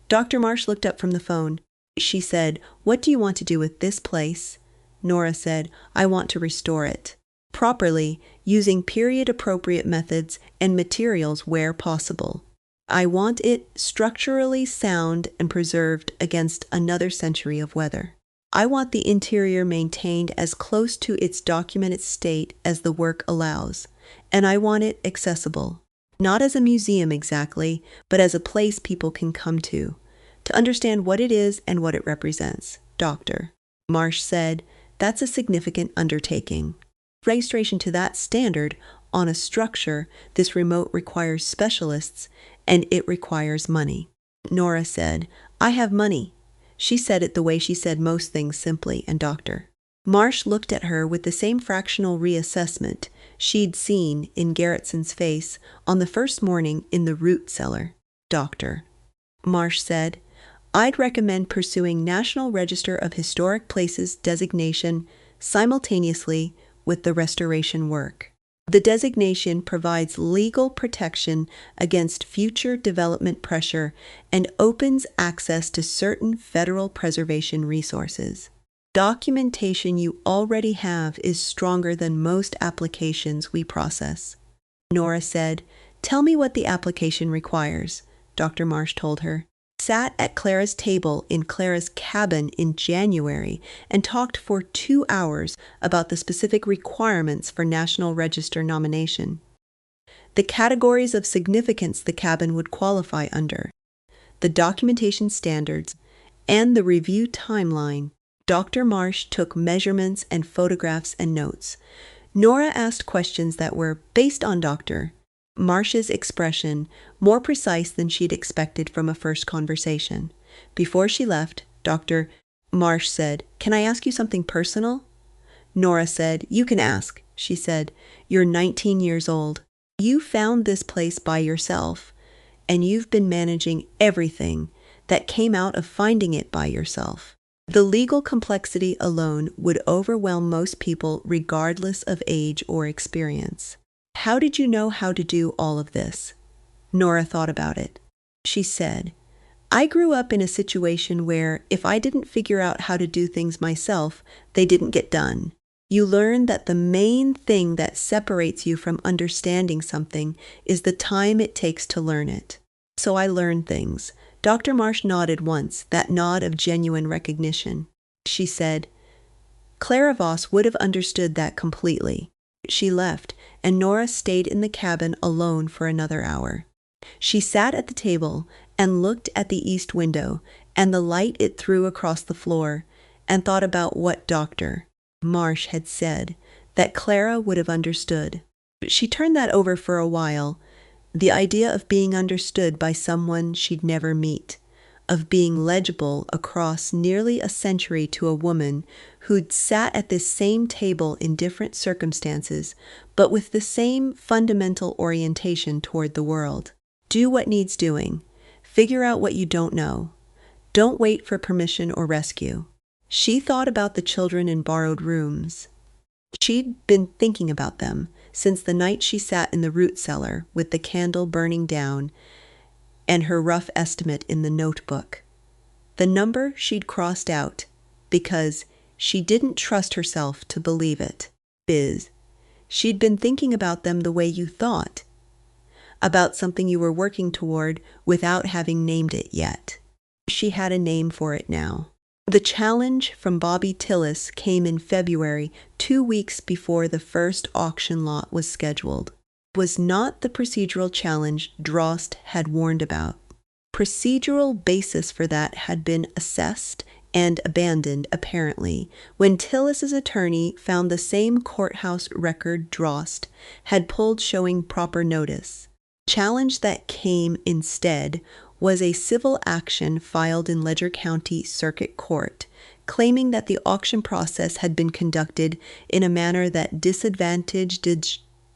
Dr. Marsh looked up from the phone. She said, "What do you want to do with this place?" Nora said, "I want to restore it. Properly, using period-appropriate methods and materials where possible. I want it structurally sound and preserved against another century of weather. I want the interior maintained as close to its documented state as the work allows, and I want it accessible. Not as a museum exactly, but as a place people can come to understand what it is and what it represents." Dr. Marsh said, "That's a significant undertaking. Registration to that standard on a structure this remote requires specialists, and it requires money." Nora said, "I have money." She said it the way she said most things, simply, and Dr. Marsh looked at her with the same fractional reassessment. she'd seen in Garretson's face on the first morning in the root cellar. "Doctor," Marsh said, "I'd recommend pursuing National Register of Historic Places designation simultaneously with the restoration work. The designation provides legal protection against future development pressure and opens access to certain federal preservation resources. Documentation you already have is stronger than most applications we process." Nora said, "Tell me what the application requires," Dr. Marsh told her. Sat at Clara's table in Clara's cabin in January and talked for 2 hours about the specific requirements for National Register nomination. The categories of significance the cabin would qualify under, the documentation standards, and the review timeline. Dr. Marsh took measurements and photographs and notes. Nora asked questions that were, based on Dr. Marsh's expression, more precise than she'd expected from a first conversation. Before she left, Dr. Marsh said, "Can I ask you something personal?" Nora said, "You can ask," she said. "You're 19 years old. You found this place by yourself, and you've been managing everything that came out of finding it by yourself. The legal complexity alone would overwhelm most people regardless of age or experience. How did you know how to do all of this?" Nora thought about it. She said, "I grew up in a situation where if I didn't figure out how to do things myself, they didn't get done. You learn that the main thing that separates you from understanding something is the time it takes to learn it. So I learned things." Dr. Marsh nodded once, that nod of genuine recognition. She said, "Clara Voss would have understood that completely." She left, and Nora stayed in the cabin alone for another hour. She sat at the table and looked at the east window and the light it threw across the floor, and thought about what Dr. Marsh had said, that Clara would have understood. She turned that over for a while, the idea of being understood by someone she'd never meet, of being legible across nearly a century to a woman who'd sat at this same table in different circumstances, but with the same fundamental orientation toward the world. Do what needs doing. Figure out what you don't know. Don't wait for permission or rescue. She thought about the children in borrowed rooms. She'd been thinking about them since the night she sat in the root cellar with the candle burning down and her rough estimate in the notebook. The number she'd crossed out because she didn't trust herself to believe it. She'd been thinking about them the way you thought, about something you were working toward without having named it yet. She had a name for it now. The challenge from Bobby Tillis came in February, 2 weeks before the first auction lot was scheduled. It was not the procedural challenge Drost had warned about. Procedural basis for that had been assessed and abandoned, apparently, when Tillis's attorney found the same courthouse record Drost had pulled showing proper notice. The challenge that came instead was a civil action filed in Ledger County Circuit Court, claiming that the auction process had been conducted in a manner that disadvantaged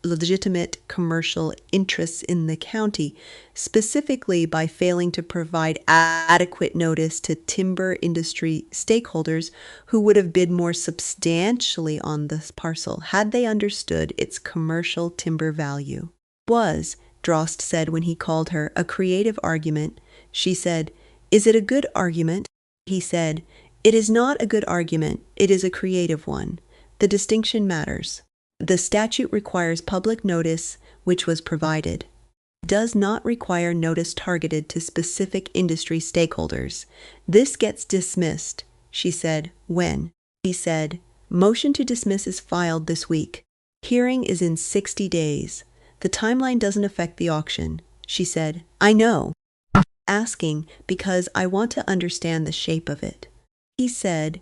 legitimate commercial interests in the county, specifically by failing to provide adequate notice to timber industry stakeholders who would have bid more substantially on this parcel had they understood its commercial timber value. Was, Drost said when he called her, a creative argument. She said, "Is it a good argument?" He said, "It is not a good argument. It is a creative one. The distinction matters. The statute requires public notice, which was provided. It does not require notice targeted to specific industry stakeholders. This gets dismissed." She said, "When?" He said, "Motion to dismiss is filed this week. Hearing is in 60 days. The timeline doesn't affect the auction." She said, "I know. Asking because I want to understand the shape of it." He said,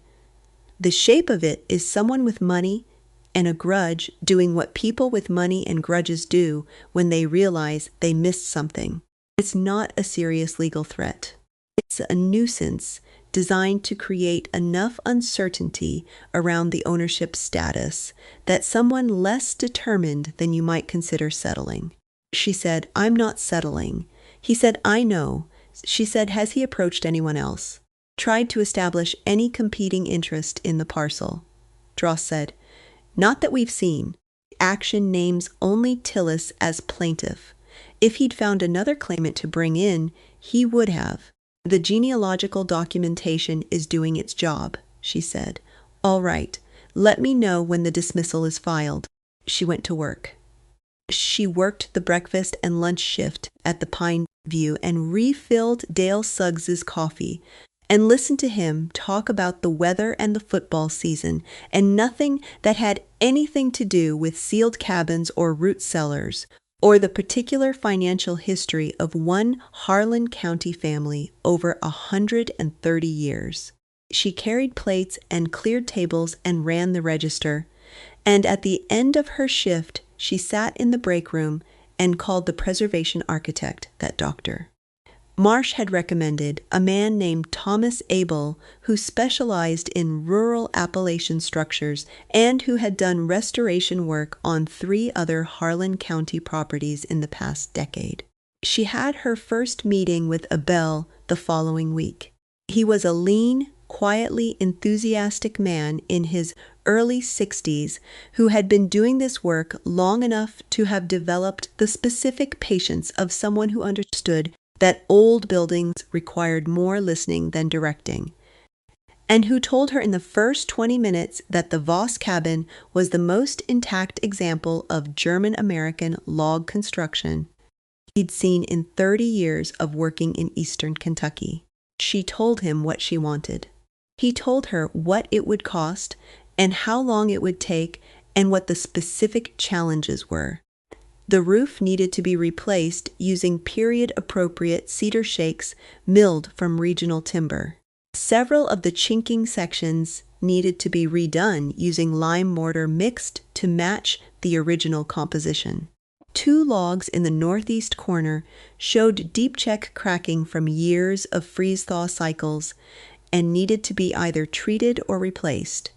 "The shape of it is someone with money and a grudge doing what people with money and grudges do when they realize they missed something. It's not a serious legal threat. It's a nuisance designed to create enough uncertainty around the ownership status that someone less determined than you might consider settling. She said, "I'm not settling." He said, "I know." She said, "Has he approached anyone else? Tried to establish any competing interest in the parcel?" Dross said, "Not that we've seen. Action names only Tillis as plaintiff. If he'd found another claimant to bring in, he would have. The genealogical documentation is doing its job," she said. "All right. Let me know when the dismissal is filed." She went to work. She worked the breakfast and lunch shift at the Pine View and refilled Dale Suggs's coffee and listened to him talk about the weather and the football season and nothing that had anything to do with sealed cabins or root cellars or the particular financial history of one Harlan County family over 130 years. She carried plates and cleared tables and ran the register, and at the end of her shift, she sat in the break room and called the preservation architect, that doctor. Marsh had recommended a man named Thomas Abel, who specialized in rural Appalachian structures and who had done restoration work on 3 other Harlan County properties in the past decade. She had her first meeting with Abel the following week. He was a lean, quietly enthusiastic man in his early 60s who had been doing this work long enough to have developed the specific patience of someone who understood that old buildings required more listening than directing, and who told her in the first 20 minutes that the Voss cabin was the most intact example of German-American log construction he'd seen in 30 years of working in eastern Kentucky. She told him what she wanted. He told her what it would cost and how long it would take and what the specific challenges were. The roof needed to be replaced using period-appropriate cedar shakes milled from regional timber. Several of the chinking sections needed to be redone using lime mortar mixed to match the original composition. 2 logs in the northeast corner showed deep check cracking from years of freeze-thaw cycles and needed to be either treated or replaced,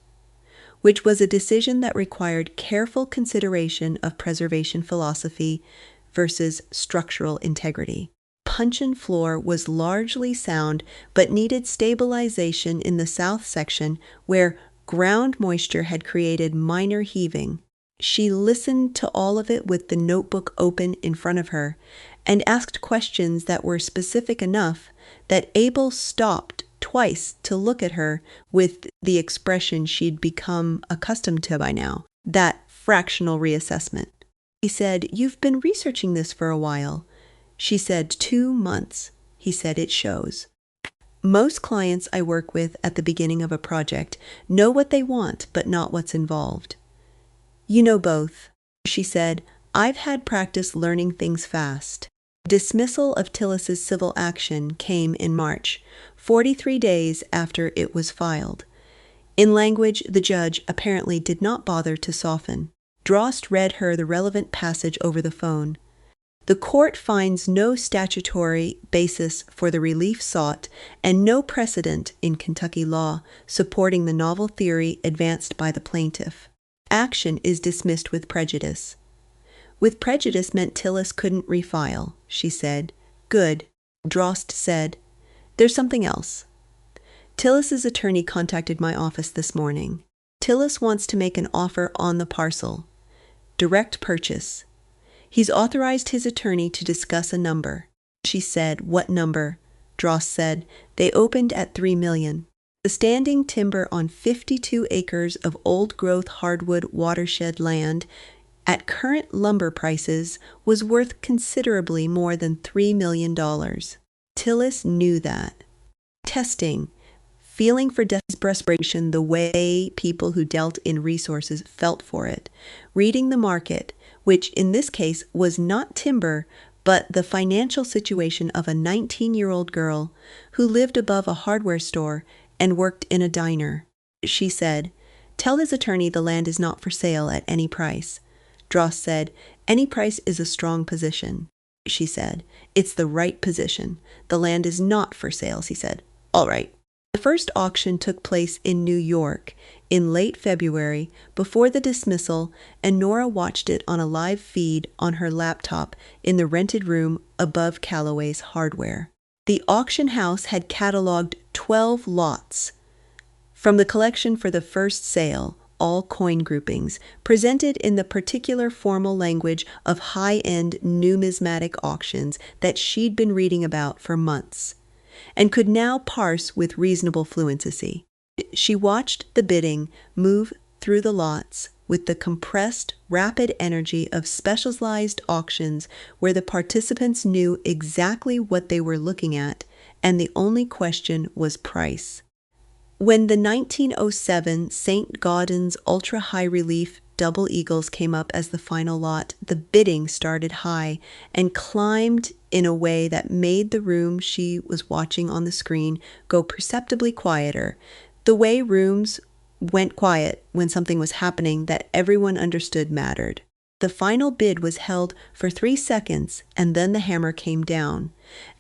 which was a decision that required careful consideration of preservation philosophy versus structural integrity. Puncheon floor was largely sound but needed stabilization in the south section where ground moisture had created minor heaving. She listened to all of it with the notebook open in front of her and asked questions that were specific enough that Abel stopped twice to look at her with the expression she'd become accustomed to by now, that fractional reassessment. He said, "You've been researching this for a while." She said, 2 months. He said, "It shows." Most clients I work with at the beginning of a project know what they want, but not what's involved. "You know both." She said, "I've had practice learning things fast." Dismissal of Tillis's civil action came in March, 43 days after it was filed. In language the judge apparently did not bother to soften. Drost read her the relevant passage over the phone. The court finds no statutory basis for the relief sought and no precedent in Kentucky law supporting the novel theory advanced by the plaintiff. Action is dismissed with prejudice. With prejudice meant Tillis couldn't refile, she said. "Good." Drost said, "There's something else." Tillis's attorney contacted my office this morning. Tillis wants to make an offer on the parcel. Direct purchase. He's authorized his attorney to discuss a number. She said, "What number?" Drost said, "They opened at $3 million. The standing timber on 52 acres of old-growth hardwood watershed land at current lumber prices was worth considerably more than $3 million. Tillis knew that. Testing, feeling for desperation the way people who dealt in resources felt for it, reading the market, which in this case was not timber, but the financial situation of a 19-year-old girl who lived above a hardware store and worked in a diner. She said, "Tell his attorney the land is not for sale at any price." Drost said, "Any price is a strong position." She said, "It's the right position. The land is not for sale," he said. "All right." The first auction took place in New York in late February before the dismissal, and Nora watched it on a live feed on her laptop in the rented room above Callaway's Hardware. The auction house had cataloged 12 lots from the collection for the first sale, all coin groupings, presented in the particular formal language of high-end numismatic auctions that she'd been reading about for months, and could now parse with reasonable fluency. She watched the bidding move through the lots with the compressed, rapid energy of specialized auctions where the participants knew exactly what they were looking at, and the only question was price. When the 1907 St. Gaudens Ultra High Relief Double Eagles came up as the final lot, the bidding started high and climbed in a way that made the room she was watching on the screen go perceptibly quieter, the way rooms went quiet when something was happening that everyone understood mattered. The final bid was held for 3 seconds, and then the hammer came down,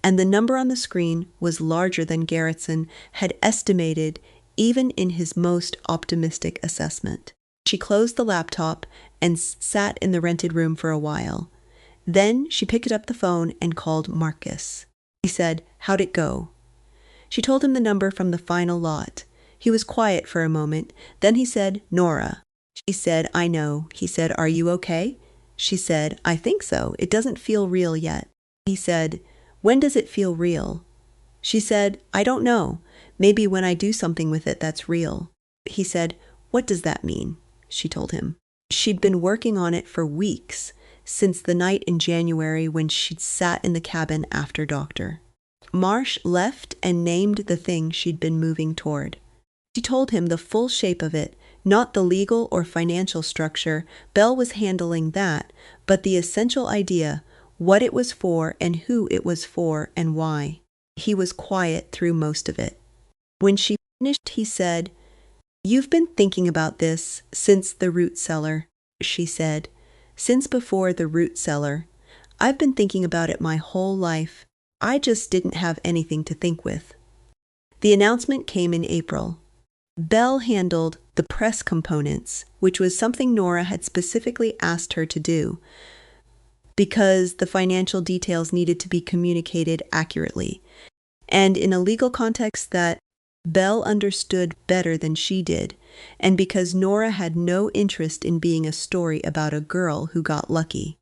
and the number on the screen was larger than Garretson had estimated even in his most optimistic assessment. She closed the laptop and sat in the rented room for a while. Then she picked up the phone and called Marcus. He said, "How'd it go?" She told him the number from the final lot. He was quiet for a moment. Then he said, "Nora." She said, "I know." He said, "Are you okay?" She said, "I think so. It doesn't feel real yet." He said, "When does it feel real?" She said, "I don't know. Maybe when I do something with it that's real." He said, "What does that mean?" She told him. She'd been working on it for weeks, since the night in January when she'd sat in the cabin after Doctor Marsh left and named the thing she'd been moving toward. She told him the full shape of it, not the legal or financial structure. Belle was handling that, but the essential idea, what it was for and who it was for and why. He was quiet through most of it. When she finished, he said, "You've been thinking about this since the root cellar," she said. "Since before the root cellar. I've been thinking about it my whole life. I just didn't have anything to think with." The announcement came in April. Belle handled the press components, which was something Nora had specifically asked her to do, because the financial details needed to be communicated accurately, and in a legal context that Belle understood better than she did, and because Nora had no interest in being a story about a girl who got lucky.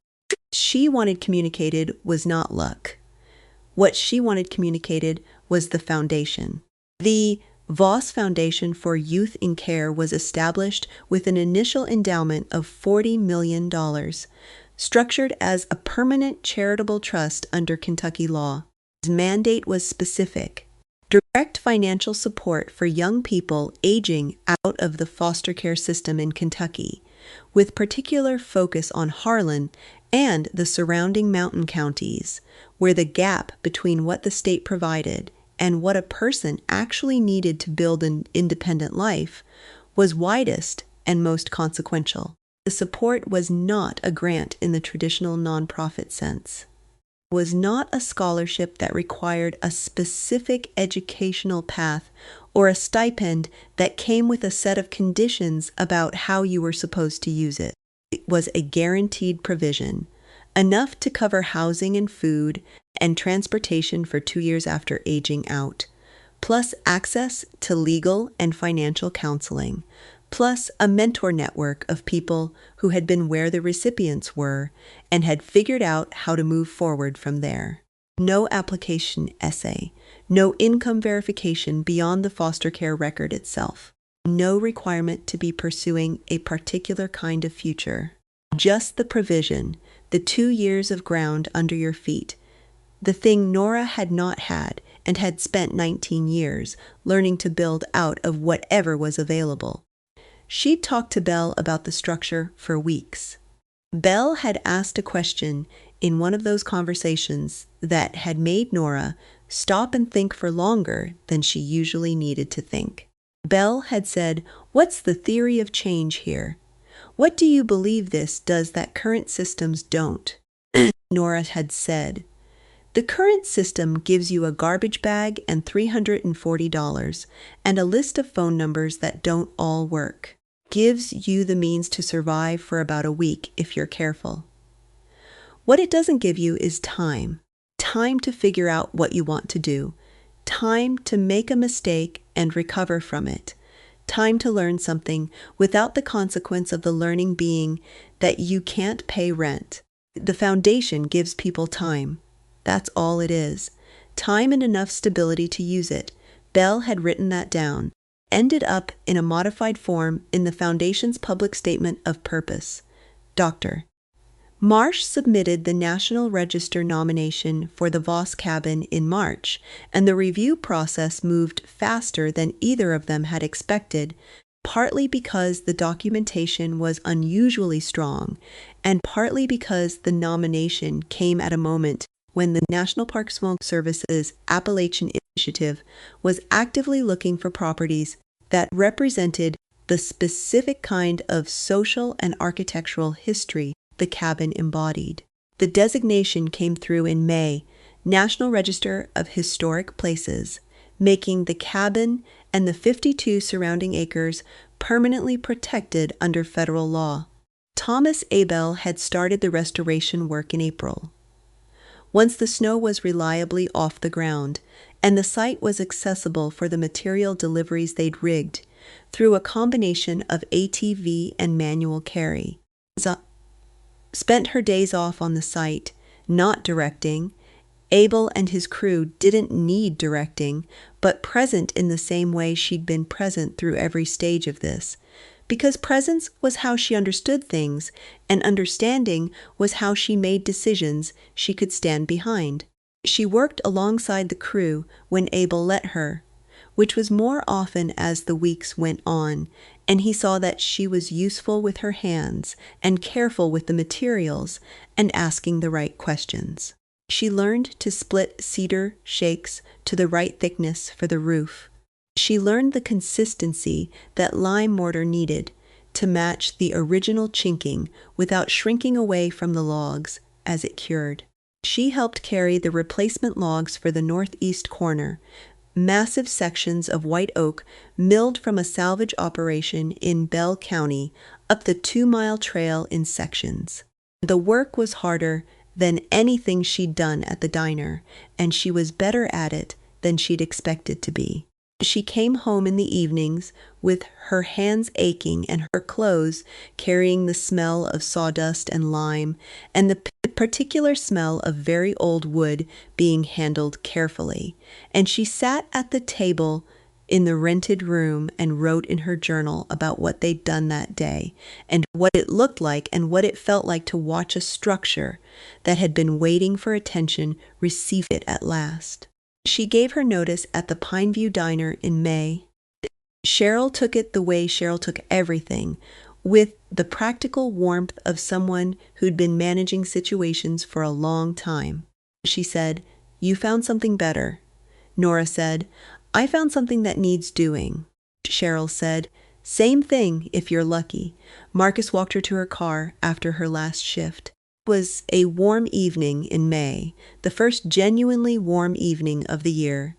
She wanted communicated was not luck. What she wanted communicated was the foundation. The Voss Foundation for Youth in Care was established with an initial endowment of $40 million, structured as a permanent charitable trust under Kentucky law. Its mandate was specific: direct financial support for young people aging out of the foster care system in Kentucky, with particular focus on Harlan and the surrounding mountain counties, where the gap between what the state provided and what a person actually needed to build an independent life was widest and most consequential. The support was not a grant in the traditional nonprofit sense. It was not a scholarship that required a specific educational path or a stipend that came with a set of conditions about how you were supposed to use it. It was a guaranteed provision, enough to cover housing and food and transportation for 2 years after aging out, plus access to legal and financial counseling, plus a mentor network of people who had been where the recipients were and had figured out how to move forward from there. No application essay, no income verification beyond the foster care record itself, no requirement to be pursuing a particular kind of future. Just the provision, the 2 years of ground under your feet, the thing Nora had not had and had spent 19 years learning to build out of whatever was available. She'd talked to Belle about the structure for weeks. Belle had asked a question in one of those conversations that had made Nora stop and think for longer than she usually needed to think. Belle had said, "What's the theory of change here? What do you believe this does that current systems don't?" Nora had said, The current system gives you a garbage bag and $340 and a list of phone numbers that don't all work. Gives you the means to survive for about a week if you're careful. What it doesn't give you is time. Time to figure out what you want to do. Time to make a mistake and recover from it. Time to learn something without the consequence of the learning being that you can't pay rent. The foundation gives people time. That's all it is. Time and enough stability to use it. Bell had written that down. Ended up in a modified form in the foundation's public statement of purpose. Dr. Marsh submitted the National Register nomination for the Voss cabin in March, and the review process moved faster than either of them had expected, partly because the documentation was unusually strong, and partly because the nomination came at a moment when the National Park Service's Appalachian Initiative was actively looking for properties that represented the specific kind of social and architectural history the cabin embodied. The designation came through in May, National Register of Historic Places, making the cabin and the 52 surrounding acres permanently protected under federal law. Thomas Abel had started the restoration work in April. Once the snow was reliably off the ground, and the site was accessible for the material deliveries they'd rigged through a combination of ATV and manual carry. Spent her days off on the site, not directing. Abel and his crew didn't need directing, but present in the same way she'd been present through every stage of this, because presence was how she understood things, and understanding was how she made decisions she could stand behind. She worked alongside the crew when Abel let her, which was more often as the weeks went on, and he saw that she was useful with her hands and careful with the materials and asking the right questions. She learned to split cedar shakes to the right thickness for the roof. She learned the consistency that lime mortar needed to match the original chinking without shrinking away from the logs as it cured. She helped carry the replacement logs for the northeast corner, massive sections of white oak milled from a salvage operation in Bell County up the 2-mile trail in sections. The work was harder than anything she'd done at the diner, and she was better at it than she'd expected to be. She came home in the evenings with her hands aching and her clothes carrying the smell of sawdust and lime and the particular smell of very old wood being handled carefully. And she sat at the table in the rented room and wrote in her journal about what they'd done that day and what it looked like and what it felt like to watch a structure that had been waiting for attention receive it at last. She gave her notice at the Pineview Diner in May. Cheryl took it the way Cheryl took everything, with the practical warmth of someone who'd been managing situations for a long time. She said, "You found something better." Nora said, "I found something that needs doing." Cheryl said, "Same thing if you're lucky." Marcus walked her to her car after her last shift. It was a warm evening in May, the first genuinely warm evening of the year,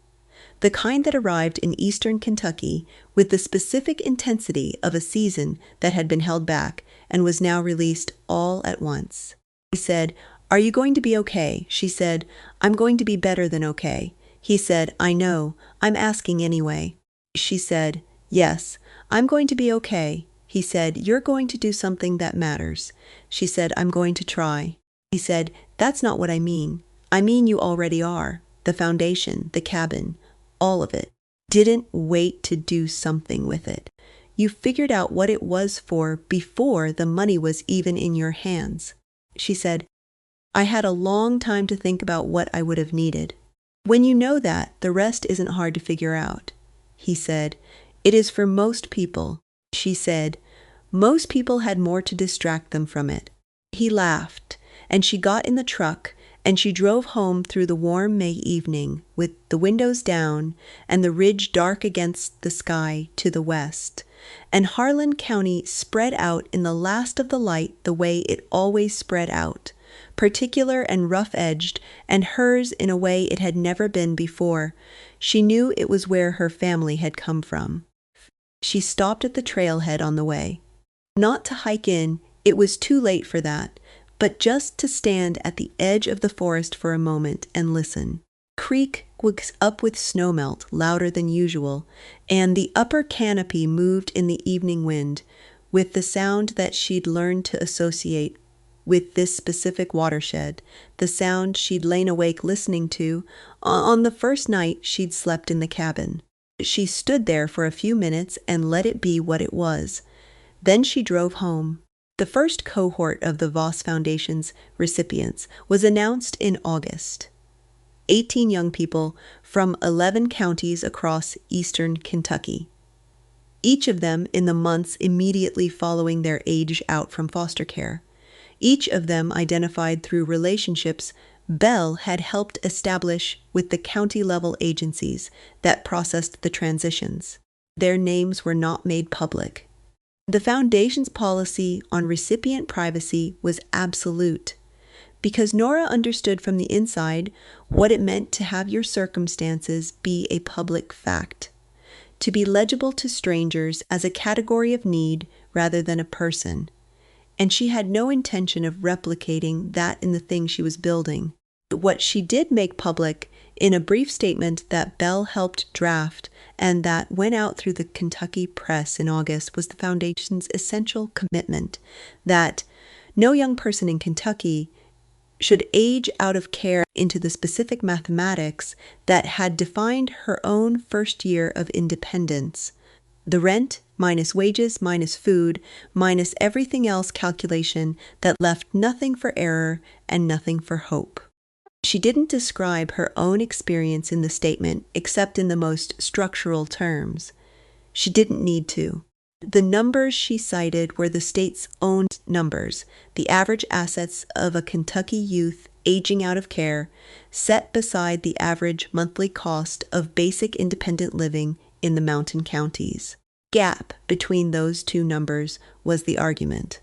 the kind that arrived in eastern Kentucky with the specific intensity of a season that had been held back and was now released all at once. He said, "Are you going to be okay?" She said, "I'm going to be better than okay." He said, "I know, I'm asking anyway." She said, "Yes, I'm going to be okay." He said, "You're going to do something that matters." She said, "I'm going to try." He said, "That's not what I mean. I mean you already are. The foundation, the cabin, all of it. Didn't wait to do something with it. You figured out what it was for before the money was even in your hands." She said, "I had a long time to think about what I would have needed." When you know that, the rest isn't hard to figure out. He said, "It is for most people." She said, "Most people had more to distract them from it." He laughed, and she got in the truck, and she drove home through the warm May evening with the windows down and the ridge dark against the sky to the west, and Harlan County spread out in the last of the light the way it always spread out, particular and rough-edged, and hers in a way it had never been before. She knew it was where her family had come from. She stopped at the trailhead on the way. Not to hike in, it was too late for that, but just to stand at the edge of the forest for a moment and listen. Creek was up with snowmelt, louder than usual, and the upper canopy moved in the evening wind, with the sound that she'd learned to associate with this specific watershed, the sound she'd lain awake listening to on the first night she'd slept in the cabin. She stood there for a few minutes and let it be what it was. Then she drove home. The first cohort of the Voss Foundation's recipients was announced in August. 18 young people from 11 counties across eastern Kentucky. Each of them in the months immediately following their age out from foster care. Each of them identified through relationships Belle had helped establish with the county-level agencies that processed the transitions. Their names were not made public. The Foundation's policy on recipient privacy was absolute, because Nora understood from the inside what it meant to have your circumstances be a public fact, to be legible to strangers as a category of need rather than a person. And she had no intention of replicating that in the thing she was building. What she did make public in a brief statement that Belle helped draft and that went out through the Kentucky press in August was the Foundation's essential commitment that no young person in Kentucky should age out of care into the specific mathematics that had defined her own first year of independence. The rent minus wages minus food minus everything else calculation that left nothing for error and nothing for hope. She didn't describe her own experience in the statement except in the most structural terms. She didn't need to. The numbers she cited were the state's own numbers, the average assets of a Kentucky youth aging out of care, set beside the average monthly cost of basic independent living in the mountain counties. Gap between those two numbers was the argument.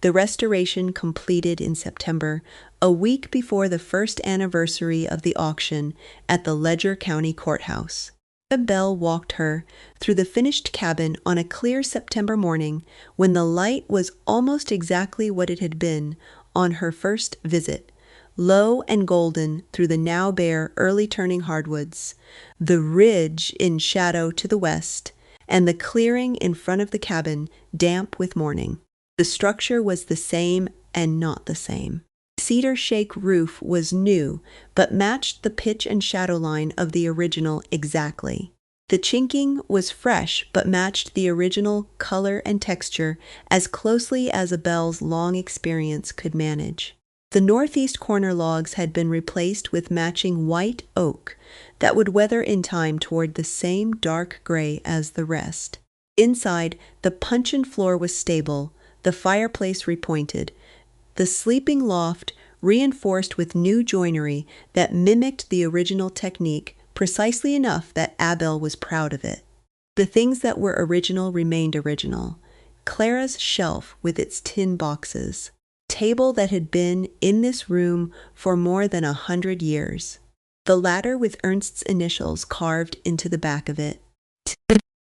The restoration completed in September, a week before the first anniversary of the auction at the Ledger County Courthouse. Belle walked her through the finished cabin on a clear September morning when the light was almost exactly what it had been on her first visit, low and golden through the now bare early turning hardwoods, the ridge in shadow to the west, and the clearing in front of the cabin damp with morning. The structure was the same and not the same. Cedar shake roof was new, but matched the pitch and shadow line of the original exactly. The chinking was fresh, but matched the original color and texture as closely as a Belle's long experience could manage. The northeast corner logs had been replaced with matching white oak that would weather in time toward the same dark gray as the rest. Inside, the puncheon floor was stable, the fireplace repointed, the sleeping loft reinforced with new joinery that mimicked the original technique precisely enough that Abel was proud of it. The things that were original remained original. Clara's shelf with its tin boxes, table that had been in this room for more than 100 years, the ladder with Ernst's initials carved into the back of it,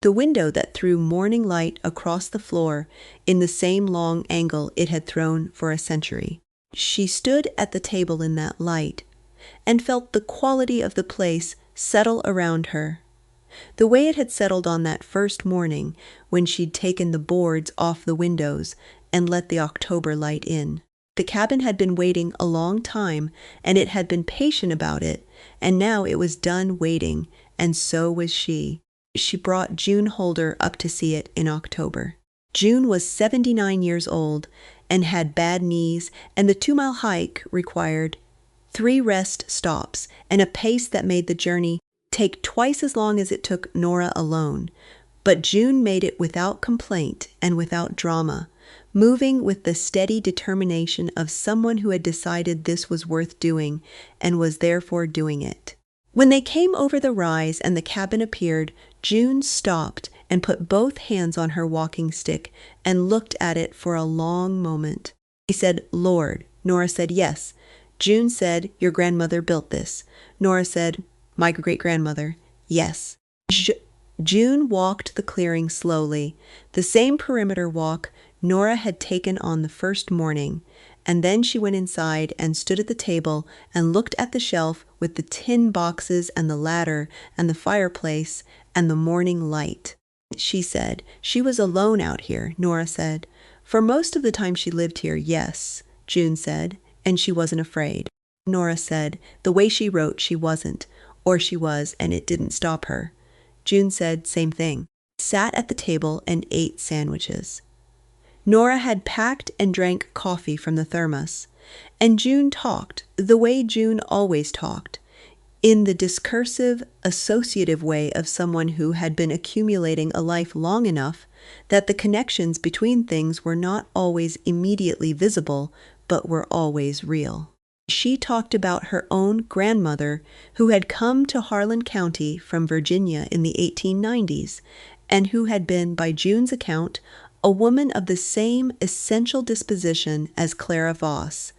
the window that threw morning light across the floor in the same long angle it had thrown for a century. She stood at the table in that light and felt the quality of the place settle around her, the way it had settled on that first morning when she'd taken the boards off the windows and let the October light in. The cabin had been waiting a long time, and it had been patient about it, and now it was done waiting, and so was she. She brought June Holder up to see it in October. June was 79 years old and had bad knees, and the 2-mile hike required 3 rest stops and a pace that made the journey take twice as long as it took Nora alone. But June made it without complaint and without drama, moving with the steady determination of someone who had decided this was worth doing and was therefore doing it. When they came over the rise and the cabin appeared, June stopped and put both hands on her walking stick and looked at it for a long moment. She said, "Lord, Nora said, yes. June said, your grandmother built this. Nora said, my great-grandmother. Yes. June walked the clearing slowly, the same perimeter walk Nora had taken on the first morning, and then she went inside and stood at the table and looked at the shelf with the tin boxes and the ladder and the fireplace and the morning light. She said, she was alone out here, Nora said. For most of the time she lived here, yes, June said, and she wasn't afraid. Nora said, the way she wrote, she wasn't, or she was, and it didn't stop her. June said, same thing. Sat at the table and ate sandwiches. Nora had packed and drank coffee from the thermos, and June talked, the way June always talked, in the discursive, associative way of someone who had been accumulating a life long enough that the connections between things were not always immediately visible, but were always real. She talked about her own grandmother who had come to Harlan County from Virginia in the 1890s and who had been, by June's account, a woman of the same essential disposition as Clara Voss,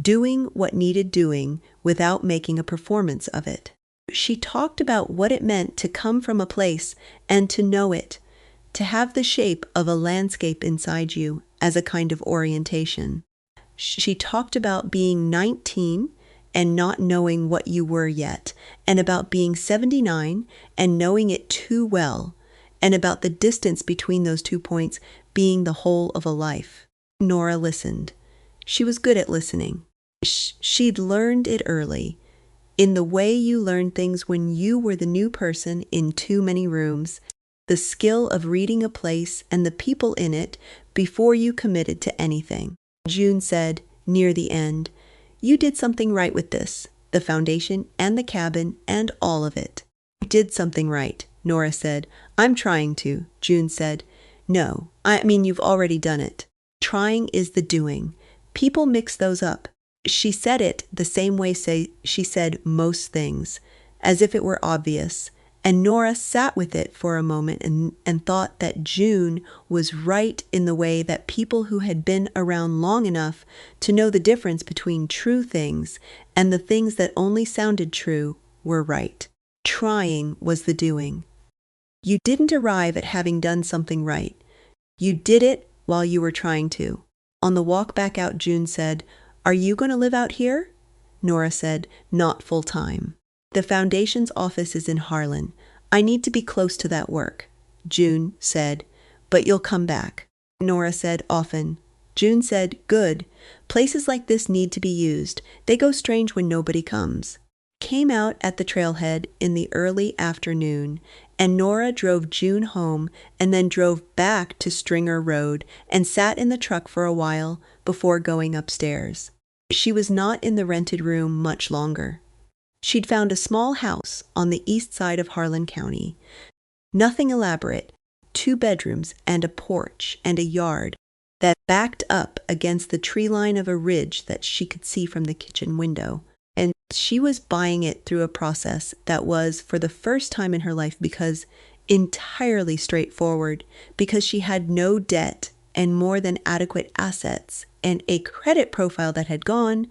doing what needed doing without making a performance of it. She talked about what it meant to come from a place and to know it, to have the shape of a landscape inside you as a kind of orientation. She talked about being 19 and not knowing what you were yet, and about being 79 and knowing it too well, and about the distance between those 2 points being the whole of a life. Nora listened. She was good at listening. She'd learned it early, in the way you learn things when you were the new person in too many rooms, the skill of reading a place and the people in it before you committed to anything. June said, near the end, you did something right with this, the foundation and the cabin and all of it. I did something right, Nora said. I'm trying to, June said. No, I mean you've already done it. Trying is the doing. People mix those up. She said it the same way she said most things, as if it were obvious, and Nora sat with it for a moment and thought that June was right in the way that people who had been around long enough to know the difference between true things and the things that only sounded true were right. Trying was the doing. You didn't arrive at having done something right. You did it while you were trying to. On the walk back out, June said, are you going to live out here? Nora said, not full time. The foundation's office is in Harlan. I need to be close to that work. June said, but you'll come back. Nora said, often. June said, good. Places like this need to be used. They go strange when nobody comes. Came out at the trailhead in the early afternoon, and Nora drove June home and then drove back to Stringer Road and sat in the truck for a while before going upstairs. She was not in the rented room much longer. She'd found a small house on the east side of Harlan County. Nothing elaborate, 2 bedrooms and a porch and a yard that backed up against the tree line of a ridge that she could see from the kitchen window. And she was buying it through a process that was, for the first time in her life, because entirely straightforward, because she had no debt and more than adequate assets and a credit profile that had gone,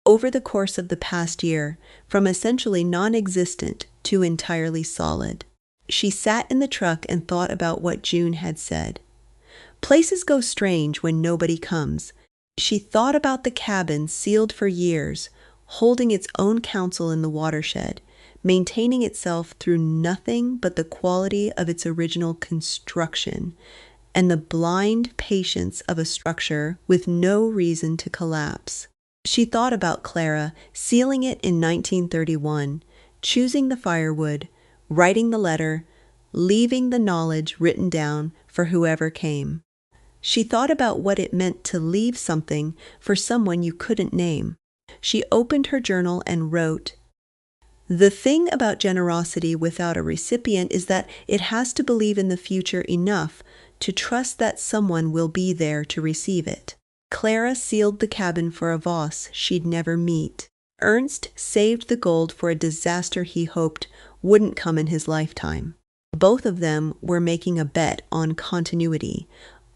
over the course of the past year, from essentially non-existent to entirely solid. She sat in the truck and thought about what June had said. Places go strange when nobody comes. She thought about the cabin sealed for years, holding its own counsel in the watershed, maintaining itself through nothing but the quality of its original construction, and the blind patience of a structure with no reason to collapse. She thought about Clara sealing it in 1931, choosing the firewood, writing the letter, leaving the knowledge written down for whoever came. She thought about what it meant to leave something for someone you couldn't name. She opened her journal and wrote, "The thing about generosity without a recipient is that it has to believe in the future enough to trust that someone will be there to receive it." Clara sealed the cabin for a Voss she'd never meet. Ernst saved the gold for a disaster he hoped wouldn't come in his lifetime. Both of them were making a bet on continuity,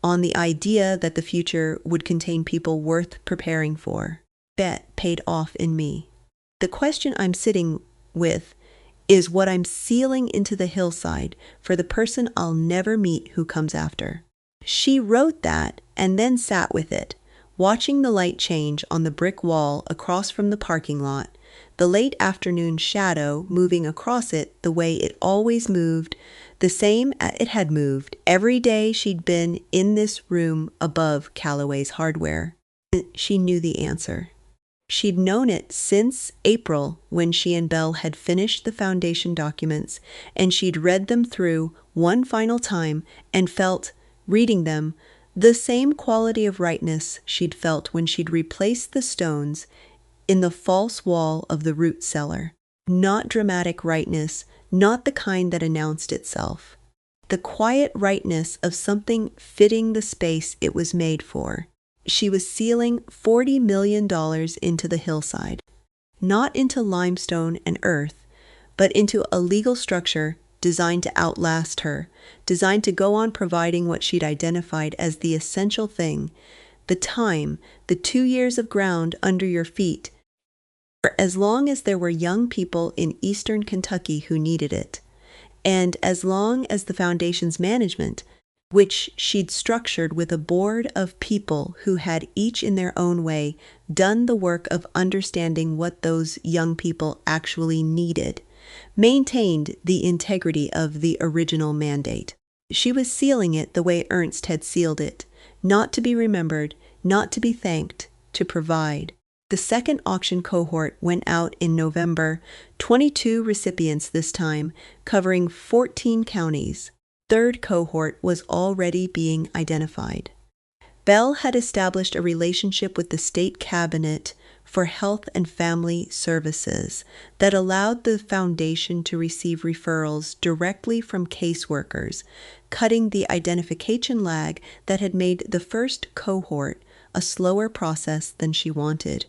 on the idea that the future would contain people worth preparing for. bet paid off in me. The question I'm sitting with is what I'm sealing into the hillside for the person I'll never meet who comes after. She wrote that and then sat with it, watching the light change on the brick wall across from the parking lot, the late afternoon shadow moving across it the way it always moved, the same it had moved every day she'd been in this room above Callaway's Hardware. She knew the answer. She'd known it since April when she and Belle had finished the foundation documents, and she'd read them through one final time and felt, reading them, the same quality of rightness she'd felt when she'd replaced the stones in the false wall of the root cellar. Not dramatic rightness, not the kind that announced itself. The quiet rightness of something fitting the space it was made for. She was sealing $40 million into the hillside, not into limestone and earth, but into a legal structure designed to outlast her, designed to go on providing what she'd identified as the essential thing, the time, the 2 years of ground under your feet, for as long as there were young people in eastern Kentucky who needed it, and as long as the foundation's management, which she'd structured with a board of people who had each in their own way done the work of understanding what those young people actually needed, maintained the integrity of the original mandate. She was sealing it the way Ernst had sealed it, not to be remembered, not to be thanked, to provide. The second auction cohort went out in November, 22 recipients this time, covering 14 counties. Third cohort was already being identified. Belle had established a relationship with the state cabinet for health and family services that allowed the foundation to receive referrals directly from caseworkers, cutting the identification lag that had made the first cohort a slower process than she wanted.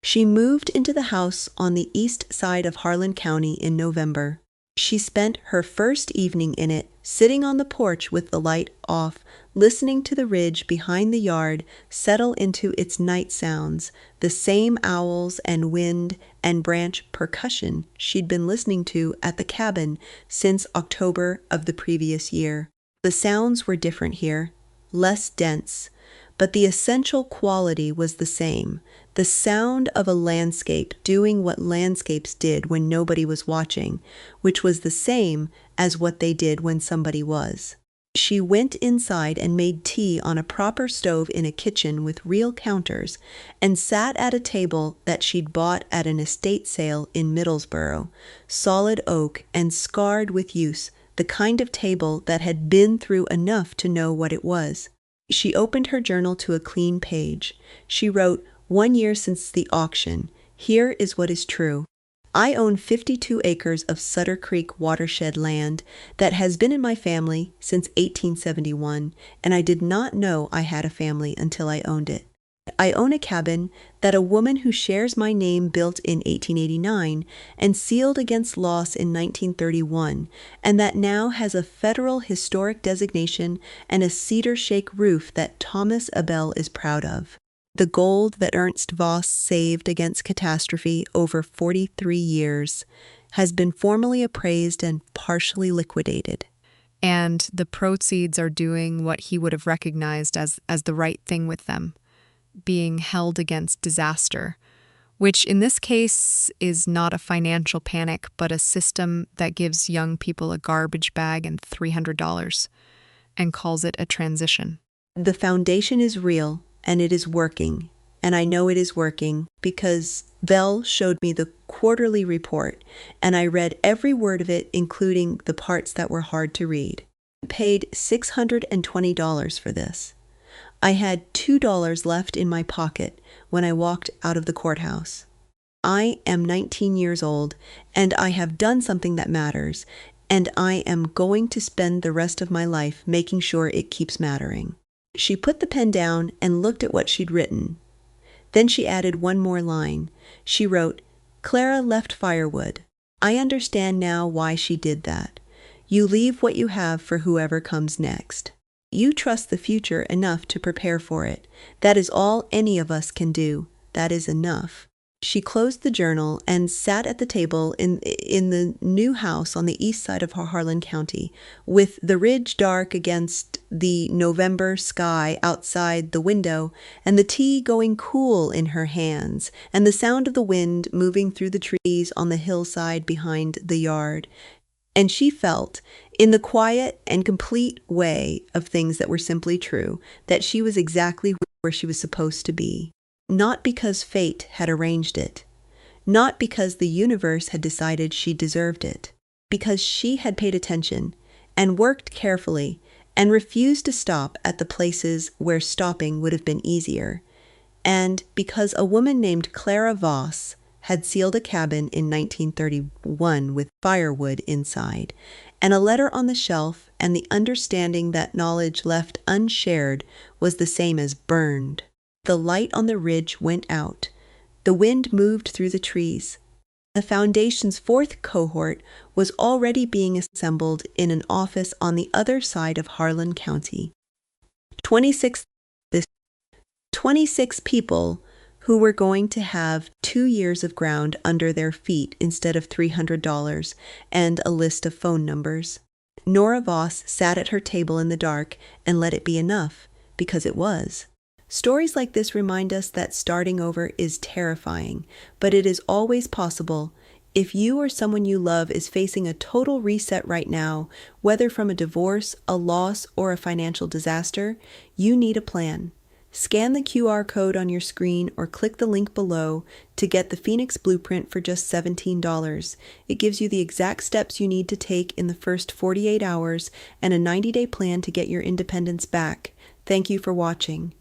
She moved into the house on the east side of Harlan County in November. She spent her first evening in it, sitting on the porch with the light off, listening to the ridge behind the yard settle into its night sounds, the same owls and wind and branch percussion she'd been listening to at the cabin since October of the previous year. The sounds were different here, less dense, but the essential quality was the same, the sound of a landscape doing what landscapes did when nobody was watching, which was the same as what they did when somebody was. She went inside and made tea on a proper stove in a kitchen with real counters, and sat at a table that she'd bought at an estate sale in Middlesboro, solid oak and scarred with use, the kind of table that had been through enough to know what it was. She opened her journal to a clean page. She wrote, 1 year since the auction. Here is what is true. I own 52 acres of Sutter Creek watershed land that has been in my family since 1871, and I did not know I had a family until I owned it. I own a cabin that a woman who shares my name built in 1889 and sealed against loss in 1931, and that now has a federal historic designation and a cedar shake roof that Thomas Abel is proud of. The gold that Ernst Voss saved against catastrophe over 43 years has been formally appraised and partially liquidated. And the proceeds are doing what he would have recognized as the right thing with them, being held against disaster, which in this case is not a financial panic, but a system that gives young people a garbage bag and $300 and calls it a transition. The foundation is real, and it is working, and I know it is working because Belle showed me the quarterly report, and I read every word of it, including the parts that were hard to read. I paid $620 for this. I had $2 left in my pocket when I walked out of the courthouse. I am 19 years old, and I have done something that matters, and I am going to spend the rest of my life making sure it keeps mattering. She put the pen down and looked at what she'd written. Then she added one more line. She wrote, Clara left firewood. I understand now why she did that. You leave what you have for whoever comes next. You trust the future enough to prepare for it. That is all any of us can do. that is enough. She closed the journal and sat at the table in the new house on the east side of Harlan County, with the ridge dark against the November sky outside the window, and the tea going cool in her hands, and the sound of the wind moving through the trees on the hillside behind the yard. And she felt, in the quiet and complete way of things that were simply true, that she was exactly where she was supposed to be. Not because fate had arranged it, not because the universe had decided she deserved it, because she had paid attention and worked carefully and refused to stop at the places where stopping would have been easier, and because a woman named Clara Voss had sealed a cabin in 1931 with firewood inside, and a letter on the shelf, and the understanding that knowledge left unshared was the same as burned. The light on the ridge went out. The wind moved through the trees. The Foundation's fourth cohort was already being assembled in an office on the other side of Harlan County. 26 people who were going to have 2 years of ground under their feet instead of $300 and a list of phone numbers. Nora Voss sat at her table in the dark and let it be enough, because it was. Stories like this remind us that starting over is terrifying, but it is always possible. If you or someone you love is facing a total reset right now, whether from a divorce, a loss, or a financial disaster, you need a plan. Scan the QR code on your screen or click the link below to get the Phoenix Blueprint for just $17. It gives you the exact steps you need to take in the first 48 hours and a 90-day plan to get your independence back. Thank you for watching.